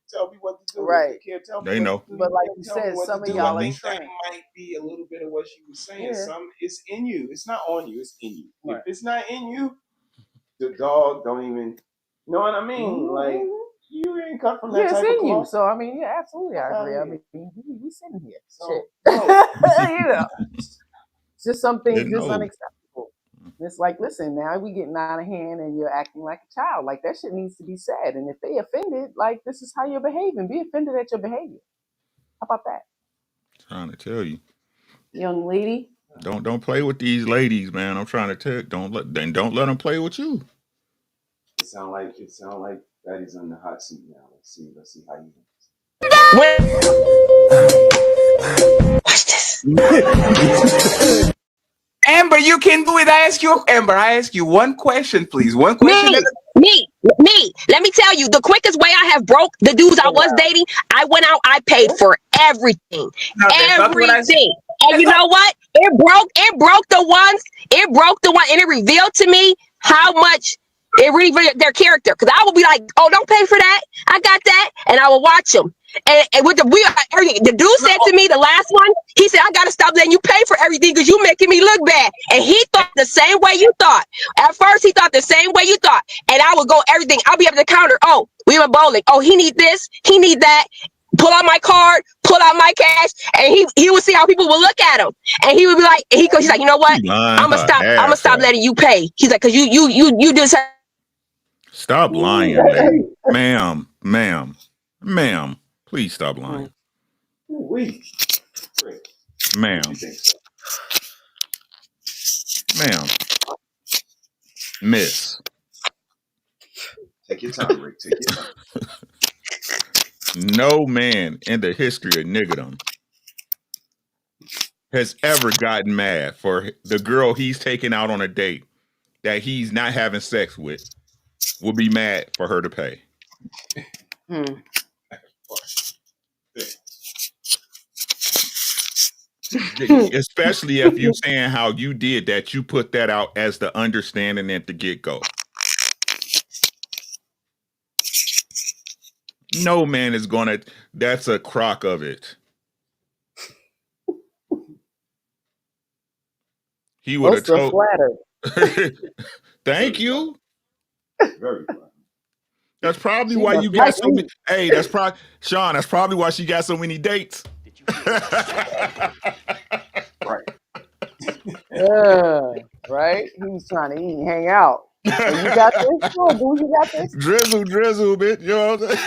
Tell me what to do.
Right.
They can't tell me
they know.
But like you said, some of y'all are trained.
That might be a little bit of what she was saying. Some it's in you. It's not on you. It's in you. Right. If it's not in you, the dog don't even. You know what I mean? Like you ain't cut from that type of cloth.
You. So I mean, yeah, absolutely, I agree. I mean, we sitting here. So, it's just something just unacceptable. It's like, listen, now we getting out of hand and you're acting like a child. Like that shit needs to be said. And if they offended, like this is how you're behaving. Be offended at your behavior. How about that?
Trying to tell you.
Young lady.
Don't play with these ladies, man. I'm trying to tell don't let them play with you.
It sound like Betty's on the hot seat now. Let's see how you
do. Watch this.
Amber, you can do it. I ask you one question, please. One question.
Me. Let me tell you, the quickest way I have broke the dudes I was dating, I went out, I paid for everything. Everything. And you know what? It broke the one, and it revealed to me how much it revealed their character. Because I would be like, oh, don't pay for that. I got that. And I will watch them. And with everything, the dude said to me, the last one, he said, I got to stop letting you pay for everything because you making me look bad. And he thought the same way you thought. At first, he thought the same way you thought. And I would go everything. I'll be up at the counter. Oh, we were bowling. Oh, he need this. He need that. Pull out my card, pull out my cash. And he would see how people would look at him. And he would be like, he's like, you know what? I'm going to stop letting you pay. He's like, because you do this.
Stop lying, ma'am. Please stop lying. Ma'am. Miss.
Take your time, Rick. Take your time.
No man in the history of niggerdom has ever gotten mad for the girl he's taking out on a date that he's not having sex with will be mad for her to pay. Especially if you're saying how you did that, you put that out as the understanding at the get-go. No man is gonna. That's a crock of it. He would have
Most are
told.
flattered.
Thank you.
Very flattered.
That's probably
She
why
must
you got
like
so many.
me.
Hey, that's probably Sean. That's probably why she got so many dates.
Right.
Right? He was trying to eat and hang out. So you got this? Oh, dude, you got this?
drizzle, bitch. You know what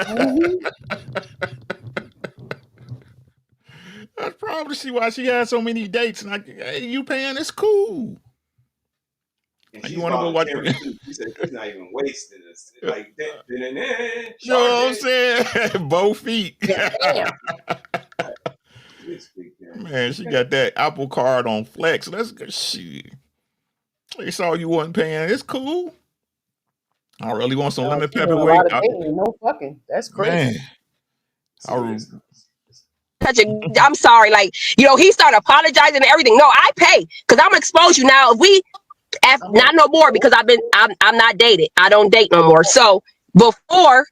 I'm saying? That's probably why she had so many dates. And like, hey, you paying? It's cool.
And
You
she's
want to go watch?
voluntary too. She said she's not even wasting this. Like,
You know what I'm saying? Both feet.
Damn.
Man, she got that Apple Card on Flex. Let's go. Shit. They saw you wasn't paying. It's cool. I really want some lemon
She
pepper
doing a
wing.
lot of dating and no fucking. That's crazy.
Man,
I'm sorry. Like, he started apologizing and everything. No, I pay because I'm gonna expose you now. If we, not no more because I'm not dated. I don't date no more. So before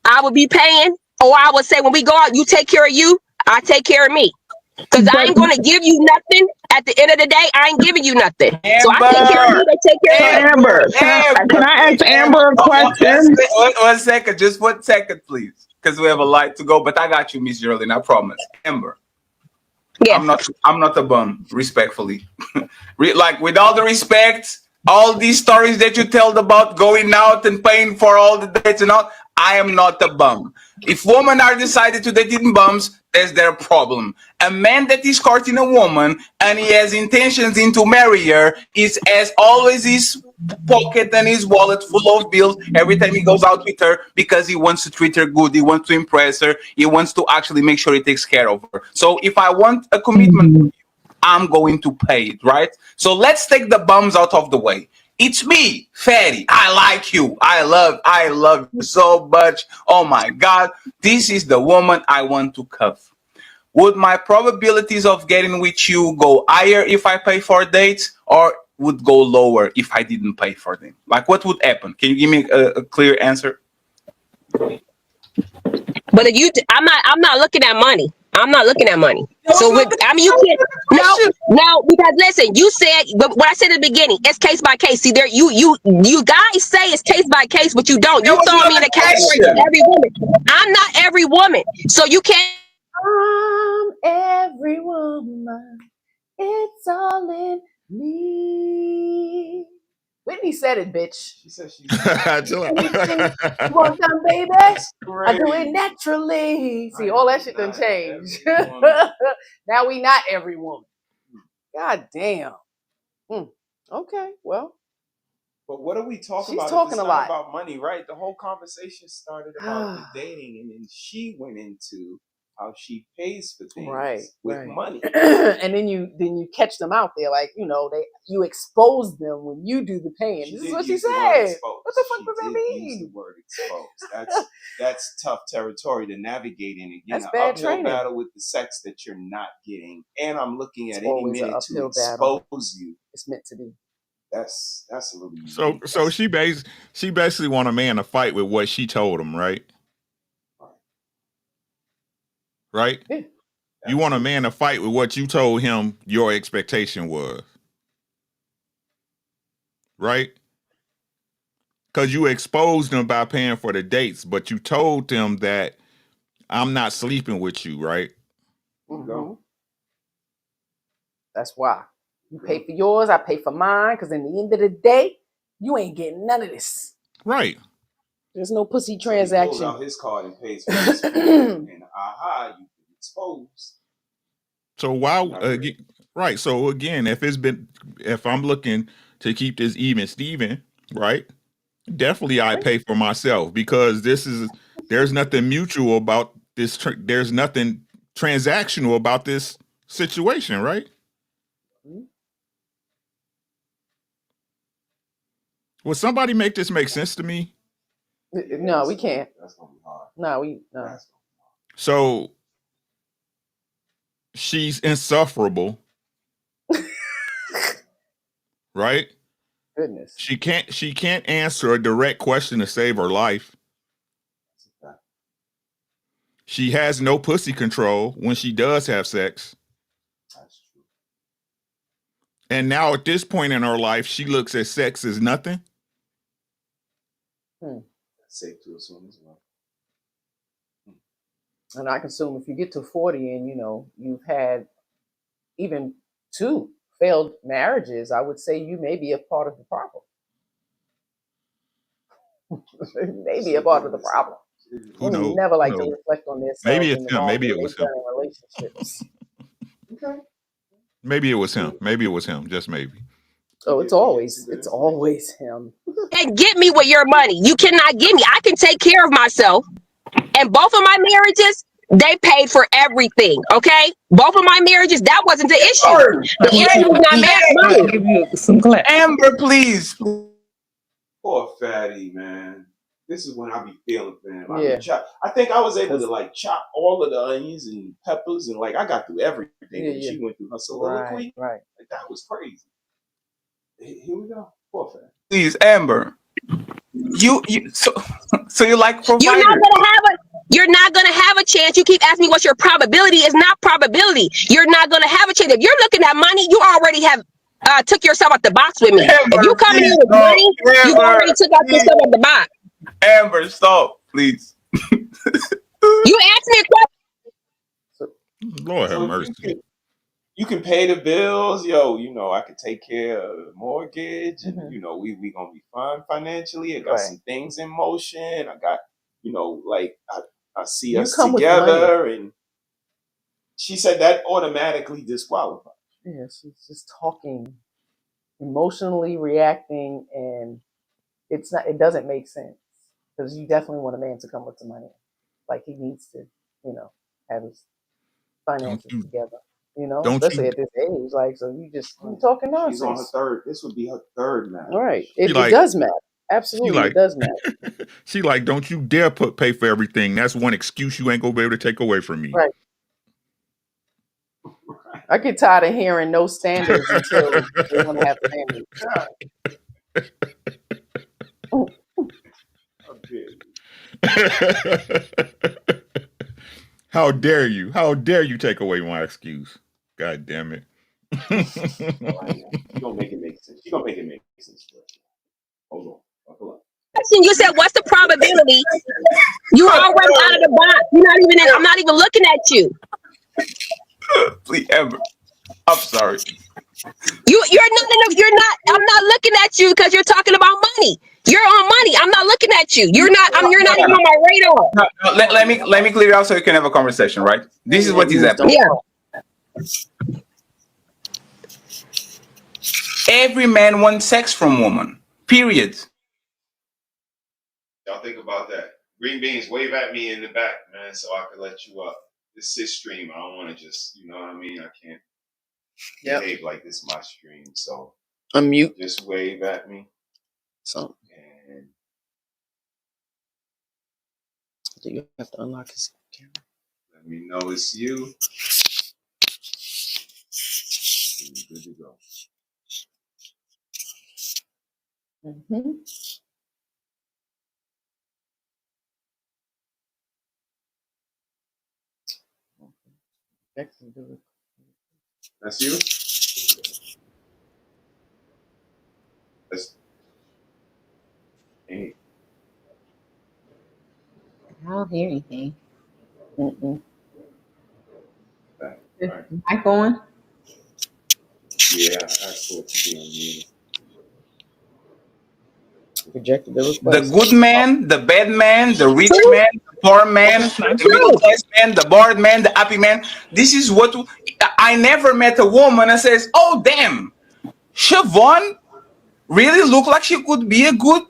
I would be paying, or I would say when we go out, you take care of you, I take care of me. Because I ain't gonna give you nothing. At the end of the day, I ain't giving you nothing. So I take care of you, they take care of me.
Amber, can I ask Amber a question?
One second, just 1 second, please, because we have a light to go. But I got you, Miss Geraldine. I promise. Amber,
yes.
I'm not a bum, respectfully. Like, with all the respect, all these stories that you told about going out and paying for all the dates and all, I am not a bum. If women are decided to date in bums, that's their problem. A man that is courting a woman and he has intentions to marry her is as always his pocket and his wallet full of bills every time he goes out with her because he wants to treat her good, he wants to impress her, he wants to actually make sure he takes care of her. So if I want a commitment from you, I'm going to pay it, right? So let's take the bums out of the way. It's me, Fatty. I like you. I love you so much. Oh my God. This is the woman I want to cuff. Would my probabilities of getting with you go higher if I pay for dates, or would go lower if I didn't pay for them? Like, what would happen? Can you give me a clear answer?
But if I'm not looking at money. I'm not looking at money. So you can't. No, because listen, you said, but what I said at the beginning, it's case by case. See, there, you guys say it's case by case, but you don't. You throw me in a category of every woman. I'm not every woman, so you can't.
I'm every woman. It's all in me. Whitney said it, bitch.
She said she.
Chill out.
You want some, baby? I do it naturally. See, all that shit done changed. Now we not every woman. God damn. Okay, well.
But what are we talking about?
She's talking a lot
about money, right? The whole conversation started about the dating, and then she went into how she pays for things with money.
And then you catch them out there, like, you expose them when you do the paying. This is what she said. What the fuck does that mean?
Use the word exposed. That's tough territory to navigate in. Again,
that's
an
bad
uphill
training.
Battle with the sex that you're not getting, and I'm looking at
It's
any minute to expose
battle.
you.
It's meant to be.
That's a little
unique. So she basically want a man to fight with what she told him, right? Right?
Yeah.
You want a man to fight with what you told him your expectation was. Right? Because you exposed him by paying for the dates, but you told him that I'm not sleeping with you, right?
Mm-hmm. That's why. You pay for yours, I pay for mine, because in the end of the day, you ain't getting none of this.
Right.
There's no pussy transaction.
He pulls out his card and pays for his and you can expose.
So right. So again, if I'm looking to keep this even Steven, right? Definitely I pay for myself because there's nothing mutual about this. There's nothing transactional about this situation, right? Will somebody make this make sense to me?
No, we can't. That's gonna be hard. No.
So she's insufferable. Right?
Goodness.
She can't answer a direct question to save her life. She has no pussy control when she does have sex.
That's true.
And now at this point in her life, she looks at sex as nothing.
Hmm.
That's safe to assume as well.
And I can assume if you get to 40 and you've had even 2 failed marriages, I would say you may be a part of the problem. Maybe a part of the problem. Women never like to reflect on themselves.
Maybe it's him. Maybe it was him.
In relationships. Okay.
Maybe it was him. Maybe it was him. Just maybe.
Oh, it's always him.
And get me with your money. You cannot get me. I can take care of myself. And both of my marriages, they paid for everything. Okay, both of my marriages, that wasn't the issue. The issue was not money.
Give you some clap.
Amber, please.
Poor fatty, man. This is when I be feeling, man.
Yeah.
I think I was able to like chop all of the onions and peppers and like I got through everything when she went through her soliloquy.
Right.
Like that was crazy. Here we go. Poor fatty.
Please, Amber. So you like providers.
You're not gonna have a chance. You keep asking me what's your probability. It's not probability. You're not gonna have a chance. If you're looking at money, you already have took yourself out the box with me.
Amber,
if you come in with money, you already took out yourself out the box.
Amber, stop, please.
You asked me a question.
Lord have mercy.
You can pay the bills, I can take care of the mortgage, and we gonna be fine financially. I got some things in motion. I got, I see us together, and she said that automatically disqualified.
Yeah, she's just talking, emotionally reacting, and it doesn't make sense because you definitely want a man to come with some money, like he needs to, have his finances together. Especially at this age, so you talking nonsense.
She's on her third. This would be her third match.
Right. It does matter. Absolutely, it does matter.
She like, don't you dare pay for everything. That's one excuse you ain't gonna be able to take away from me.
Right. I get tired of hearing no standards until they want to have standards.
How dare you? How dare you take away my excuse? God damn it.
You're gonna make it make sense. You're gonna make it make sense. Hold on.
You said, what's the probability? You already out of the box. You're not even I'm not even looking at you.
Please, Amber. I'm sorry.
I'm not looking at you because you're talking about money. You're on money. I'm not looking at you. You're not even on my radar.
No, let me clear it out so you can have a conversation, right? This is what is happening.
Yeah.
Every man wants sex from woman. Period.
Y'all think about that. Green beans, wave at me in the back, man, so I can let you up. This is stream. I don't want to just, you know what I mean? I can't behave like this is my stream. So
unmute.
Just wave at me.
So
and
do you have to unlock his camera?
Let me know it's you. Good to go.
Mm-hmm.
That's you? That's hey.
I don't hear anything.
Mm-mm.
Right.
Mic on?
Yeah, I thought to be on mute.
Rejected the request.
The good man, the bad man, the rich man, the poor man, the middle class man, the bored man, the happy man. This is what I never met a woman that says, "Oh damn, Siobhan really looked like she could be a good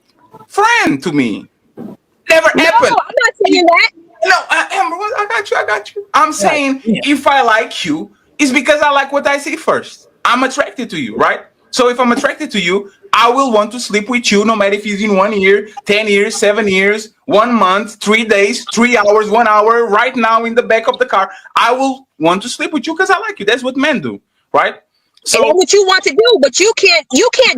friend to me." Never happened.
I'm not saying that.
No, Amber, I got you. I'm saying if I like you, it's because I like what I see first. I'm attracted to you, right? So if I'm attracted to you, I will want to sleep with you no matter if it's in 1 year, 10 years, 7 years, 1 month, 3 days, 3 hours, 1 hour, right now in the back of the car. I will want to sleep with you because I like you. That's what men do, right? So
and that's what you want to do, but you can't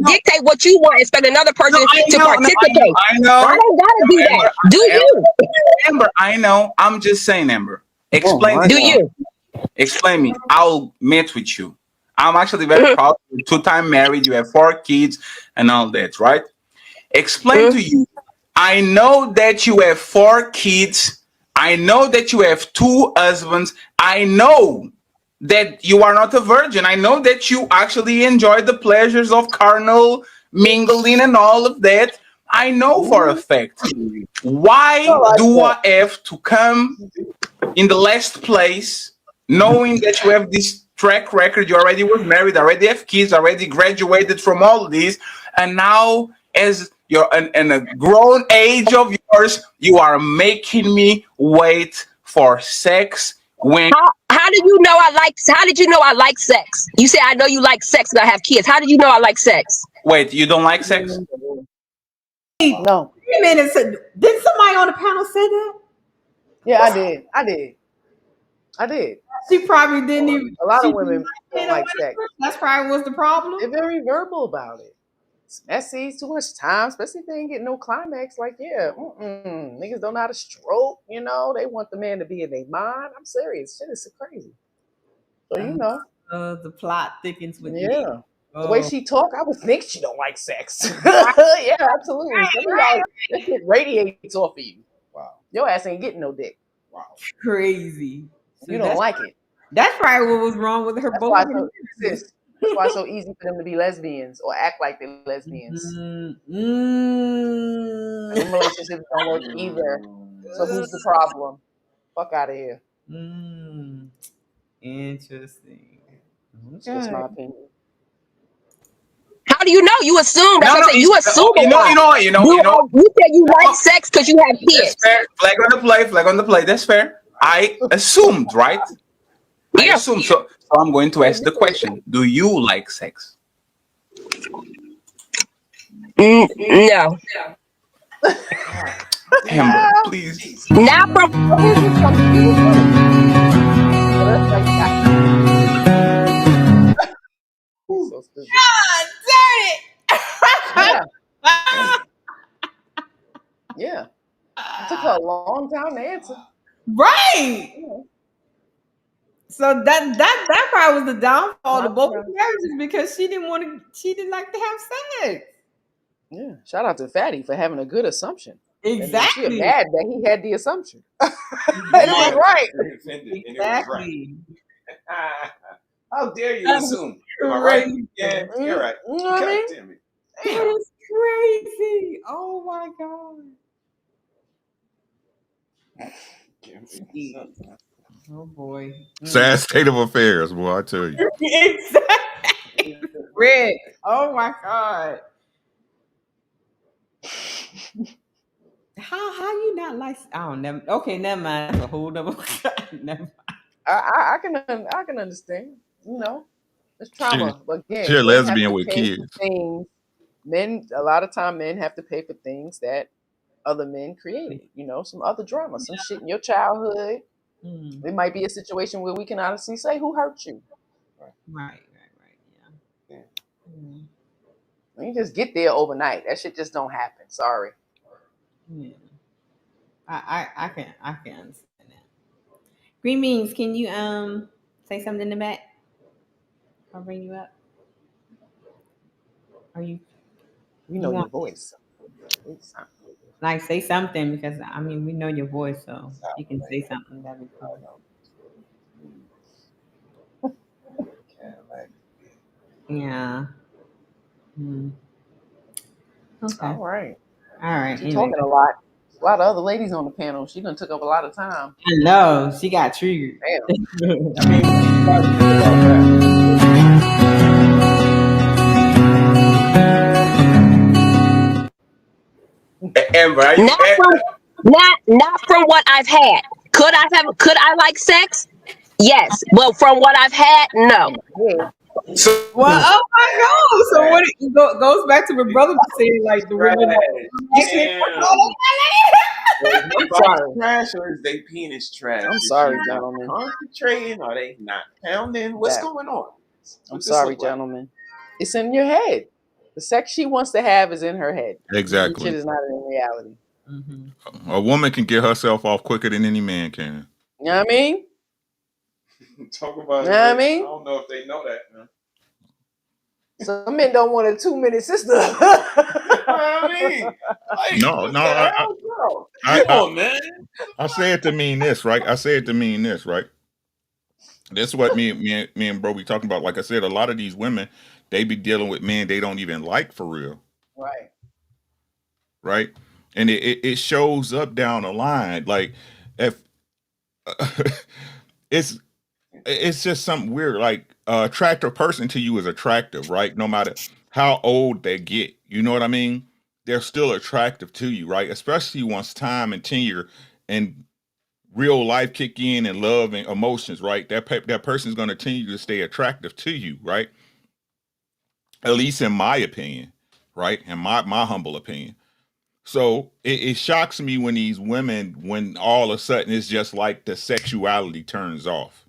dictate what you want and expect another person to participate.
I know.
I don't gotta do that. Do you?
Amber, I know. I'm just saying, Amber. Explain
Do you?
Explain me. I'll meet with you. I'm actually very proud. You're 2-time married. You have 4 kids and all that, right? Explain to you. I know that you have 4 kids. I know that you have 2 husbands. I know that you are not a virgin. I know that you actually enjoy the pleasures of carnal mingling and all of that. I know for a fact. Why do I have to come in the last place, knowing that you have this track record? You already was married, already have kids, already graduated from all of this, and now as you're in a grown age of yours, you are making me wait for sex when.
How did you know I like? How did you know I like sex? You say I know you like sex and I have kids. How did you know I like sex?
Wait, you don't like sex?
No.
Wait a minute. Did somebody on the panel say that?
Yeah, I did.
She probably didn't even.
A lot of women don't like sex.
That's probably what's the problem.
They're very verbal about it. It's messy, it's too much time, especially if they ain't getting no climax. Like, niggas don't know how to stroke, they want the man to be in their mind. I'm serious. Shit is crazy. So,
the plot thickens with
the way she talk, I would think she don't like sex. Yeah, absolutely. Some of y'all, that shit radiates off of you. Wow. Your ass ain't getting no dick. Wow.
Crazy.
You don't like it.
That's probably what was wrong with her.
That's why it's so easy for them to be lesbians or act like they're lesbians. And them relationships don't work either. So who's the problem? Fuck out of here.
Interesting.
That's just my opinion.
How do you know? You assume. That's what I'm saying. You assume.
You know.
You said you like sex because you have kids.
That's fair. Flag on the play. That's fair. I assumed, right? I assumed. So I'm going to ask the question: do you like sex?
No.
Amber, please.
Not from.
So stupid.
God damn it!
Yeah. It took her a long time to answer.
Right. So that probably was the downfall of both marriages because she didn't like to have sex.
Yeah. Shout out to Fatty for having a good assumption.
Exactly.
She mad that he had the assumption. And it was right.
Exactly.
How dare you assume? Am I right? Yeah, you're right.
You know what I mean?
Damn it.
That is crazy. Oh my God. Oh boy.
Sad state of affairs, boy, I tell you.
Exactly. Red. Oh my God. How you not like? Oh, never. Okay, never mind. That's a whole other. Never mind.
I can understand. It's trauma. But again,
She a lesbian with kids.
A lot of time men have to pay for things that other men created. Some other drama, some shit in your childhood. It might be a situation where we can honestly say, who hurt you?
Right.
Yeah. You just get there overnight. That shit just don't happen. Sorry.
Yeah. I can understand that. Green Beans, can you say something in the back? I'll bring you up. Are you?
We know your voice.
Like say something because we know your voice, so you can say something that'd be cool. Yeah. Okay.
All right.
She's
talking a lot. A lot of other ladies on the panel. She done took up a lot of time.
I know. She got triggered.
Amber,
not from what I've had. Could I like sex? Yes, but from what I've had, no.
Well, oh my God! So what it goes back to my brother was saying, like the women.
Trash or is they penis trash?
I'm sorry, gentlemen.
Concentrating? Are they not pounding? What's going on?
I'm sorry, gentlemen. It's in your head. The sex she wants to have is in her head.
Exactly.
Shit is not in reality.
A woman can get herself off quicker than any man can.
You know what I mean?
Talk about
You
it.
know what I
I
mean?
don't know if they know that, man.
Some men don't want a 2-minute sister.
I mean, like,
No,
what
no,
the hell, bro?
I,
Come on, man.
I say it to mean this, right? I say it to mean this, right? This is what me and bro be talking about. Like I said, a lot of these women, they be dealing with men they don't even like for real,
Right.
right? And it shows up down the line. Like if it's just something weird. Like attractive person to you is attractive, right? No matter how old they get, you know what I mean? They're still attractive to you, right? Especially once time and tenure and real life kick in and love and emotions, right? That person is going to continue to stay attractive to you, right? At least in my opinion, right? In my humble opinion. So it shocks me when these women, when all of a sudden it's just like the sexuality turns off,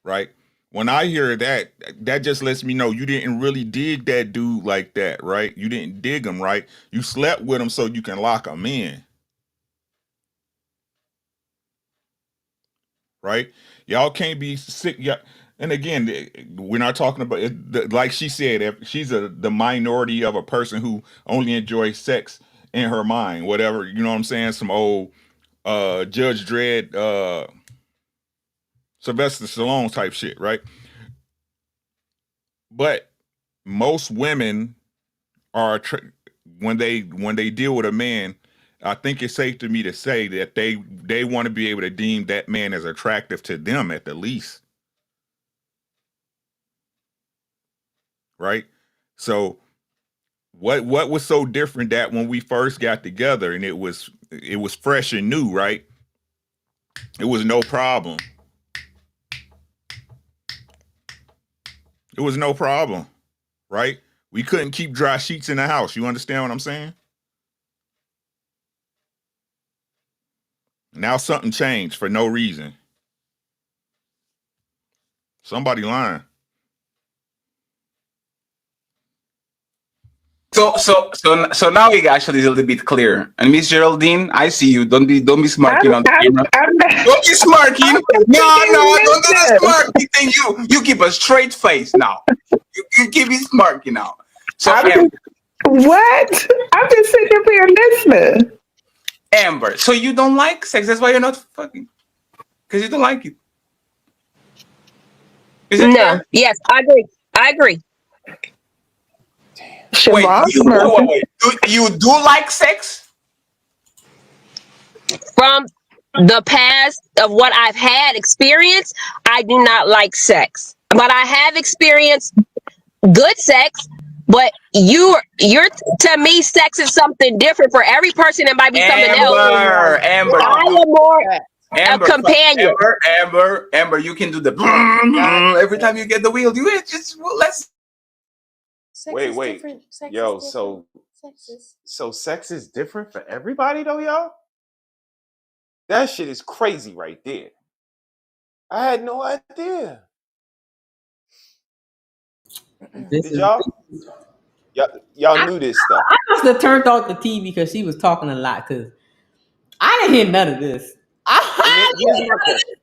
right? When I hear that, that just lets me know you didn't really dig that dude like that, right? You didn't dig him, right? You slept with him so you can lock him in, right? Y'all can't be sick. Yeah. And again, we're not talking about it, like she said, if she's the minority of a person who only enjoys sex in her mind, whatever, you know what I'm saying? Some old Judge Dredd, Sylvester Stallone type shit, right? But most women are when they deal with a man, I think it's safe to me to say that they want to be able to deem that man as attractive to them at the least, right? So what was so different that when we first got together and it was fresh and new, right? It was no problem. It was no problem, right? We couldn't keep dry sheets in the house. You understand what I'm saying? Now something changed for no reason. Somebody lying.
So now it actually is a little bit clearer. And Miss Geraldine, I see you. Don't be smirking on the camera. Don't be smirking. No, don't do the smirking thing. You keep a straight face now. You keep it smirking now. So
What? I'm just sitting up here listening.
Amber, so you don't like sex? That's why you're not fucking. Because you don't like it. Is it
No.
fair?
Yes, I agree.
Wait. You do like sex?
From the past of what I've had experience, I do not like sex. But I have experienced good sex. But you're to me, sex is something different for every person. It might be something else.
Amber,
I am more a companion.
Amber, you can do the every time you get the wheel. Do it. Just let's.
Wait. Yo, so sex is different for everybody though, y'all? That shit is crazy right there. I had no idea. Did y'all? Y'all knew this stuff.
I must have turned off the TV because she was talking a lot. Cause I didn't hear none of this.
Here's my question.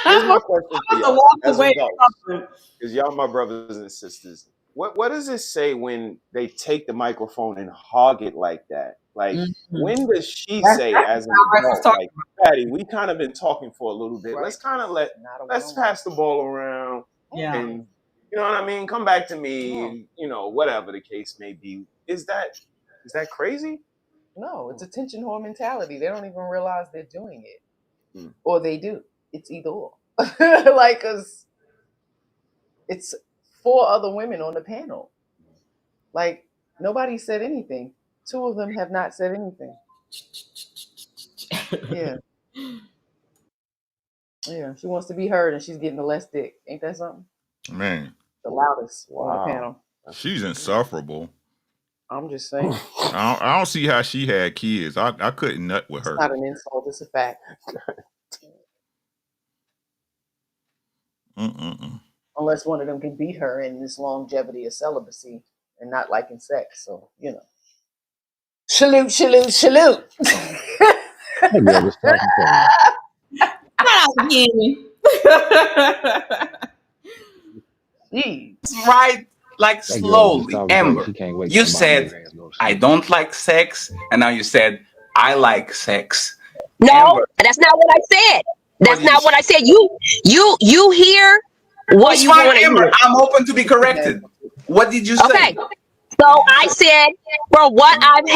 Here's my question for y'all as adults, because y'all my brothers and sisters. What does it say when they take the microphone and hog it like that? Like, when does she say as an adult, like, Patty, we kind of been talking for a little bit. Let's kind of let's pass the ball around.
Yeah.
And you know what I mean? Come back to me, and, you know, whatever the case may be. Is that crazy?
No, it's a tension whore mentality. They don't even realize they're doing it. Or they do. It's either or. Like, cause it's 4 other women on the panel. Like, nobody said anything. 2 of them have not said anything. Yeah. Yeah, she wants to be heard and she's getting the less dick. Ain't that something?
Man.
The loudest on the panel.
She's insufferable.
I'm just saying.
I don't see how she had kids. I couldn't nut with her.
It's not an insult, it's a fact. Unless one of them can beat her in this longevity of celibacy and not liking sex. So, you know. Salute.
That girl was talking crazy.
Right, like
That girl was just
slowly.
talking crazy.
Amber,
She can't wait
you
for somebody to
said
leave her ass and go to
I
sleep.
don't like sex, and now you said I like sex.
No,
Amber,
that's not what I said.
what
That's
did you
not
say?
what I said. You hear what
It's
you
fine,
want to
Amber.
hear.
I'm open to be corrected. What did you say?
Okay. So I said, for what I've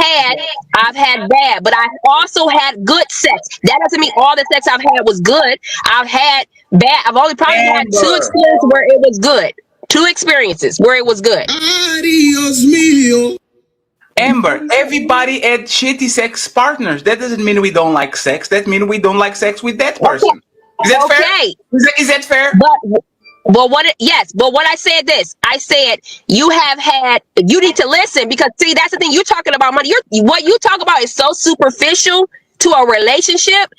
had bad, but I also had good sex. That doesn't mean all the sex I've had was good. I've had bad. I've only probably had two
Amber,
experiences where it was good. Two experiences where it was good.
Adios mío.
Amber, everybody had shitty sex partners. That doesn't mean we don't like sex. That means we don't like sex with that person. Is that fair?
Okay.
Is that fair?
But what I said this, I said you need to listen, because see, that's the thing, you're talking about money. What you talk about is so superficial to a relationship.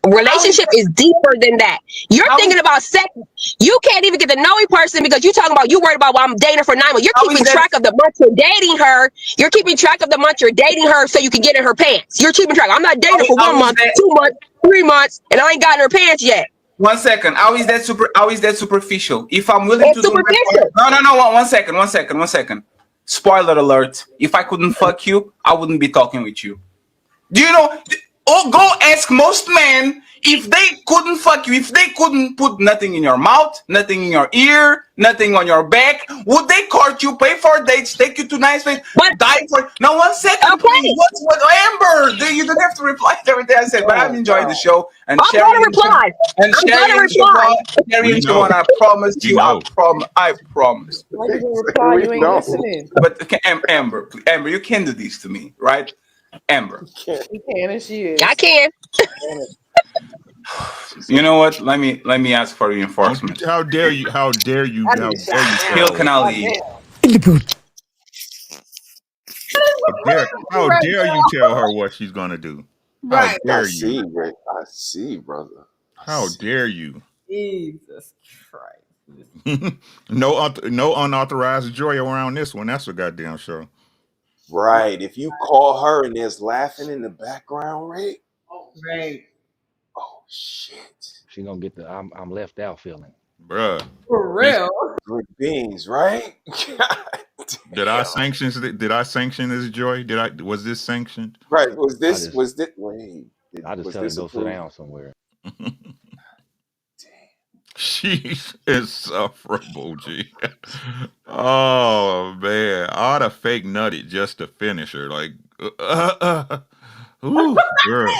Relationship is deeper than that. You're thinking about sex. You can't even get to know a person because you're talking about, you worried about, well, I'm dating her for 9 months. You're keeping track of the months you're dating her. You're keeping track of the months you're dating her so you can get in her pants. You're keeping track. I'm not dating her for 1 month, 2 months, 3 months, and I ain't got in her pants yet.
1 second. How is that superficial? If I'm willing
It's
to do
superficial.
no. 1 second. 1 second. 1 second. Spoiler alert. If I couldn't fuck you, I wouldn't be talking with you. Do you know? Go ask most men if they couldn't fuck you, if they couldn't put nothing in your mouth, nothing in your ear, nothing on your back, would they court you, pay for dates, take you to nice places, die for? No, 1 second, please. What, Amber? You don't have to reply to everything I said, but I'm enjoying the show. And
I'm
Sherry
going to reply.
and
I'm
Sherry
going to
and
reply.
Siobhan, Sherry
We
and
know.
Siobhan, I promise
We
you,
know.
I promise.
Why you gonna reply? You ain't listening.
But okay, Amber, you can't do this to me, right? Amber.
He can and she is.
I can.
You know what? Let me ask for reinforcement.
How dare you? How dare you?
I
How
need a
dare you
shot
tell
Hill
her?
Canal
God
League.
How dare you tell her what she's gonna do? How
Right.
dare you?
I see, brother.
How dare you?
Jesus Christ.
No unauthorized joy around this one. That's a goddamn show.
Right. If you call her and there's laughing in the background, right?
Right.
Oh shit.
She gonna get the I'm left out feeling.
Bruh.
For real.
Good beans, right?
Did I sanction this joy? Was this sanctioned?
Right. Was
I
this
just
wait?
I just
Was
tell her
this
to go sit
approved?
down somewhere.
She's insufferable, G. Oh man, all the fake nutted just to finish her. Like, ooh, girl.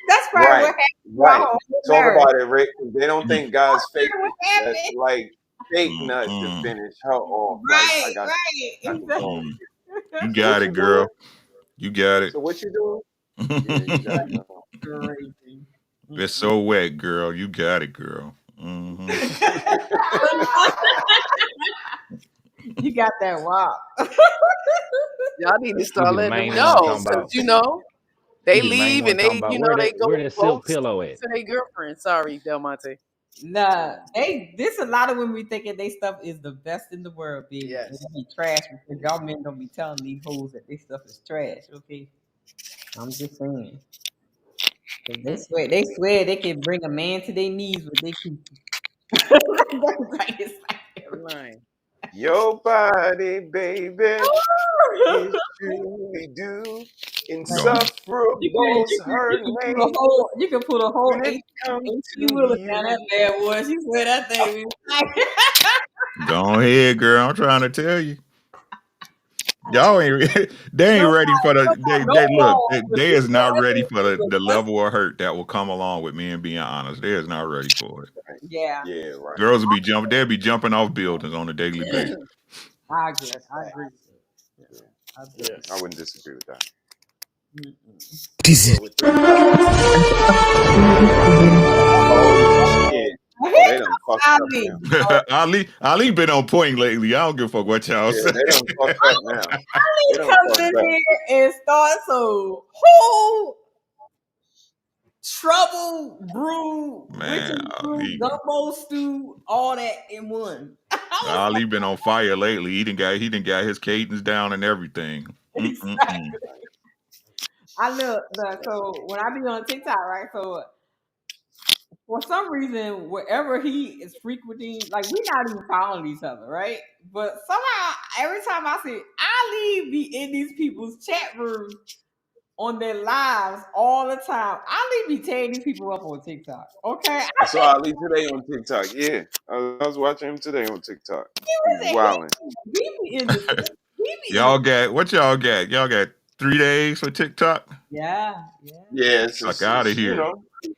That's probably
Right.
what happened.
Right.
Wow.
Talk about it, Rick. They don't think guys fake
What happened?
like fake nut to finish her off. Like I got to go.
You
So what
got it,
you doing?
girl. You got it.
So what you doing? Yeah, you gotta go.
Crazy.
It's so wet, girl. You got it, girl. Mm-hmm.
You got that wop.
Y'all need to
You
start
be the
letting them
main one
know,
talking
because
about
they
you be the main
leave
one
and
talking
they,
about where
they
that
go
where that silk
post
pillow at.
to their girlfriend. Sorry, Del Monte.
Nah, this a lot of women be thinking they stuff is the best in the world, baby.
Yes.
It be trash because y'all men don't be telling these hoes that this stuff is trash. Okay, I'm just saying. They swear they can bring a man to their knees with their coochie.
Lying.
Your body, baby, is truly due. Insufferable's her name.
You can put a whole
When it
18
comes
wheeler
to
down that
you.
bad boy. She swear that thing was
Go ahead, girl. I'm trying to tell you. Y'all ain't they ain't ready for they is not ready for the level of hurt that will come along with me and being honest. They is not ready for it.
Yeah.
Yeah, right.
Girls will be they'll be jumping off buildings on a daily basis.
I agree with it.
Yeah, I wouldn't disagree with that. Oh shit. Oh, they done fucked up now.
Ali been on point lately. I don't give a fuck what y'all say.
They done fucked up now.
Ali comes in here and starts a whole trouble brew,
Man, Ali,
gumbo stew, all that in one.
Ali been on fire lately. He done got his cadence down and everything. Mm-mm-mm.
I look, so when I be on TikTok, right? So for some reason, wherever he is frequenting, like we're not even following each other, right? But somehow, every time I see Ali be in these people's chat rooms on their lives all the time, Ali be tearing these people up on TikTok. Okay,
I saw Ali today on TikTok. Yeah, I was watching him today on TikTok. He's wilding.
he be in the
Y'all got what y'all got? Y'all got 3 days for TikTok?
yeah.
Yeah,
Fuck out of here.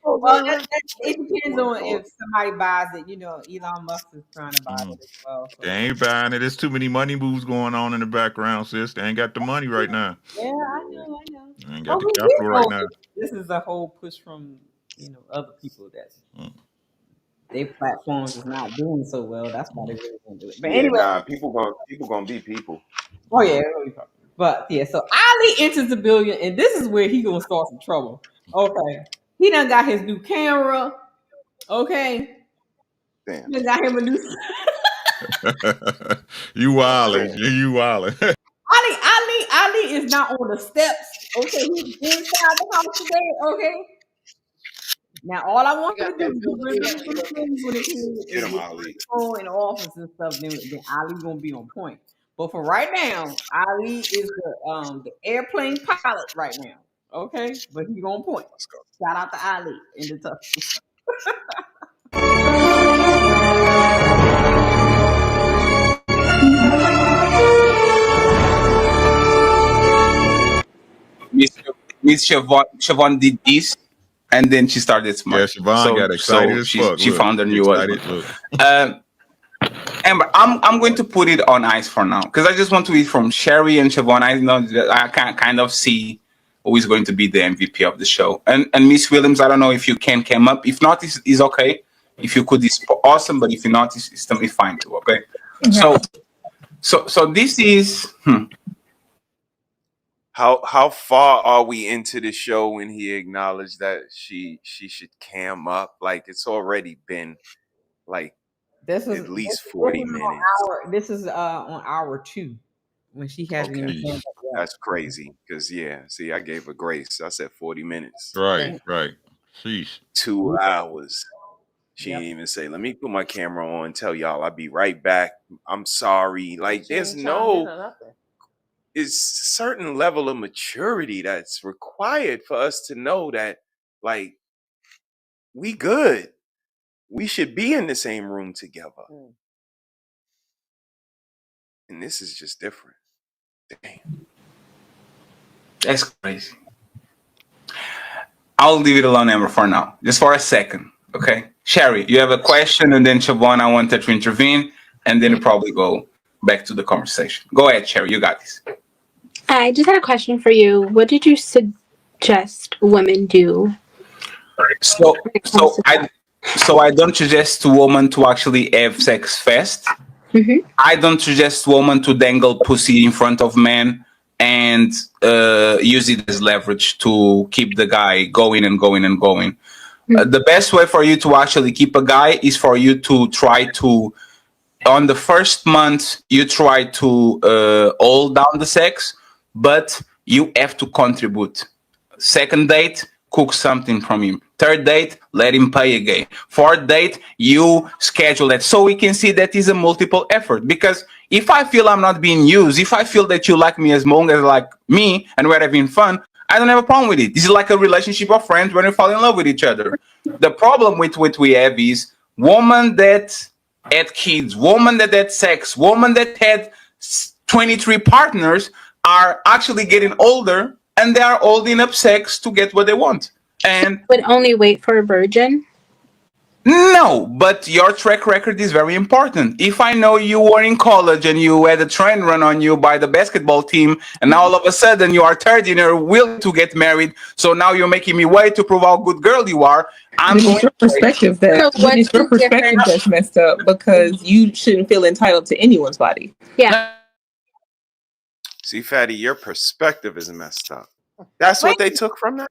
Well, it depends on if somebody buys it. You know, Elon Musk is trying to buy it as well. So.
They ain't buying it. There's too many money moves going on in the background, sis. They ain't got the money right now.
Yeah, I know.
They ain't got the capital right now.
This is a whole push from other people that their platforms is not doing so well. That's why they really want to do it. But anyway,
people gonna be people.
oh yeah, but yeah. So Ali enters the building, and this is where he gonna start some trouble. Okay, he done got his new camera. Okay,
damn,
he done got him a new.
You wildin'. You wildin'.
Ali is not on the steps. Okay, he's inside the house today. Okay. Now all I want you to do is remember some things when it comes to in the office and stuff. Then Ali gonna be on point. But for right now, Ali is the airplane pilot right now. Okay, but he on point. Shout out to Ali in the tough.
Miss Siobhan did this, and then she started smiling.
Yeah, Siobhan got excited as fuck.
She found her new husband.
Look.
Amber, I'm going to put it on ice for now because I just want to hear from Sherry and Siobhan. I know that I can kind of see who is going to be the MVP of the show. And Miss Williams, I don't know if you can come up. If not, it's okay. If you could, it's awesome. But if you're not, it's fine too. Okay. So this is.
How far are we into the show when he acknowledged that she should cam up? Like it's already been like at least 40 minutes.
This is on hour 2 when she hasn't even cammed up yet.
That's crazy because see, I gave her grace. I said 40 minutes.
Right. Sheesh. 2
hours. She didn't even say, "Let me put my camera on. Tell y'all I'll be right back. I'm sorry." Like there's no. It's a certain level of maturity that's required for us to know that, like, we good. We should be in the same room together. And this is just different. Damn.
That's crazy. I'll leave it alone, Amber, for now. Just for a second, okay? Sherry, you have a question, and then Siobhan, I want her to intervene, and then we'll probably go back to the conversation. Go ahead, Sherry. You got this.
I just had a question for you. What did you suggest women do?
So I don't suggest to women to actually have sex fast.
Mm-hmm.
I don't suggest women to dangle pussy in front of men and use it as leverage to keep the guy going and going and going. Mm-hmm. The best way for you to actually keep a guy is for you to try to, on the first month, you try to hold down the sex, but you have to contribute. Second date, cook something from him. Third date, let him pay again. Fourth date, you schedule it. So we can see that is a multiple effort. Because if I feel I'm not being used, if I feel that you like me as long as like me and we're having fun, I don't have a problem with it. This is like a relationship of friends when you fall in love with each other. The problem with what we have is women that had kids, women that had sex, women that had 23 partners are actually getting older and they are holding up sex to get what they want. And
would only wait for a virgin?
No, but your track record is very important. If I know you were in college and you had a train run on you by the basketball team, and now all of a sudden you are 30 and you're willing to get married, so now you're making me wait to prove how good girl you are.
It's your perspective that's messed up because you shouldn't feel entitled to anyone's body.
Yeah.
See, Fatty, your perspective is messed up. That's what they took from that?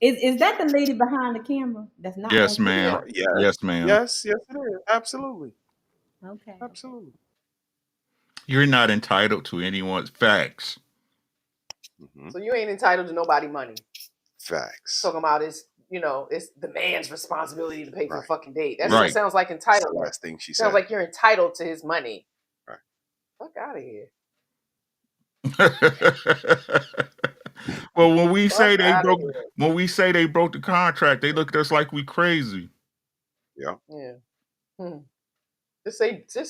Is that the lady behind the camera? That's not.
Yes, ma'am. Yes, ma'am.
Yes, it is. Absolutely.
Okay.
Absolutely.
You're not entitled to anyone's facts.
Mm-hmm.
So you ain't entitled to nobody money.
Facts.
Talking about it's the man's responsibility to pay for the fucking date. That
Right.
shit sounds like
That's the
entitlement.
last thing she
Sounds
said.
like you're entitled to his money.
Right.
Fuck out of here.
Well, when we say
Fuck
they
outta
broke,
here.
when we say they broke the contract, they look at us like we crazy.
Yeah.
Yeah. Just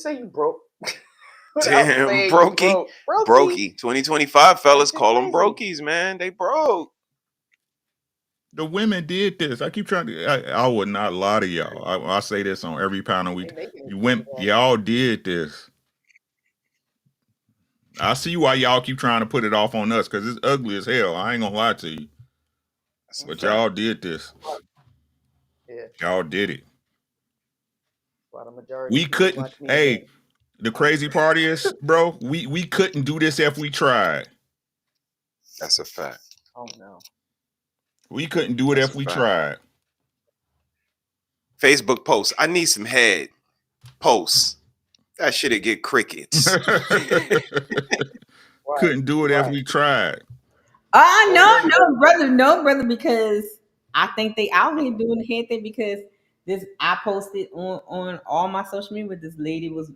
say you broke.
Damn, brokey. Brokey. 2025 fellas call them brokies, man. They broke.
The women did this. I keep trying to. I would not lie to y'all. I say this on every panel. You went. Y'all did this. I see why y'all keep trying to put it off on us because it's ugly as hell. I ain't gonna lie to you. But y'all did this.
Yeah.
Y'all did it.
Why the majority
We
of people
couldn't.
watch me
Hey,
again.
the crazy part is, bro, we couldn't do this if we tried.
That's a fact.
Oh no.
We couldn't do it if we tried.
Facebook posts. I need some head. Posts. That shit'd get crickets.
Couldn't do it if we tried.
No, brother, because I think they out here doing the head thing because I posted on all my social media with this lady was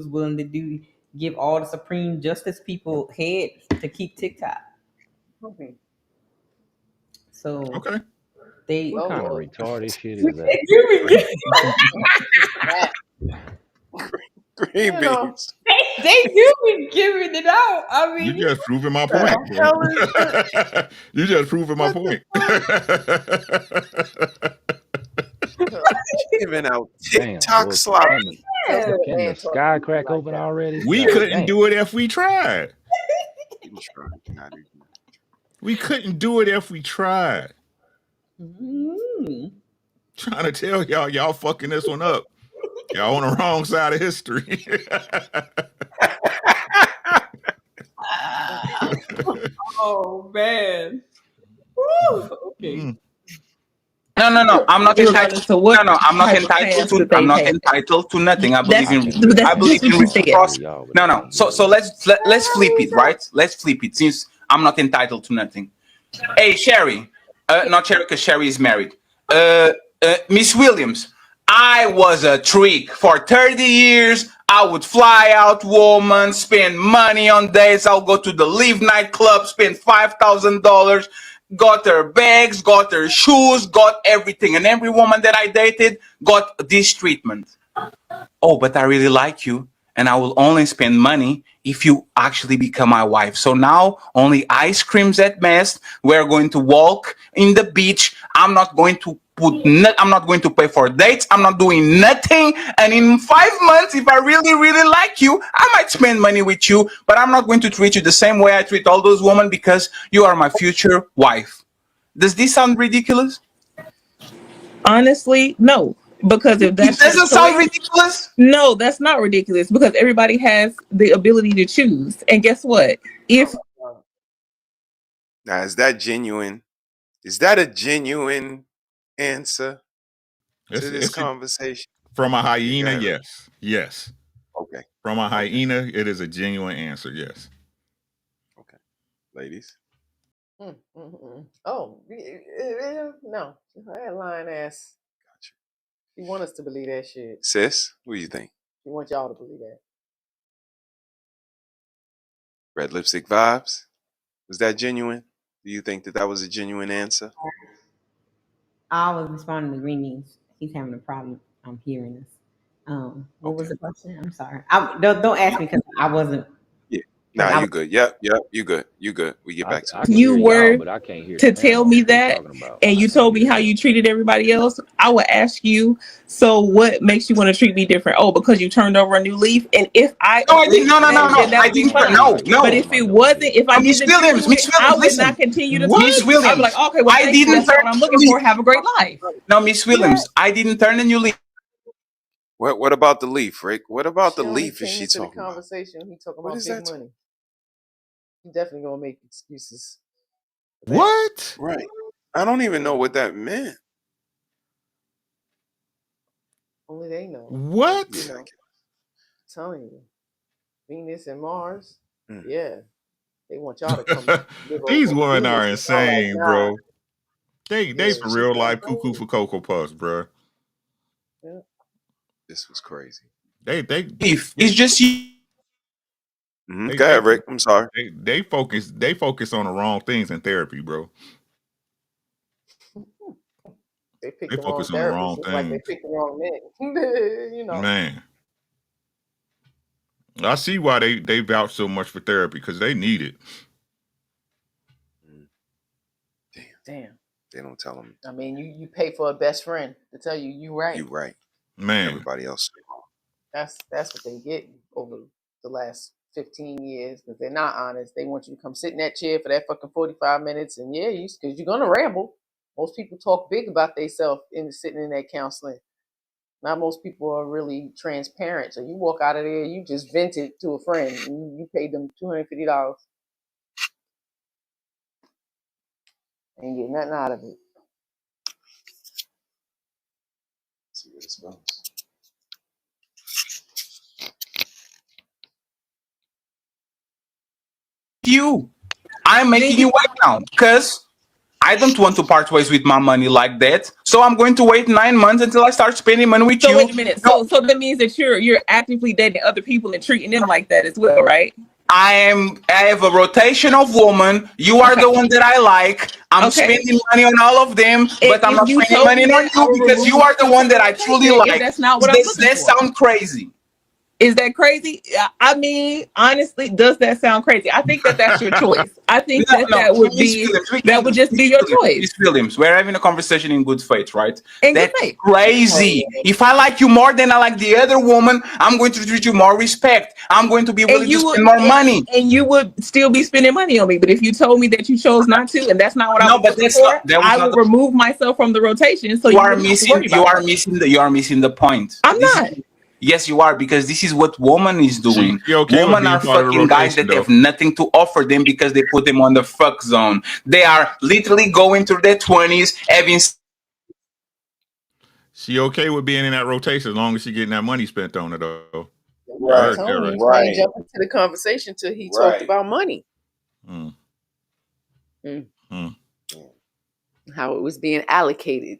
willing to give all the Supreme Justice people head to keep TikTok.
Okay.
So
okay.
What kind of retarded shit is that?
Green beans.
They do be giving it out. I mean,
You just proving my point. You just proving my point.
Giving out TikTok sloppy.
Can the sky crack open already?
We couldn't do it if we tried. We couldn't do it if we tried. Trying to tell y'all fucking this one up. Y'all on the wrong side of history.
Oh man. Woo. Okay.
No. I'm not entitled to what? No. I'm not entitled to. I'm not entitled to nothing. I believe in reciprocity. No. So let's flip it, right? Let's flip it. Since I'm not entitled to nothing. Hey, Sherry. Not Sherry, because Sherry is married. Miss Williams. I was a trick for 30 years. I would fly out woman, spend money on dates. I'll go to the Live nightclub, spend $5,000. Got her bags, got her shoes, got everything. And every woman that I dated got this treatment. Oh, but I really like you. And I will only spend money if you actually become my wife. So now only ice creams at best. We're going to walk in the beach. I'm not going to I'm not going to pay for dates. I'm not doing nothing. And in 5 months, if I really, really like you, I might spend money with you, but I'm not going to treat you the same way I treat all those women because you are my future wife. Does this sound ridiculous?
Honestly, no. Because if that's
it doesn't sound ridiculous.
No, that's not ridiculous because everybody has the ability to choose. And guess what?
Now, is that genuine? Is that a genuine answer to this conversation?
From a hyena, yes. Yes.
Okay.
From a hyena, it is a genuine answer, yes.
Okay. Ladies?
Oh, no. That lying ass.
Gotcha.
You want us to believe that shit.
Sis, what do you think?
We want y'all to believe that.
Red Lipstick Vibes? Was that genuine? Do you think that was a genuine answer?
I was responding to Green Beans. He's having a problem. I'm hearing this. What was the question? I'm sorry. Don't ask me because I wasn't.
Yeah. Nah, you good. Yep. You good. We get back to it.
You were to tell me that, and you told me how you treated everybody else. I would ask you, so what makes you want to treat me different? Oh, because you turned over a new leaf. And if I
no, I didn't. No.
But if it wasn't, if I
Miss
didn't,
Williams,
I would not continue to.
Miss Williams,
I'd be like, okay, well,
I didn't
that's what I'm looking for. Have a great life.
No, Miss Williams, I didn't turn a new leaf.
What about the leaf, Rick? What about the
She
leaf
came
is she
into
talking
the
about?
conversation. He talking
What
about
is
big
that?
money. He definitely gonna make excuses.
What?
Right. I don't even know what that meant.
Only they know.
What?
You know, I'm telling you, Venus and Mars. Yeah, They want y'all to come.
These women are insane, bro. They for real life cuckoo for Cocoa Puffs, bro.
Yeah.
This was crazy.
It's just you.
Go ahead, Rick. I'm sorry.
They focus on the wrong things in therapy, bro.
They pick
They
the wrong
focus on the wrong
therapist, just like they
things.
pick the wrong men. You know.
Man, I see why they vouch so much for therapy, because they need it.
Damn.
They don't tell them.
I mean, you pay for a best friend to tell you you right.
You right.
Man.
Everybody else.
That's what they get over the last 15 years, because they're not honest. They want you to come sit in that chair for that fucking 45 minutes, and because you're gonna ramble. Most people talk big about themselves in sitting in that counseling. Not most people are really transparent. So you walk out of there, you just vented to a friend. You paid them $250. Ain't getting nothing out of it.
See where this goes.
I'm making you wait now, because I don't want to part ways with my money like that. So I'm going to wait 9 months until I start spending money with you.
So wait a minute. So that means that you're actively dating other people and treating them like that as well, right?
I have a rotation of women. You are the one that I like. I'm spending money on all of them, but I'm not spending money on you because you are the one that I truly like.
That's not what I'm looking
That
for.
sound crazy.
Is that crazy? I mean, honestly, does that sound crazy? I think that's your choice. I think that would just be your choice.
Miss Williams, we're having a conversation in good faith, right?
In good
That's
faith.
crazy. If I like you more than I like the other woman, I'm going to treat you more respect. I'm going to be willing to spend more money.
And you would still be spending money on me. But if you told me that you chose not to, and that's not what I was looking for, I would remove myself from the rotation. So
you are missing the point.
I'm not.
Yes, you are, because this is what woman is doing. Women are fucking guys that have nothing to offer them because they put them on the fuck zone. They are literally going through their 20s, having.
She okay with being in that rotation as long as she getting that money spent on it, though.
Right. Tony ain't jump into the conversation till he talked about money. How it was being allocated.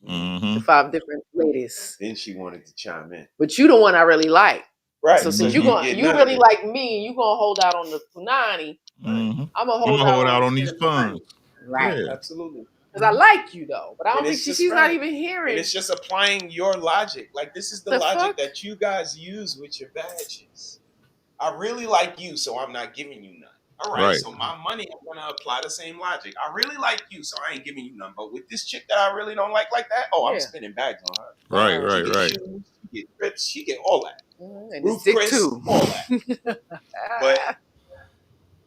The 5 different ladies.
Then she wanted to chime in.
But you the one I really like.
Right.
So since you really like me, you gonna hold out on the punani. I'm gonna hold out on
these funds.
Right.
Yeah. Absolutely.
Because I like you though. But I don't think she's not even hearing.
And it's just applying your logic. Like, this is the logic that you guys use with your badges. I really like you, so I'm not giving you none. All right, so my money, I'm going to apply the same logic. I really like you, so I ain't giving you none. But with this chick that I really don't like that, I'm spending bags on her.
Right.
Shoes, she get trips, she get all that.
And Roof Chris, too.
All that. But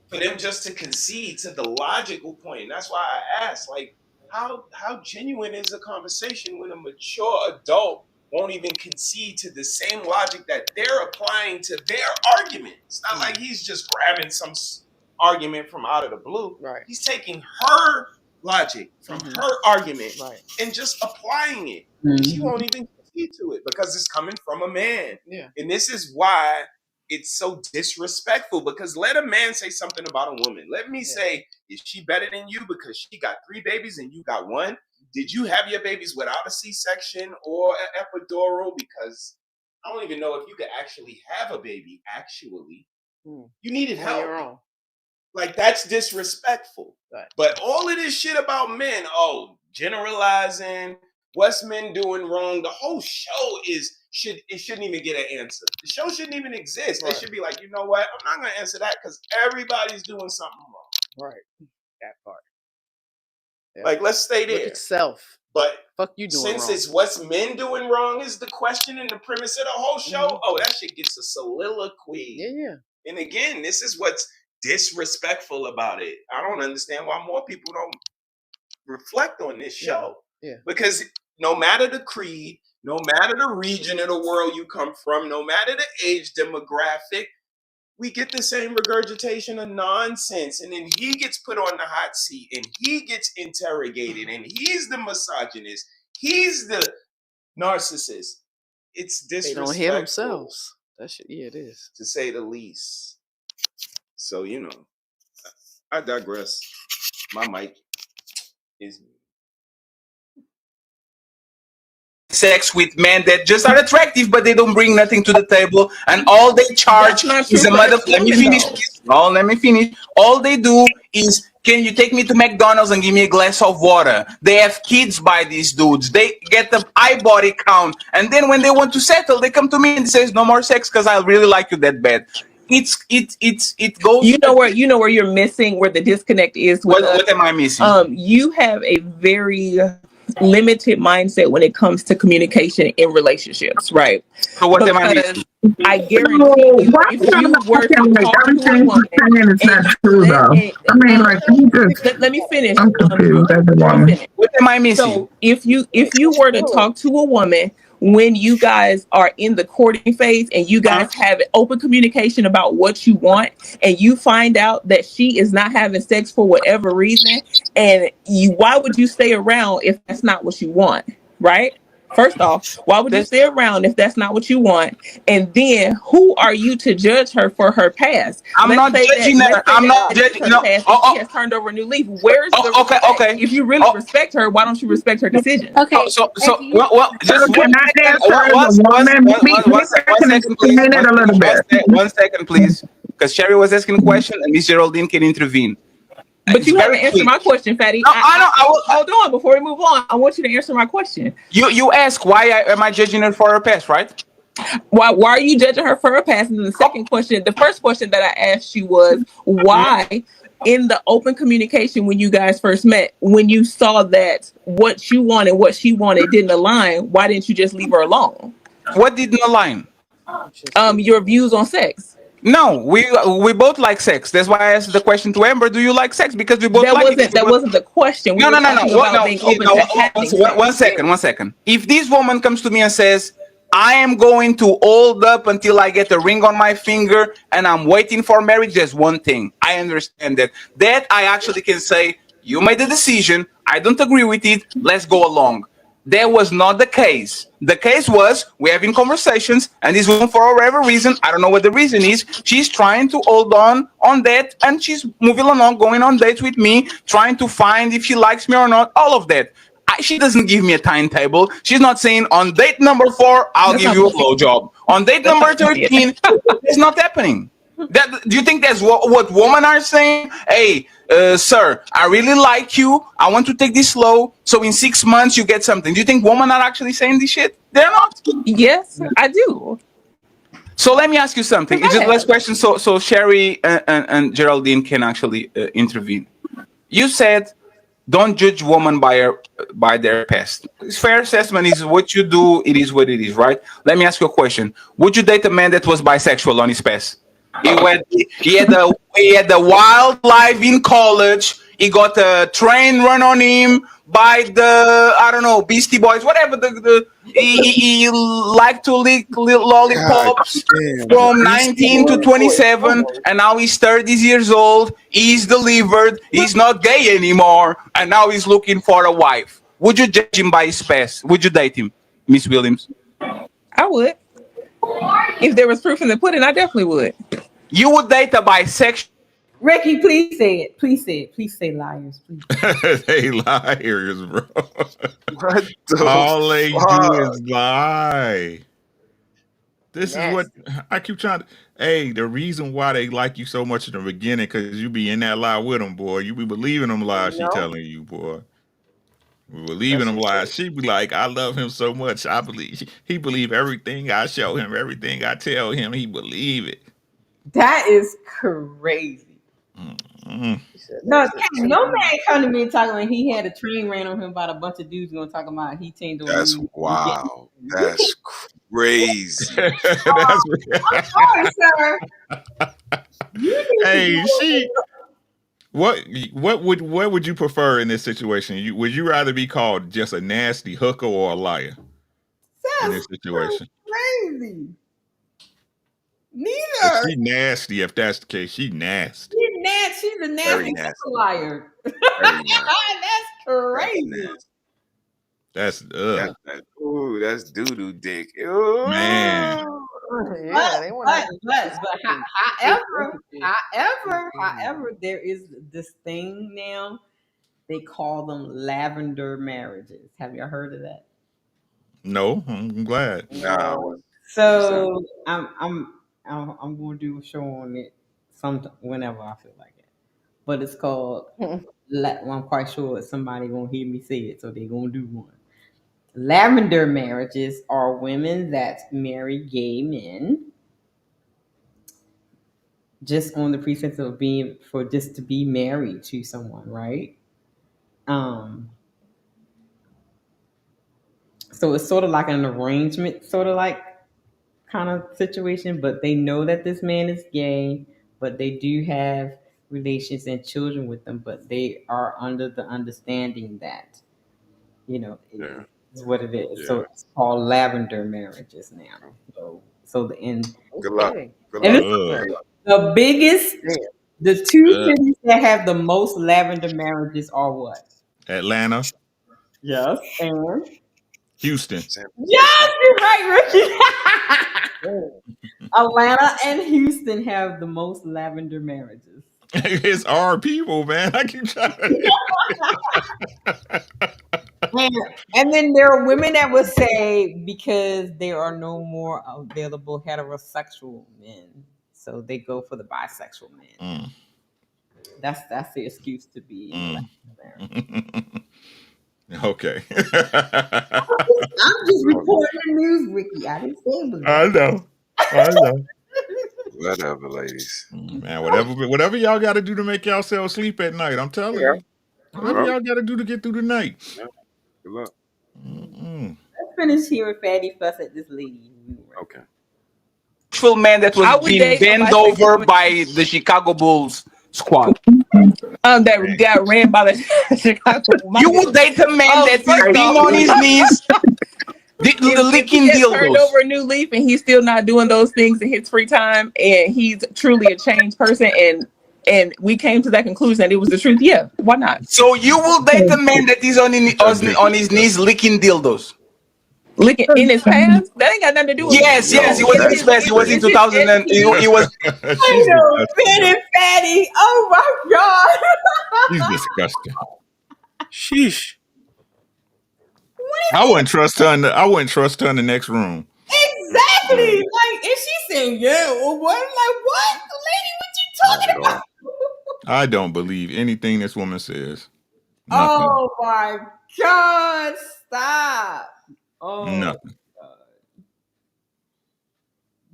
for them just to concede to the logical point, and that's why I asked, like, how genuine is a conversation when a mature adult won't even concede to the same logic that they're applying to their argument? It's not like he's just grabbing some argument from out of the blue.
Right.
He's taking her logic from her argument and just applying it. She won't even concede to it because it's coming from a man.
Yeah.
And this is why it's so disrespectful, because let a man say something about a woman. Let me say, is she better than you because she got 3 babies and you got 1? Did you have your babies without a C-section or an epidural? Because I don't even know if you could actually have a baby. Actually, you needed help. Like, that's disrespectful.
Right.
But all of this shit about men, generalizing, what's men doing wrong? The whole show shouldn't even get an answer. The show shouldn't even exist. They should be like, you know what? I'm not gonna answer that because everybody's doing something wrong.
Right. That part.
Yeah. Like, let's stay there.
Look at self.
But
fuck you doing
since
wrong.
it's what's men doing wrong is the question and the premise of the whole show, that shit gets a soliloquy.
Yeah.
And again, this is what's disrespectful about it. I don't understand why more people don't reflect on this show.
Yeah.
Because no matter the creed, no matter the region of the world you come from, no matter the age demographic, we get the same regurgitation of nonsense. And then he gets put on the hot seat and he gets interrogated and he's the misogynist. He's the narcissist. It's disrespectful.
They don't hear themselves. That shit, it is.
To say the least. So, I digress. My mic is
sex with men that just are attractive, but they don't bring nothing to the table, and all they charge is a mother. Let me finish, please. Oh, let me finish. All they do is, can you take me to McDonald's and give me a glass of water? They have kids by these dudes. They get the eye body count, and then when they want to settle, they come to me and says, "No more sex because I really like you that bad." It goes.
You know where you're missing, where the disconnect is.
What am I missing?
You have a very limited mindset when it comes to communication in relationships, right?
So what am I missing?
I guarantee you, if you were to talk to a woman,
it's not true though. I mean, like,
let me finish.
I'm confused as a woman.
What am I missing?
So if you were to talk to a woman when you guys are in the courting phase and you guys have open communication about what you want, and you find out that she is not having sex for whatever reason, and why would you stay around if that's not what you want, right? First off, why would you stay around if that's not what you want? And then, who are you to judge her for her past?
I'm not judging her. I'm not judging. No.
She has turned over a new leaf. Where's the respect?
Okay.
If you really respect her, why don't you respect her decision?
Okay.
So just one second, please, because Sherry was asking a question and Miss Geraldine can intervene.
But you haven't answered my question, Fatty.
No, I know.
Hold on, before we move on, I want you to answer my question.
You ask am I judging her for her past, right?
Why are you judging her for her past? And then the second question, the first question that I asked you was, why in the open communication when you guys first met, when you saw that what you wanted, what she wanted didn't align, why didn't you just leave her alone?
What didn't align?
Your views on sex.
No, we both like sex. That's why I asked the question to Amber. Do you like sex? Because we both
that wasn't the question.
No. One second. If this woman comes to me and says, I am going to hold up until I get a ring on my finger and I'm waiting for marriage, there's one thing. I understand that. That I actually can say, you made the decision. I don't agree with it. Let's go along. That was not the case. The case was we're having conversations, and this woman, for whatever reason, I don't know what the reason is, she's trying to hold on that, and she's moving along, going on dates with me, trying to find if she likes me or not, all of that. She doesn't give me a timetable. She's not saying on date number 4, I'll give you a blowjob. On date number 13, it's not happening. Do you think that's what women are saying? Hey, sir, I really like you. I want to take this slow. So in 6 months, you get something. Do you think women are actually saying this shit? They're not.
Yes, I do.
So let me ask you something. It's just last question. So Sherry and Geraldine can actually intervene. You said, don't judge women by their past. It's fair assessment is what you do. It is what it is, right? Let me ask you a question. Would you date a man that was bisexual on his past? He had the wild life in college. He got a train run on him by the, I don't know, Beastie Boys, whatever. He liked to lick lollipops from 19 to 27, and now he's 30 years old. He's delivered. He's not gay anymore, and now he's looking for a wife. Would you judge him by his past? Would you date him, Miss Williams?
I would. If there was proof in the pudding, I definitely would.
You would date a bisexual?
Ricky, please say it. Please say it. Please say liars. Please.
They liars, bro.
What
all they do is lie. This is what I keep trying to. Hey, the reason why they like you so much in the beginning, because you be in that lie with them, boy. You be believing them lies she telling you, boy. We believing them lies. She be like, I love him so much. I believe he believe everything I show him, everything I tell him. He believe it.
That is crazy. No man come to me talking about he had a train ran on him by a bunch of dudes going to talk about he changed over.
That's wow. That's crazy.
Sorry, sir.
Hey, what would you prefer in this situation? Would you rather be called just a nasty hooker or a liar in this situation?
Crazy. Neither.
She nasty. If that's the case, she nasty.
She's a nasty liar. That's crazy.
That's
ooh, that's doo-doo dick. Ooh.
Man.
Yeah, they want
however, there is this thing now. They call them lavender marriages. Have you heard of that?
No, I'm glad.
Nah,
So I'm going to do a show on it whenever I feel like it. But it's called. Well, I'm quite sure somebody gonna hear me say it, so they gonna do one. Lavender marriages are women that marry gay men just on the pretense of just to be married to someone, right? So it's sort of like an arrangement, sort of like kind of situation, but they know that this man is gay, but they do have relations and children with them, but they are under the understanding that, it is what it is. So it's called lavender marriages now. So the end.
Good luck. Good
And
luck.
it's the biggest, the two cities that have the most lavender marriages are what?
Atlanta,
Yes, and
Houston.
yes, you're right, Ricky. Atlanta and Houston have the most lavender marriages.
It's our people, man. I keep trying.
And then there are women that would say because there are no more available heterosexual men, so they go for the bisexual men. That's the excuse to be in marriage.
Okay.
I'm just reporting the news, Ricky. I didn't say it was.
I know.
Whatever, ladies.
Man, whatever y'all got to do to make yourselves sleep at night, I'm telling you. Whatever y'all got to do to get through the night.
Good luck.
Let's finish hearing Fatty fuss at this lady.
Okay.
Man that was being bent over by the Chicago Bulls squad.
That got ran by the Chicago.
You would date a man that is being on his knees, licking
he turned
dildos.
over a new leaf, and he's still not doing those things in his free time, and he's truly a changed person. And we came to that conclusion that it was the truth. Yeah, why not?
So you will date a man that is on his knees licking dildos.
Licking in his pants? That ain't got nothing to do with it.
Yes, it was in his past. It was in 2000. And it was.
I know, Ben and Fatty. Oh my God.
She's disgusting.
Sheesh.
I
wouldn't trust her in the next room.
Exactly. Like, is she saying yeah or what? Like, what? Lady, what you talking about?
I don't believe anything this woman says. Nothing.
Oh my God. Stop. Oh,
nothing.
God.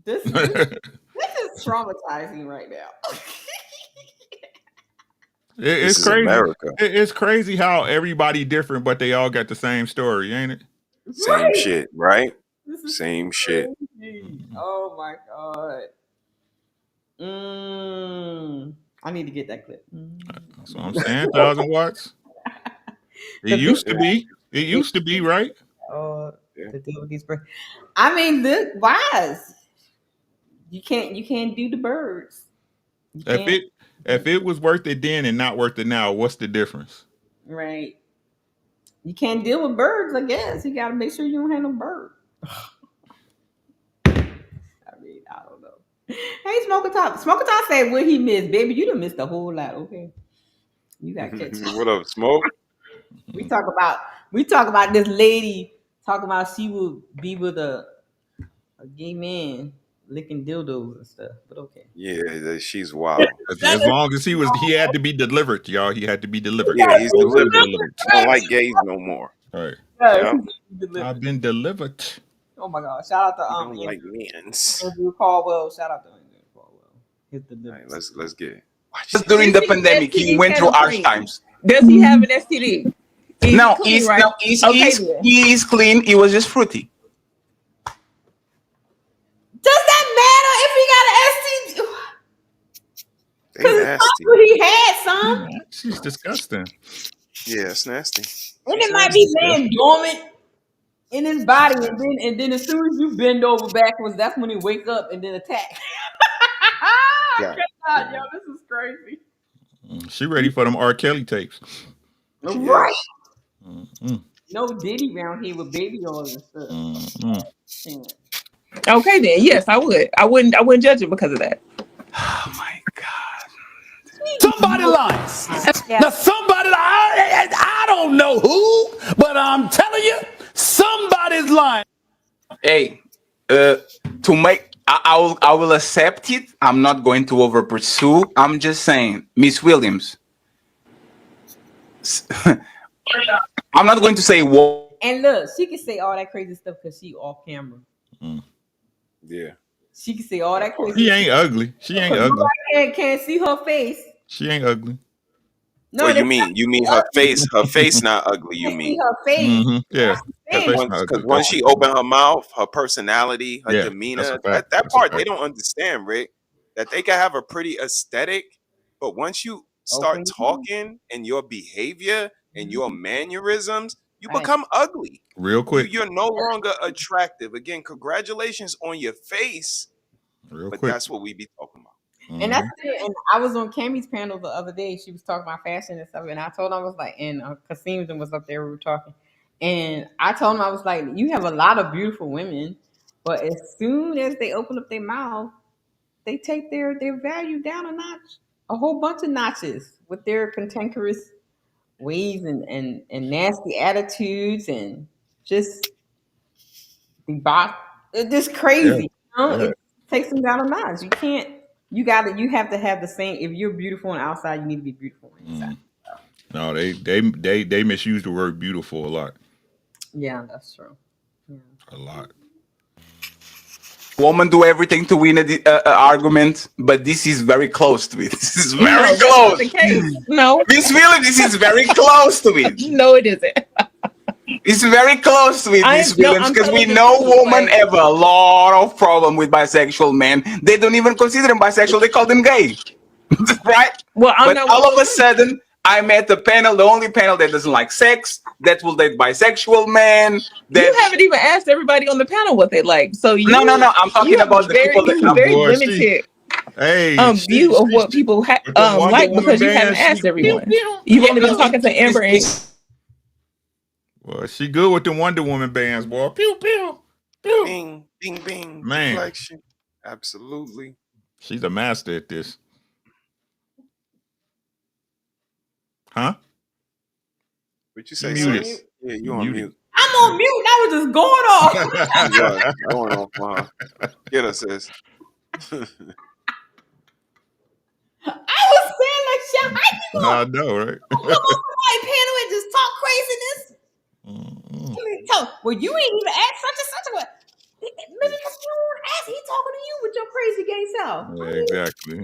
This is traumatizing right now.
It's crazy. America. It's crazy how everybody different, but they all got the same story, ain't it?
Same shit, right? Same shit.
Oh my God. I need to get that clip.
That's what I'm saying. 1,000 watts. It used to be. It used to be, right?
To deal with these birds. I mean, look, wise. You can't do the birds.
If it was worth it then and not worth it now, what's the difference?
Right. You can't deal with birds, I guess. You got to make sure you don't have no bird. I mean, I don't know. Hey, Smoker Top. Smoker Top said what he missed. Baby, you done missed a whole lot, okay? You got to catch up.
What up, Smoke?
We talk about this lady talking about she would be with a gay man licking dildos and stuff, but okay.
Yeah, she's wild.
As long as he had to be delivered, y'all. He had to be delivered.
Yeah, he's delivered. I don't like gays no more.
All right.
Yeah.
I've been delivered.
Oh my God! Shout out to Andrew Caldwell. Shout out to Andrew Caldwell.
Right, let's get it.
Just during the pandemic, he went through harsh times.
Does he have an STD?
He's clean. He was just fruity.
Does that matter if he got an STD? Because he had some.
She's disgusting.
Yeah, it's nasty.
And it might be laying dormant in his body, and then as soon as you bend over backwards, that's when he wake up and then attack. God, yo, this is crazy.
She ready for them R. Kelly tapes.
Right. No Diddy around here with baby oil and stuff.
Okay, then yes, I would. I wouldn't judge it because of that.
Oh my God.
Somebody lies. Now somebody, I don't know who, but I'm telling you, somebody's lying.
Hey, to make I will accept it. I'm not going to over pursue. I'm just saying, Miss Williams. I'm not going to say what.
And look, she can say all that crazy stuff because she off camera.
Yeah.
She can say all that crazy.
She ain't ugly. She ain't ugly.
Can't see her face.
She ain't ugly.
No,
What you mean her face? Her face not ugly. You mean?
see her face?
Yeah.
Because once she opened her mouth, her personality, her
Yeah,
demeanor,
that's a fact.
that part they don't understand, Rick. That they can have a pretty aesthetic, but once you start talking and your behavior and your mannerisms, you become ugly.
Real quick.
You're no longer attractive. Again, congratulations on your face,
Real
but
quick.
that's what we be talking about.
And that's it. And I was on Cammy's panel the other day. She was talking about fashion and stuff, and I told her I was like, and Kasim was up there. We were talking, and I told him I was like, you have a lot of beautiful women, but as soon as they open up their mouth, they take their value down a notch, a whole bunch of notches with their cantankerous ways and nasty attitudes and just it's just crazy.
Yeah.
You know? It takes them down a notch. You can't. You have to have the same. If you're beautiful on the outside, you need to be beautiful on the inside.
No, they misuse the word beautiful a lot.
Yeah, that's true. Yeah.
A lot.
Women do everything to win an argument, but this is very close to it. This is very
That's
close.
not the case. No.
Miss Williams, this is very close to it.
No, it isn't.
It's very close to it, Miss Williams, because we
telling you
know
this
women
way.
have a lot of problem with bisexual men. They don't even consider them bisexual; they call them gay, right?
Well,
but all of a sudden, I met the panel, the only panel that doesn't like sex, that will date bisexual men.
You haven't even asked everybody on the panel what they like. So
No. I'm talking about the people that
very limited view of what people like because you haven't asked everyone. You've only been talking to Amber and.
Well, she good with the Wonder Woman bands, boy. Pew pew pew.
Bing, bing, bing.
Man,
Reflection. Absolutely.
She's a master at this. Huh?
What you say?
Muted.
Sis? Yeah, you on mute.
I'm on mute. I was just going off.
Yeah, going off. Get us, sis.
I was saying like, shit, how you gonna
I know, right?
come on my panel and just talk craziness? Well, you ain't even asked such and such a what? Maybe because you don't ask. He talking to you with your crazy gay self.
Yeah, exactly.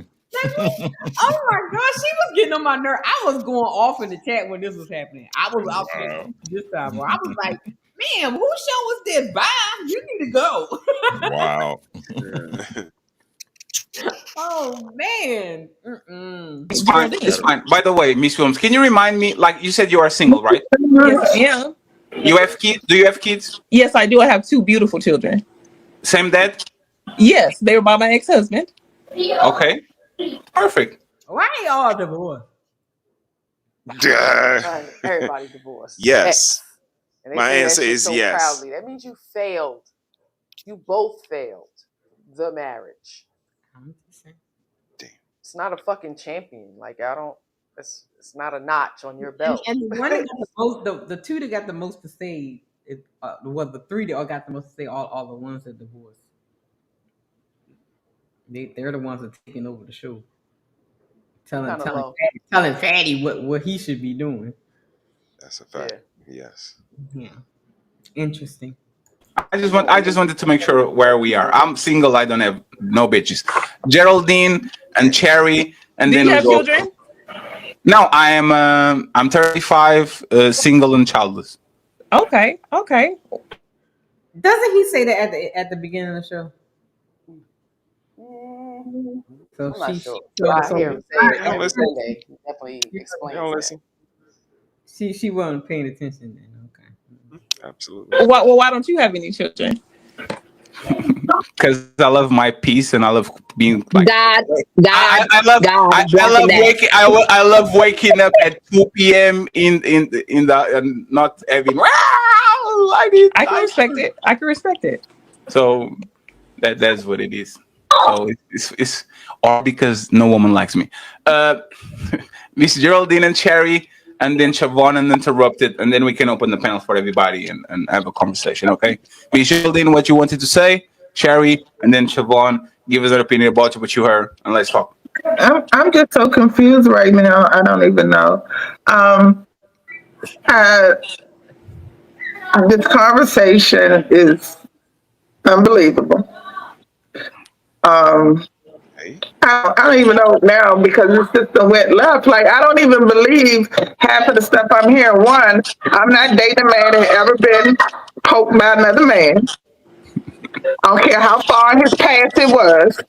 Oh my gosh, she was getting on my nerve. I was going off in the chat when this was happening. I was out this time. I was like, "Ma'am, whose show was this? Bye. You need to go."
Wow.
Oh man.
It's fine. It's fine. By the way, Miss Williams, can you remind me? Like you said, you are single, right?
Yes, I am.
You have kids? Do you have kids?
Yes, I do. I have 2 beautiful children.
Same dad?
Yes, they were by my ex-husband.
Okay. Perfect.
Why ain't y'all divorced?
Everybody divorced.
Yes.
And they
My
say that
answer
shit
is
so
yes.
proudly. That means you failed. You both failed the marriage. It's not a fucking champion. Like it's not a notch on your belt.
And the one that got the most, the 2 that got the most to say, the 3 that all got the most to say, all the ones that divorced. They're the ones that are taking over the show. Telling Fatty what he should be doing.
That's a fact. Yes.
Yeah. Interesting.
I just wanted to make sure where we are. I'm single. I don't have no bitches. Geraldine and Cherry, and then
you have children?
No, I'm 35, single and childless.
Okay.
Doesn't he say that at the beginning of the show? So
I'm not sure.
I
hear him say it every Sunday. He definitely explains that.
She wasn't paying attention then. Okay.
Absolutely.
Why don't you have any children?
Because I love my peace and I love being like
God.
I love waking up at 2 p.m. in the not having.
I can respect it.
So
That's what it is. So it's all because no woman likes me. Miss Geraldine and Cherry, and then Siobhan uninterrupted, and then we can open the panel for everybody and have a conversation. Okay, Miss Geraldine, what you wanted to say, Cherry, and then Siobhan, give us an opinion about what you heard, and let's talk.
I'm just so confused right now. I don't even know. Um, uh, this conversation is unbelievable. I don't even know now because the system went left. Like, I don't even believe half of the stuff I'm hearing. One, I'm not dating a man that ever been poked by another man. I don't care how far in his past it was.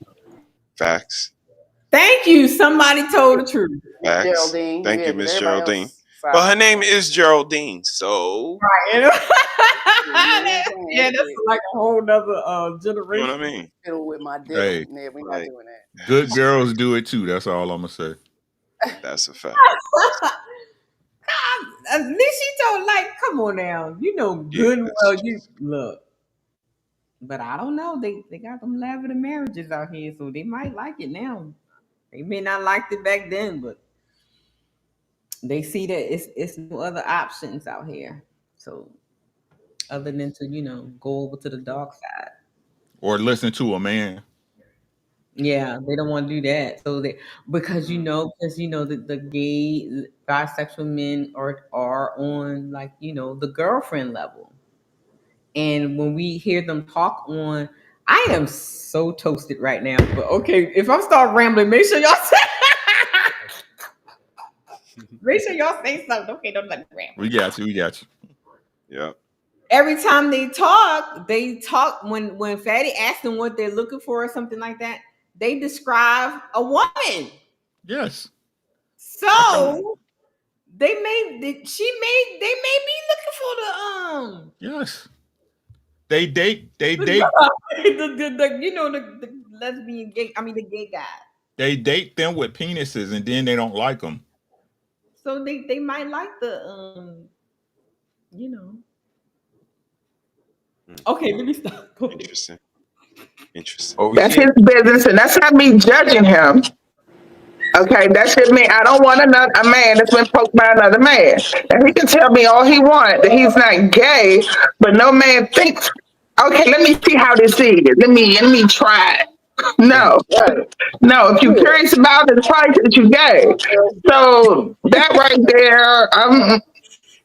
Facts.
Thank you. Somebody told the truth.
Facts.
Geraldine.
Thank
Yeah,
you,
'cause
Miss
everybody
Geraldine.
else
Well, her name is Geraldine, so
Yeah, that's like a whole nother generation.
you know what I mean.
Fiddle with my diddle.
Hey,
Yeah, we're not doing that.
good girls do it too. That's all I'm gonna say.
That's a fact.
At least she told, like, come on now. You know good and well you look. But I don't know. They got them lavender marriages out here, so they might like it now. They may not liked it back then, but they see that it's no other options out here. So other than to, go over to the dark side.
Or listen to a man.
Yeah, they don't want to do that. So because the gay bisexual men are on, like, the girlfriend level. And when we hear them talk on, I am so toasted right now. But okay, if I start rambling, make sure y'all say something. Okay, don't let me ramble.
We got you.
Yeah.
Every time they talk when Fatty asks them what they're looking for or something like that, they describe a woman.
Yes.
So they may be looking for the
Yes. They date
the lesbian gay, the gay guy.
they date them with penises and then they don't like them.
So they might like the Okay, let me stop.
Interesting.
That's his business, and that's not me judging him. Okay, that should mean I don't want a man that's been poked by another man. And he can tell me all he wants that he's not gay, but no man thinks, okay, let me see how this is. Let me try it. No. No, if you're curious about it, it's probably that you're gay. So that right there,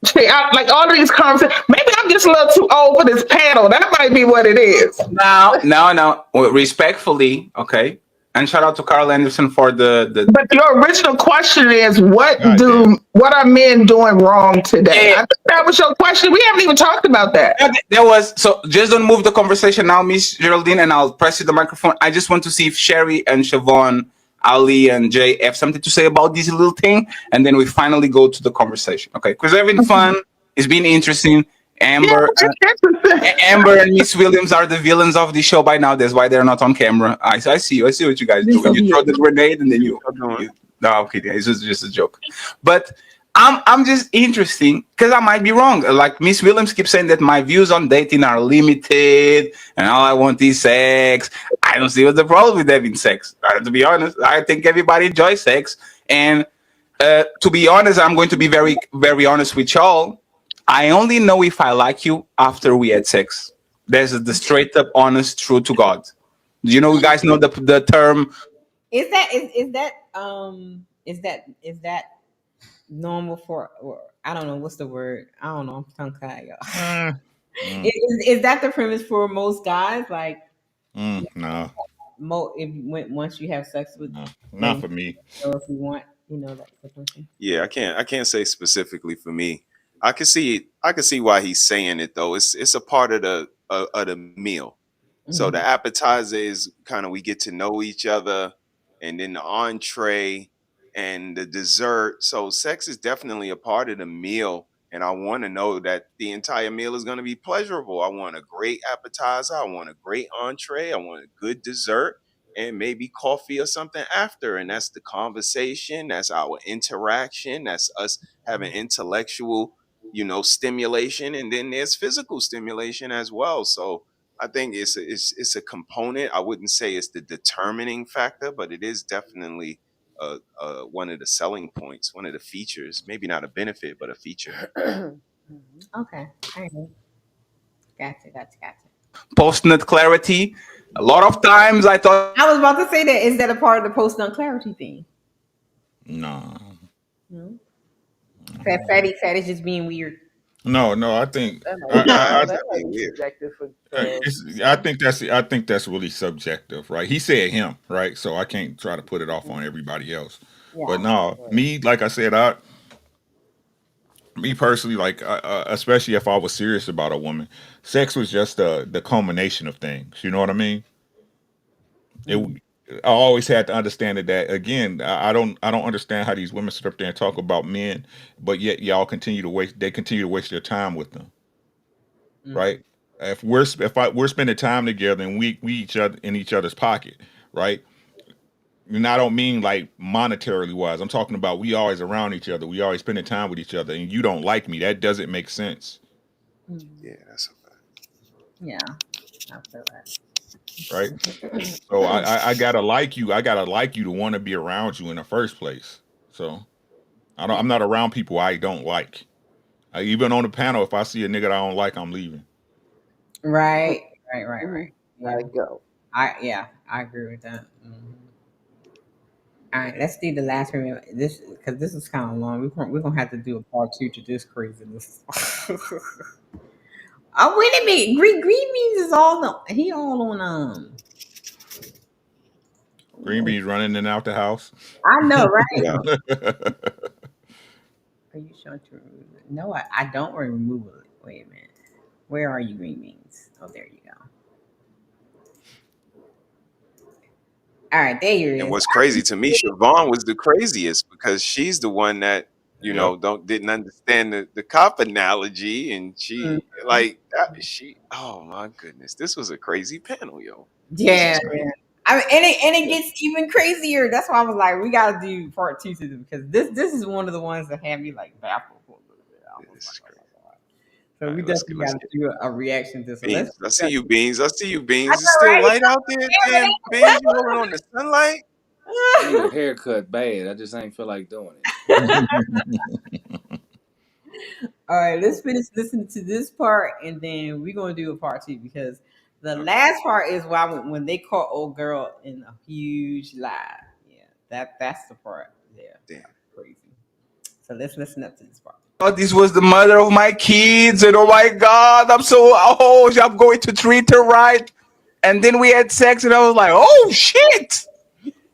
see, like all of these conversations, maybe I'm just a little too old for this panel. That might be what it is.
No. Well, respectfully, okay. And shout out to Carl Anderson for the.
But your original question is, what are men doing wrong today? I think that was your question. We haven't even talked about that.
There was, so just don't move the conversation now, Miss Geraldine, and I'll press you the microphone. I just want to see if Sherry and Siobhan, Ali and Jay have something to say about this little thing, and then we finally go to the conversation. Okay, because they're having fun. It's been interesting. Amber and Miss Williams are the villains of the show by now. That's why they're not on camera. I see you. I see what you guys do. When you throw the grenade and then you no, I'm kidding. It's just a joke. But I'm just interesting because I might be wrong. Like Miss Williams keeps saying that my views on dating are limited and all I want is sex. I don't see what's the problem with having sex. To be honest, I think everybody enjoys sex. And to be honest, I'm going to be very, very honest with y'all. I only know if I like you after we had sex. There's the straight up, honest, true to God. Do you guys know the term?
Is that normal for? Or, I don't know what's the word. I don't know. I'm tongue tied, y'all. Is that the premise for most guys? Like,
no.
Once you have sex with,
not for me.
So if you want, that situation.
Yeah, I can't say specifically for me. I can see why he's saying it though. It's a part of the meal. Mm-hmm. So the appetizer is kind of we get to know each other, and then the entree and the dessert. So sex is definitely a part of the meal, and I want to know that the entire meal is going to be pleasurable. I want a great appetizer. I want a great entree. I want a good dessert, and maybe coffee or something after. And that's the conversation. That's our interaction. That's us having intellectual stimulation, and then there's physical stimulation as well. So I think it's a component. I wouldn't say it's the determining factor, but it is definitely one of the selling points, one of the features. Maybe not a benefit, but a feature.
Okay. All right. Gotcha.
Post-nut clarity. A lot of times I thought.
I was about to say that. Is that a part of the post-nut clarity thing?
No.
No. Fatty's just being weird.
No, I think I think that's really subjective, right? He said him, right? So I can't try to put it off on everybody else.
Yeah.
But no, me, like I said, me personally, like especially if I was serious about a woman, sex was just the culmination of things. You know what I mean? I always had to understand that again. I don't understand how these women sit up there and talk about men, but yet y'all continue to waste. They continue to waste their time with them, right? If we're spending time together and we each other in each other's pocket, right? And I don't mean like monetarily wise. I'm talking about we always around each other. We always spending time with each other, and you don't like me. That doesn't make sense.
Yeah, that's a fact.
Yeah, I feel that.
Right. So I gotta like you. I gotta like you to want to be around you in the first place. So I'm not around people I don't like. Even on the panel, if I see a nigga that I don't like, I'm leaving.
Right.
Gotta go.
I agree with that. All right, let's do the last one. This because this is kind of long. We're gonna have to do a part 2 to this craziness. Oh wait a minute, green beans is all on. He all on
Green beans running in and out the house.
I know, right? Are you sure to remove it? No, I don't want to remove it. Wait a minute. Where are you, green beans? Oh, there you go. All right, there you is.
And what's crazy to me, Siobhan was the craziest because she's the one that didn't understand the cop analogy, and she oh my goodness, this was a crazy panel, yo.
Yeah. I mean, and it gets even crazier. That's why I was like, we gotta do part 2 to this because this is one of the ones that had me like baffled for a little bit. I was like, so we definitely got to do a reaction to this.
I see you, Beans. It's still light out there. Damn, Beans, you over on the sunlight?
I need a haircut bad. I just ain't feel like doing it.
All right, let's finish listening to this part, and then we're gonna do a part 2 because the last part is when they caught old girl in a huge lie. Yeah, that's the part. Yeah, damn, crazy. So let's listen up to this part.
Oh, this was the mother of my kids, and oh my God, I'm going to treat her right. And then we had sex, and I was like, oh shit.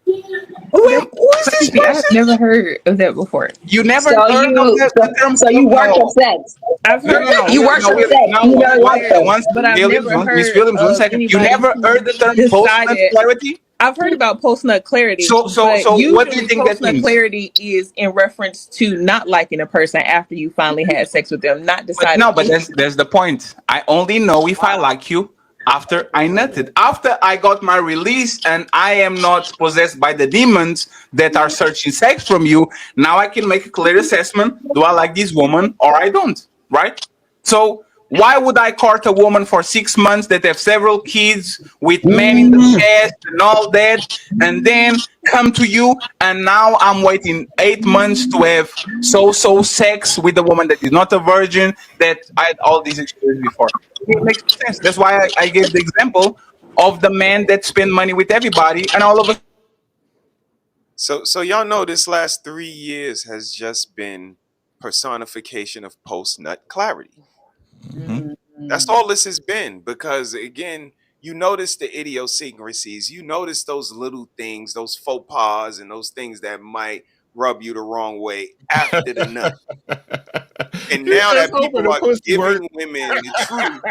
Who is this person?
I've never heard of that before.
You never heard of that term?
So you work of sex.
I've heard
you work of sex. You never worked of.
But I've never heard
Miss Williams, 1 second. You never heard the term post-nut clarity?
I've heard about post-nut clarity.
So what do you think that means?
Post-nut clarity is in reference to not liking a person after you finally had sex with them, not deciding.
No, but there's the point. I only know if I like you after I nutted, after I got my release, and I am not possessed by the demons that are searching sex from you. Now I can make a clear assessment: do I like this woman or I don't? Right? So why would I court a woman for 6 months that have several kids with men in the past and all that, and then come to you, and now I'm waiting 8 months to have so sex with a woman that is not a virgin, that I had all these experiences before? It makes sense. That's why I gave the example of the man that spend money with everybody, and all of a
So y'all know this last 3 years has just been personification of post-nut clarity. That's all this has been, because again, you notice the idiosyncrasies, you notice those little things, those faux pas, and those things that might rub you the wrong way after the nut. And now that people are giving women the truth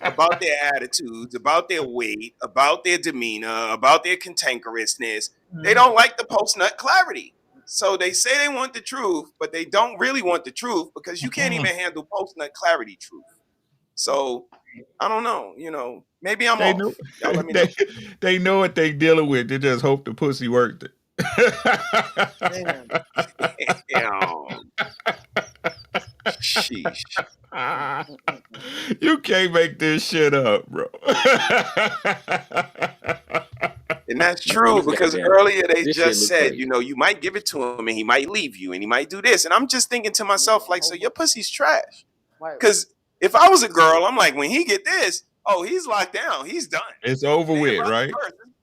about their attitudes, about their weight, about their demeanor, about their cantankerousness, they don't like the post-nut clarity. So they say they want the truth, but they don't really want the truth because you can't even handle post-nut clarity truth. So I don't know, maybe I'm off. Y'all let me know.
They know what they dealing with. They just hope the pussy worked it.
Sheesh.
You can't make this shit up, bro.
And that's true because earlier they just said, you know, you might give it to him and he might leave you and he might do this. And I'm just thinking to myself, like, so your pussy's trash. Because if I was a girl, I'm like, when he get this, oh, he's locked down. He's done.
It's over with, right?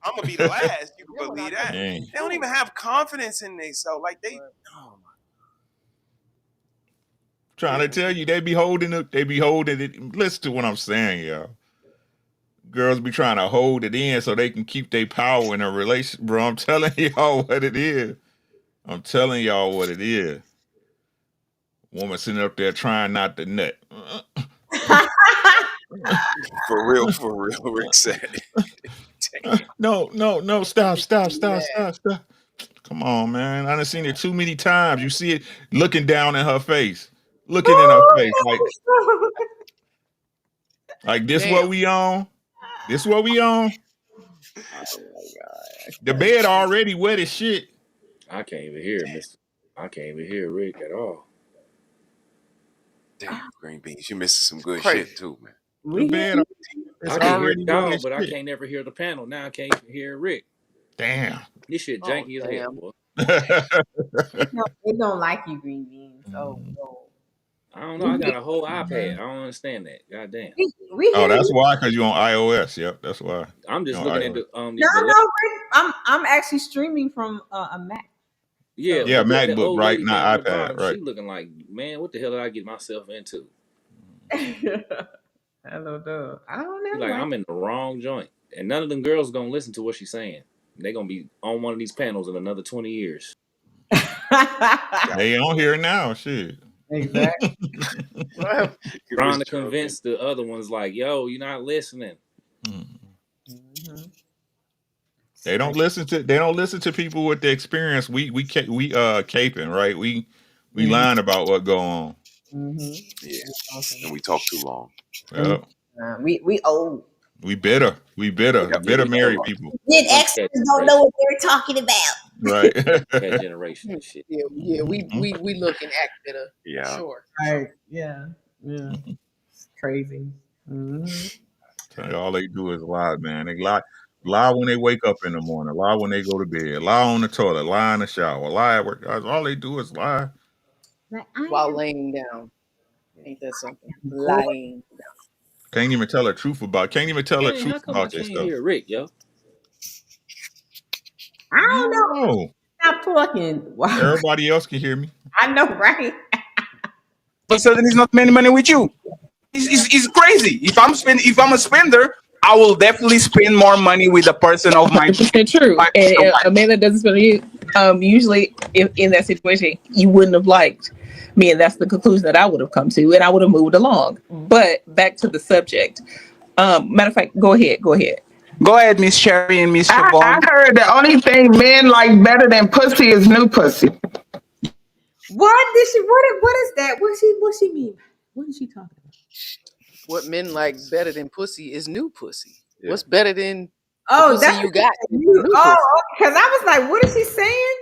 I'm going to be the last. You can believe that. Dang. They don't even have confidence in themselves. Like, they, oh my.
Trying to tell you, they be holding it. Listen to what I'm saying, y'all. Girls be trying to hold it in so they can keep their power in a relationship, bro. I'm telling y'all what it is. Woman sitting up there trying not to nut.
For real, Rick said it.
No, stop. Come on, man. I done seen it too many times. You see it looking down in her face. Looking in her face. Like this what we on? This what we on?
Oh my God.
The bed already wet as shit.
I can't even hear Rick at all.
Damn, green beans. You missing some good shit too, man.
I can hear y'all, but I can't never hear the panel. Now I can't even hear Rick.
Damn.
This shit janky as hell, boy.
They don't like you, green beans. Oh, no.
I don't know. I got a whole iPad. I don't understand that. God damn.
Oh, that's why, because you're on iOS. Yep, that's why.
I'm just looking at the
No, I'm actually streaming from a Mac.
Yeah,
MacBook, right? Not iPad, right?
She looking like, man, what the hell did I get myself into?
Hello, dog. I don't know.
Like, I'm in the wrong joint. And none of them girls gonna listen to what she's saying. They're gonna be on one of these panels in another 20 years.
They on here now, shit.
Exactly.
Trying to convince the other ones, like, yo, you're not listening.
Mm-hmm.
They don't listen to people with the experience. We caping, right? We lying about what go on.
Mm-hmm.
Yeah, and we talk too long.
Yep.
We old.
We bitter married people.
Then extras don't know what they're talking about.
Right.
That generation and shit.
Yeah, we look and act bitter.
Yeah.
Sure.
Right. Yeah. It's crazy.
Tell you, all they do is lie, man. They lie when they wake up in the morning, lie when they go to bed, lie on the toilet, lie in the shower, lie at work. All they do is lie.
While laying down. Ain't that something? Lying down.
Can't even tell the truth about this stuff.
Hear Rick, yo.
I don't know. Stop talking. Wow.
Everybody else can hear me.
I know, right?
But so then he's not spending money with you. He's crazy. If I'm a spender, I will definitely spend more money with the person of my.
100% true. And Amanda doesn't spend you. Usually, in that situation, you wouldn't have liked me, and that's the conclusion that I would have come to, and I would have moved along. But back to the subject. Matter of fact, go ahead.
Go ahead, Miss Sherry and Miss Siobhan.
I heard the only thing men like better than pussy is new pussy.
What is that? What she mean? What is she talking about?
What men like better than pussy is new pussy. Yeah. What's better than
pussy
you got?
Because I was like, what is she saying?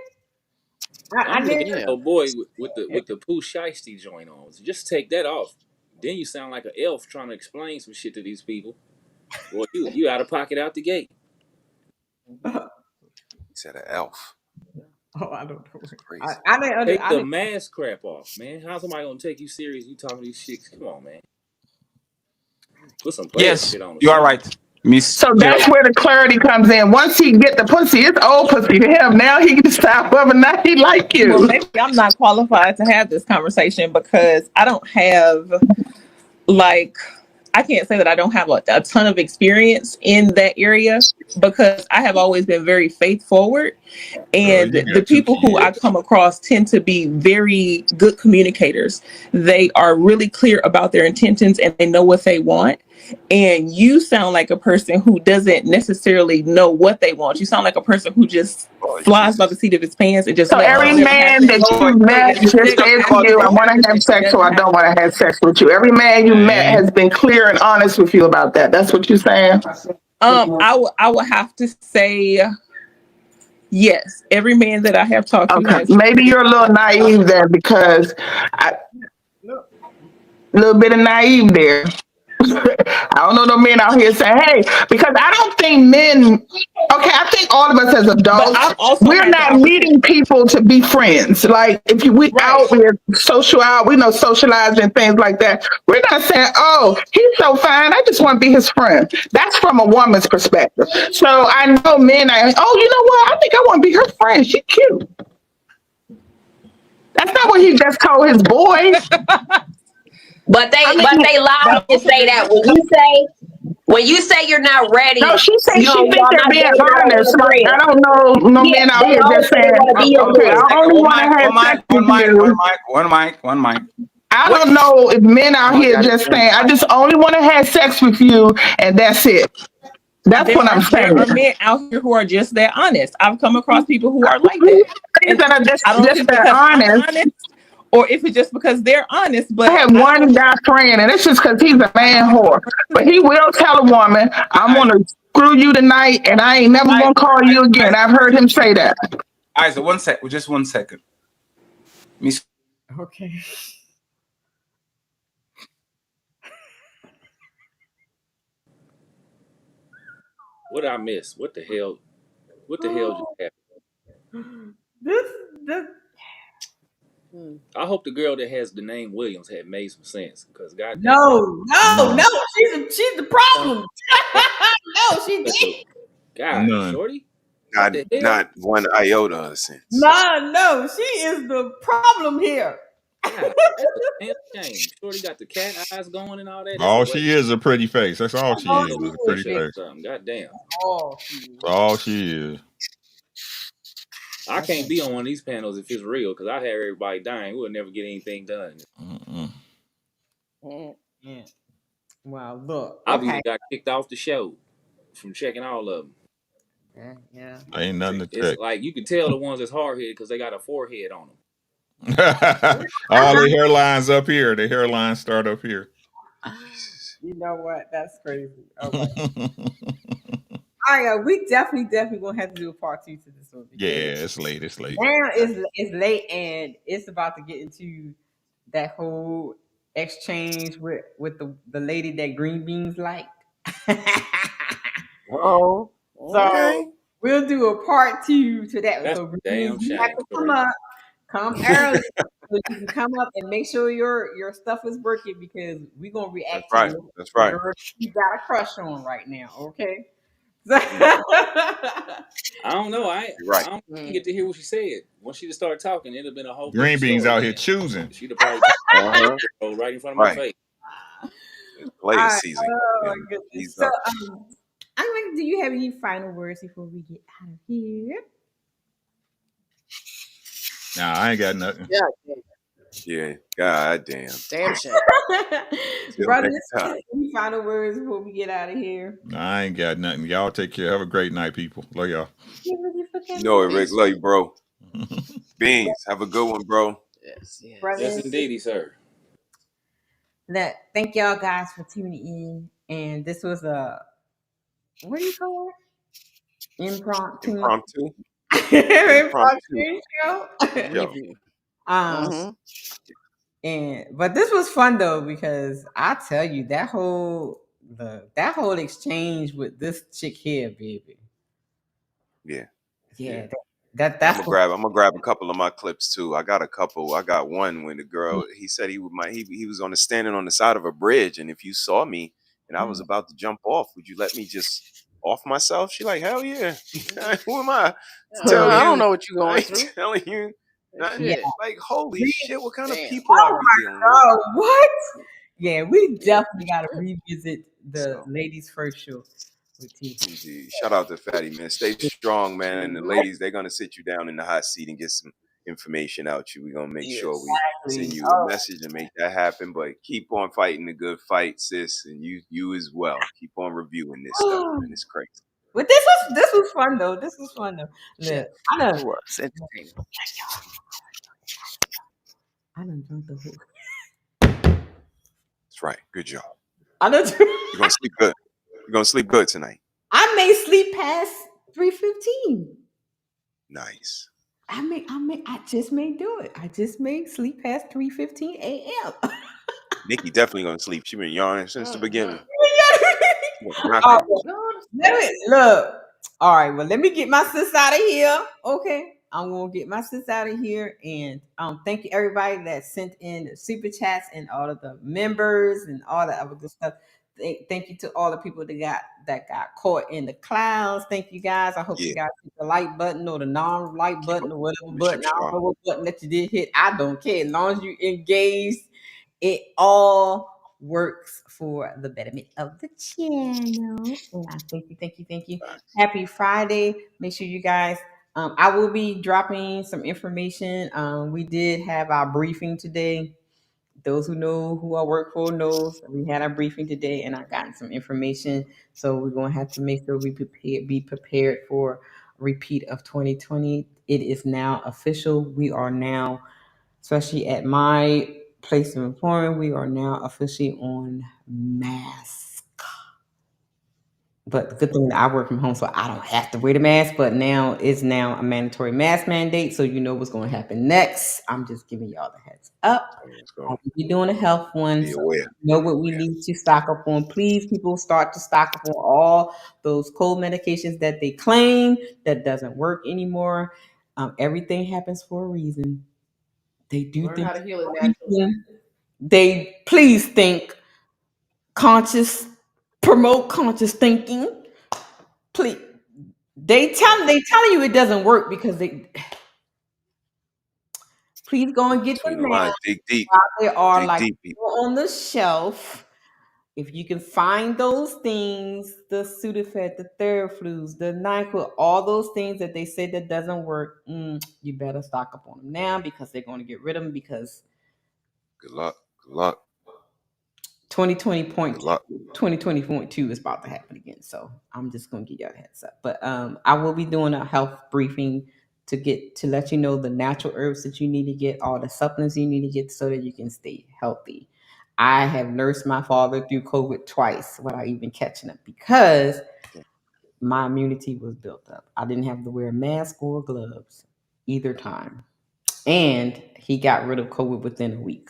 I didn't. Oh boy, with the Pooh Shiesty joint on. So just take that off. Then you sound like an elf trying to explain some shit to these people. Well, you out of pocket out the gate.
He said an elf.
Oh, I don't know.
Crazy.
I didn't
take the mask crap off, man. How's somebody gonna take you serious? You talking to these chicks? Come on, man. Put some shit on.
You are right, Miss.
So that's where the clarity comes in. Once he get the pussy, it's old pussy to him. Now he can decide whether or not he like you.
Well, maybe I'm not qualified to have this conversation because I don't have I can't say that I don't have a ton of experience in that area because I have always been very faith forward. And the people who I come across tend to be very good communicators. They are really clear about their intentions and they know what they want. And you sound like a person who doesn't necessarily know what they want. You sound like a person who just flies by the seat of his pants and just.
So every man that you met just says to you, I want to have sex or I don't want to have sex with you. Every man you met has been clear and honest with you about that. That's what you're saying?
I would have to say yes. Every man that I have talked to.
Maybe you're a little naive there because little bit of naive there. I don't know no men out here saying, hey, because I don't think men, okay, I think all of us as
But
adults,
I've also
we're
had the
not
opportunity.
meeting people to be friends. Like if we
Right.
out, we're social out, we know socializing and things like that. We're not saying, oh, he's so fine, I just want to be his friend. That's from a woman's perspective. So I know men are, oh, you know what? I think I want to be her friend. She cute. That's not what he just told his boys.
But
I
they
mean,
lie
But
and say that when you say you're not
no,
ready,
she said she
well,
think
I'm
they're
not
being
dating, I don't
honest.
want a
Like I
friend.
don't know no
Yeah,
men out
they
here
always
just
say they
saying,
want to be your
okay,
One
friend.
I
second.
only
One
want to
mic.
have
One
sex
mic.
with
One mic. One
you.
mic. One mic. One mic.
I
what
don't know if men out
Oh, I
here
got it.
just saying, I just only want to have sex with you, and that's it. That's what I'm
there
saying.
are men out here who are just that honest. I've come across people who are like that. And
That are just
I don't know if it's
that
because I'm
honest.
honest or if it's just because they're honest,
I
but
had
I
one
don't
guy friend, and it's just because he's a
I
man
haven't come
whore.
across
But
that.
he will tell a woman, I'm
Guys,
gonna screw you tonight, and I ain't never
guys,
gonna call you again. I've heard him say that.
Isa, one sec. Just 1 second. Miss,
Okay.
What did I miss? What the hell? What the hell just happened?
This.
I hope the girl that has the name Williams had made some sense because goddamn,
No. She's the problem. No, she
but
did.
God,
None.
shorty, what the hell?
Not one iota of sense.
No, she is the problem here.
God, that's a damn shame. Shorty got the cat eyes going and all that. It's a
All
wait.
she is a pretty face. That's all she
Oh,
is
So
is a
she
pretty
push
is.
up or
face.
something. Goddamn.
Oh, she is.
That's all she is.
I can't be on one of these panels if it's real because I have everybody dying. We'll never get anything done.
Yeah. Wow, look.
I've
Okay.
even got kicked off the show from checking all of them.
Yeah.
Ain't nothing to
It's
check.
like you can tell the ones that's hard headed because they got a forehead on them.
All the hairlines up here. The hairlines start up here.
You know what? That's crazy. Okay. All right, we definitely gonna have to do a part 2 to this one.
Yeah, it's late. It's late.
Now it's late and it's about to get into that whole exchange with the lady that green beans liked.
Oh, okay.
So we'll do a part 2 to that.
That's
So
a
green
damn
beans, you have
shame,
to
Shorty.
come early so you can come up and make sure your stuff is working because we're gonna react
That's right.
to
That's
the
right.
girl you got a crush on right now. Okay.
I don't know.
You're right.
I don't get to hear what she said. Once she just started talking, it'd have been a whole
Green
different
beans
story.
out here
Then
choosing.
she'd have probably
Uh-huh.
told right in front of my
Right.
face.
It's
All
player
right.
season.
Oh my
And
goodness.
he's
So
up.
I mean, do you have any final words before we get out of here?
Nah, I ain't got nothing.
Yeah. God damn.
Damn shame.
Till
Brother,
next time.
any final words before we get out of here?
Nah, I ain't got nothing. Y'all take care. Have a great night, people. Love y'all.
You know it, Rick. Love you, bro. Beans. Have a good one, bro.
Yes, yes.
Yes, indeedy, sir.
Thank y'all guys for tuning in. And this was a what do you call it? Impromptu
Impromptu
show.
Review.
But this was fun though because I tell you that whole exchange with this chick here, baby.
Yeah.
Yeah.
I'm gonna grab a couple of my clips too. I got a couple. I got one when the girl he said he was on standing on the side of a bridge, and if you saw me and I was about to jump off, would you let me just off myself? She like, hell yeah. Who am I to tell you?
I don't know what you're
I
going
ain't
through.
telling you.
Yeah.
Like holy shit, what kind of
Damn.
people are we dealing with?
Oh, what? Yeah, we definitely got to revisit the ladies' first show with T.
Indeed. Shout out to Fatty, man. Stay strong, man. And the ladies, they're gonna sit you down in the hot seat and get some information out you. We're gonna make sure we send you a message and make that happen. But keep on fighting the good fight, sis, and you as well. Keep on reviewing this stuff, man. It's crazy.
But this was fun though. Look, I done
entertaining.
I done drunk the whole.
That's right. Good job.
I done.
You're gonna sleep good. You're gonna sleep good tonight.
I may sleep past 3:15.
Nice.
I just may do it. I just may sleep past 3:15 a.m.
Nikki definitely gonna sleep. She been yawning since the beginning.
Let me look. All right, well, let me get my sis out of here. Okay, I'm gonna get my sis out of here, and thank you everybody that sent in the super chats and all of the members and all the other good stuff. Thank you to all the people that got caught in the clouds. Thank you guys. I hope you guys hit the like button or the non-like button or whatever button. I don't know what button that you did hit. I don't care. As long as you engaged, it all works for the betterment of the channel. And I thank you. Happy Friday. Make sure you guys, I will be dropping some information. We did have our briefing today. Those who know who I work for knows we had our briefing today, and I got some information. So we're gonna have to make sure we be prepared for a repeat of 2020. It is now official. We are now, especially at my place of employment, we are now officially on mask. But the good thing that I work from home, so I don't have to wear the mask. But now it's now a mandatory mask mandate, so you know what's going to happen next. I'm just giving y'all the heads up. I'll be doing a health one, so you know what we need to stock up on. Please, people, start to stock up on all those cold medications that they claim that doesn't work anymore. Everything happens for a reason. They do
Learn
things
how to heal it
for a
naturally.
reason. They please think conscious, promote conscious thinking. Please, they telling you it doesn't work because they. Please go and get
Between
them
the
now.
lines, dig deep.
They are
Dig
like
deep, people.
on the shelf. If you can find those things, the Sudafed, the Theraflus, the NyQuil, all those things that they say that doesn't work, you better stock up on them now because they're going to get rid of them because
Good luck. Good luck.
2020.2 is about to happen again. So I'm just gonna give y'all a heads up. But I will be doing a health briefing to let you know the natural herbs that you need to get, all the supplements you need to get so that you can stay healthy. I have nursed my father through COVID twice without even catching it because my immunity was built up. I didn't have to wear a mask or gloves either time. And he got rid of COVID within a week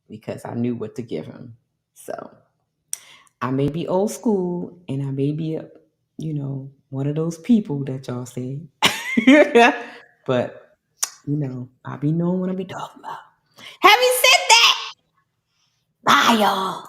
because I knew what to give him. So I may be old school and I may be, one of those people that y'all say. But, I be knowing what I be talking about. Having said that, bye, y'all.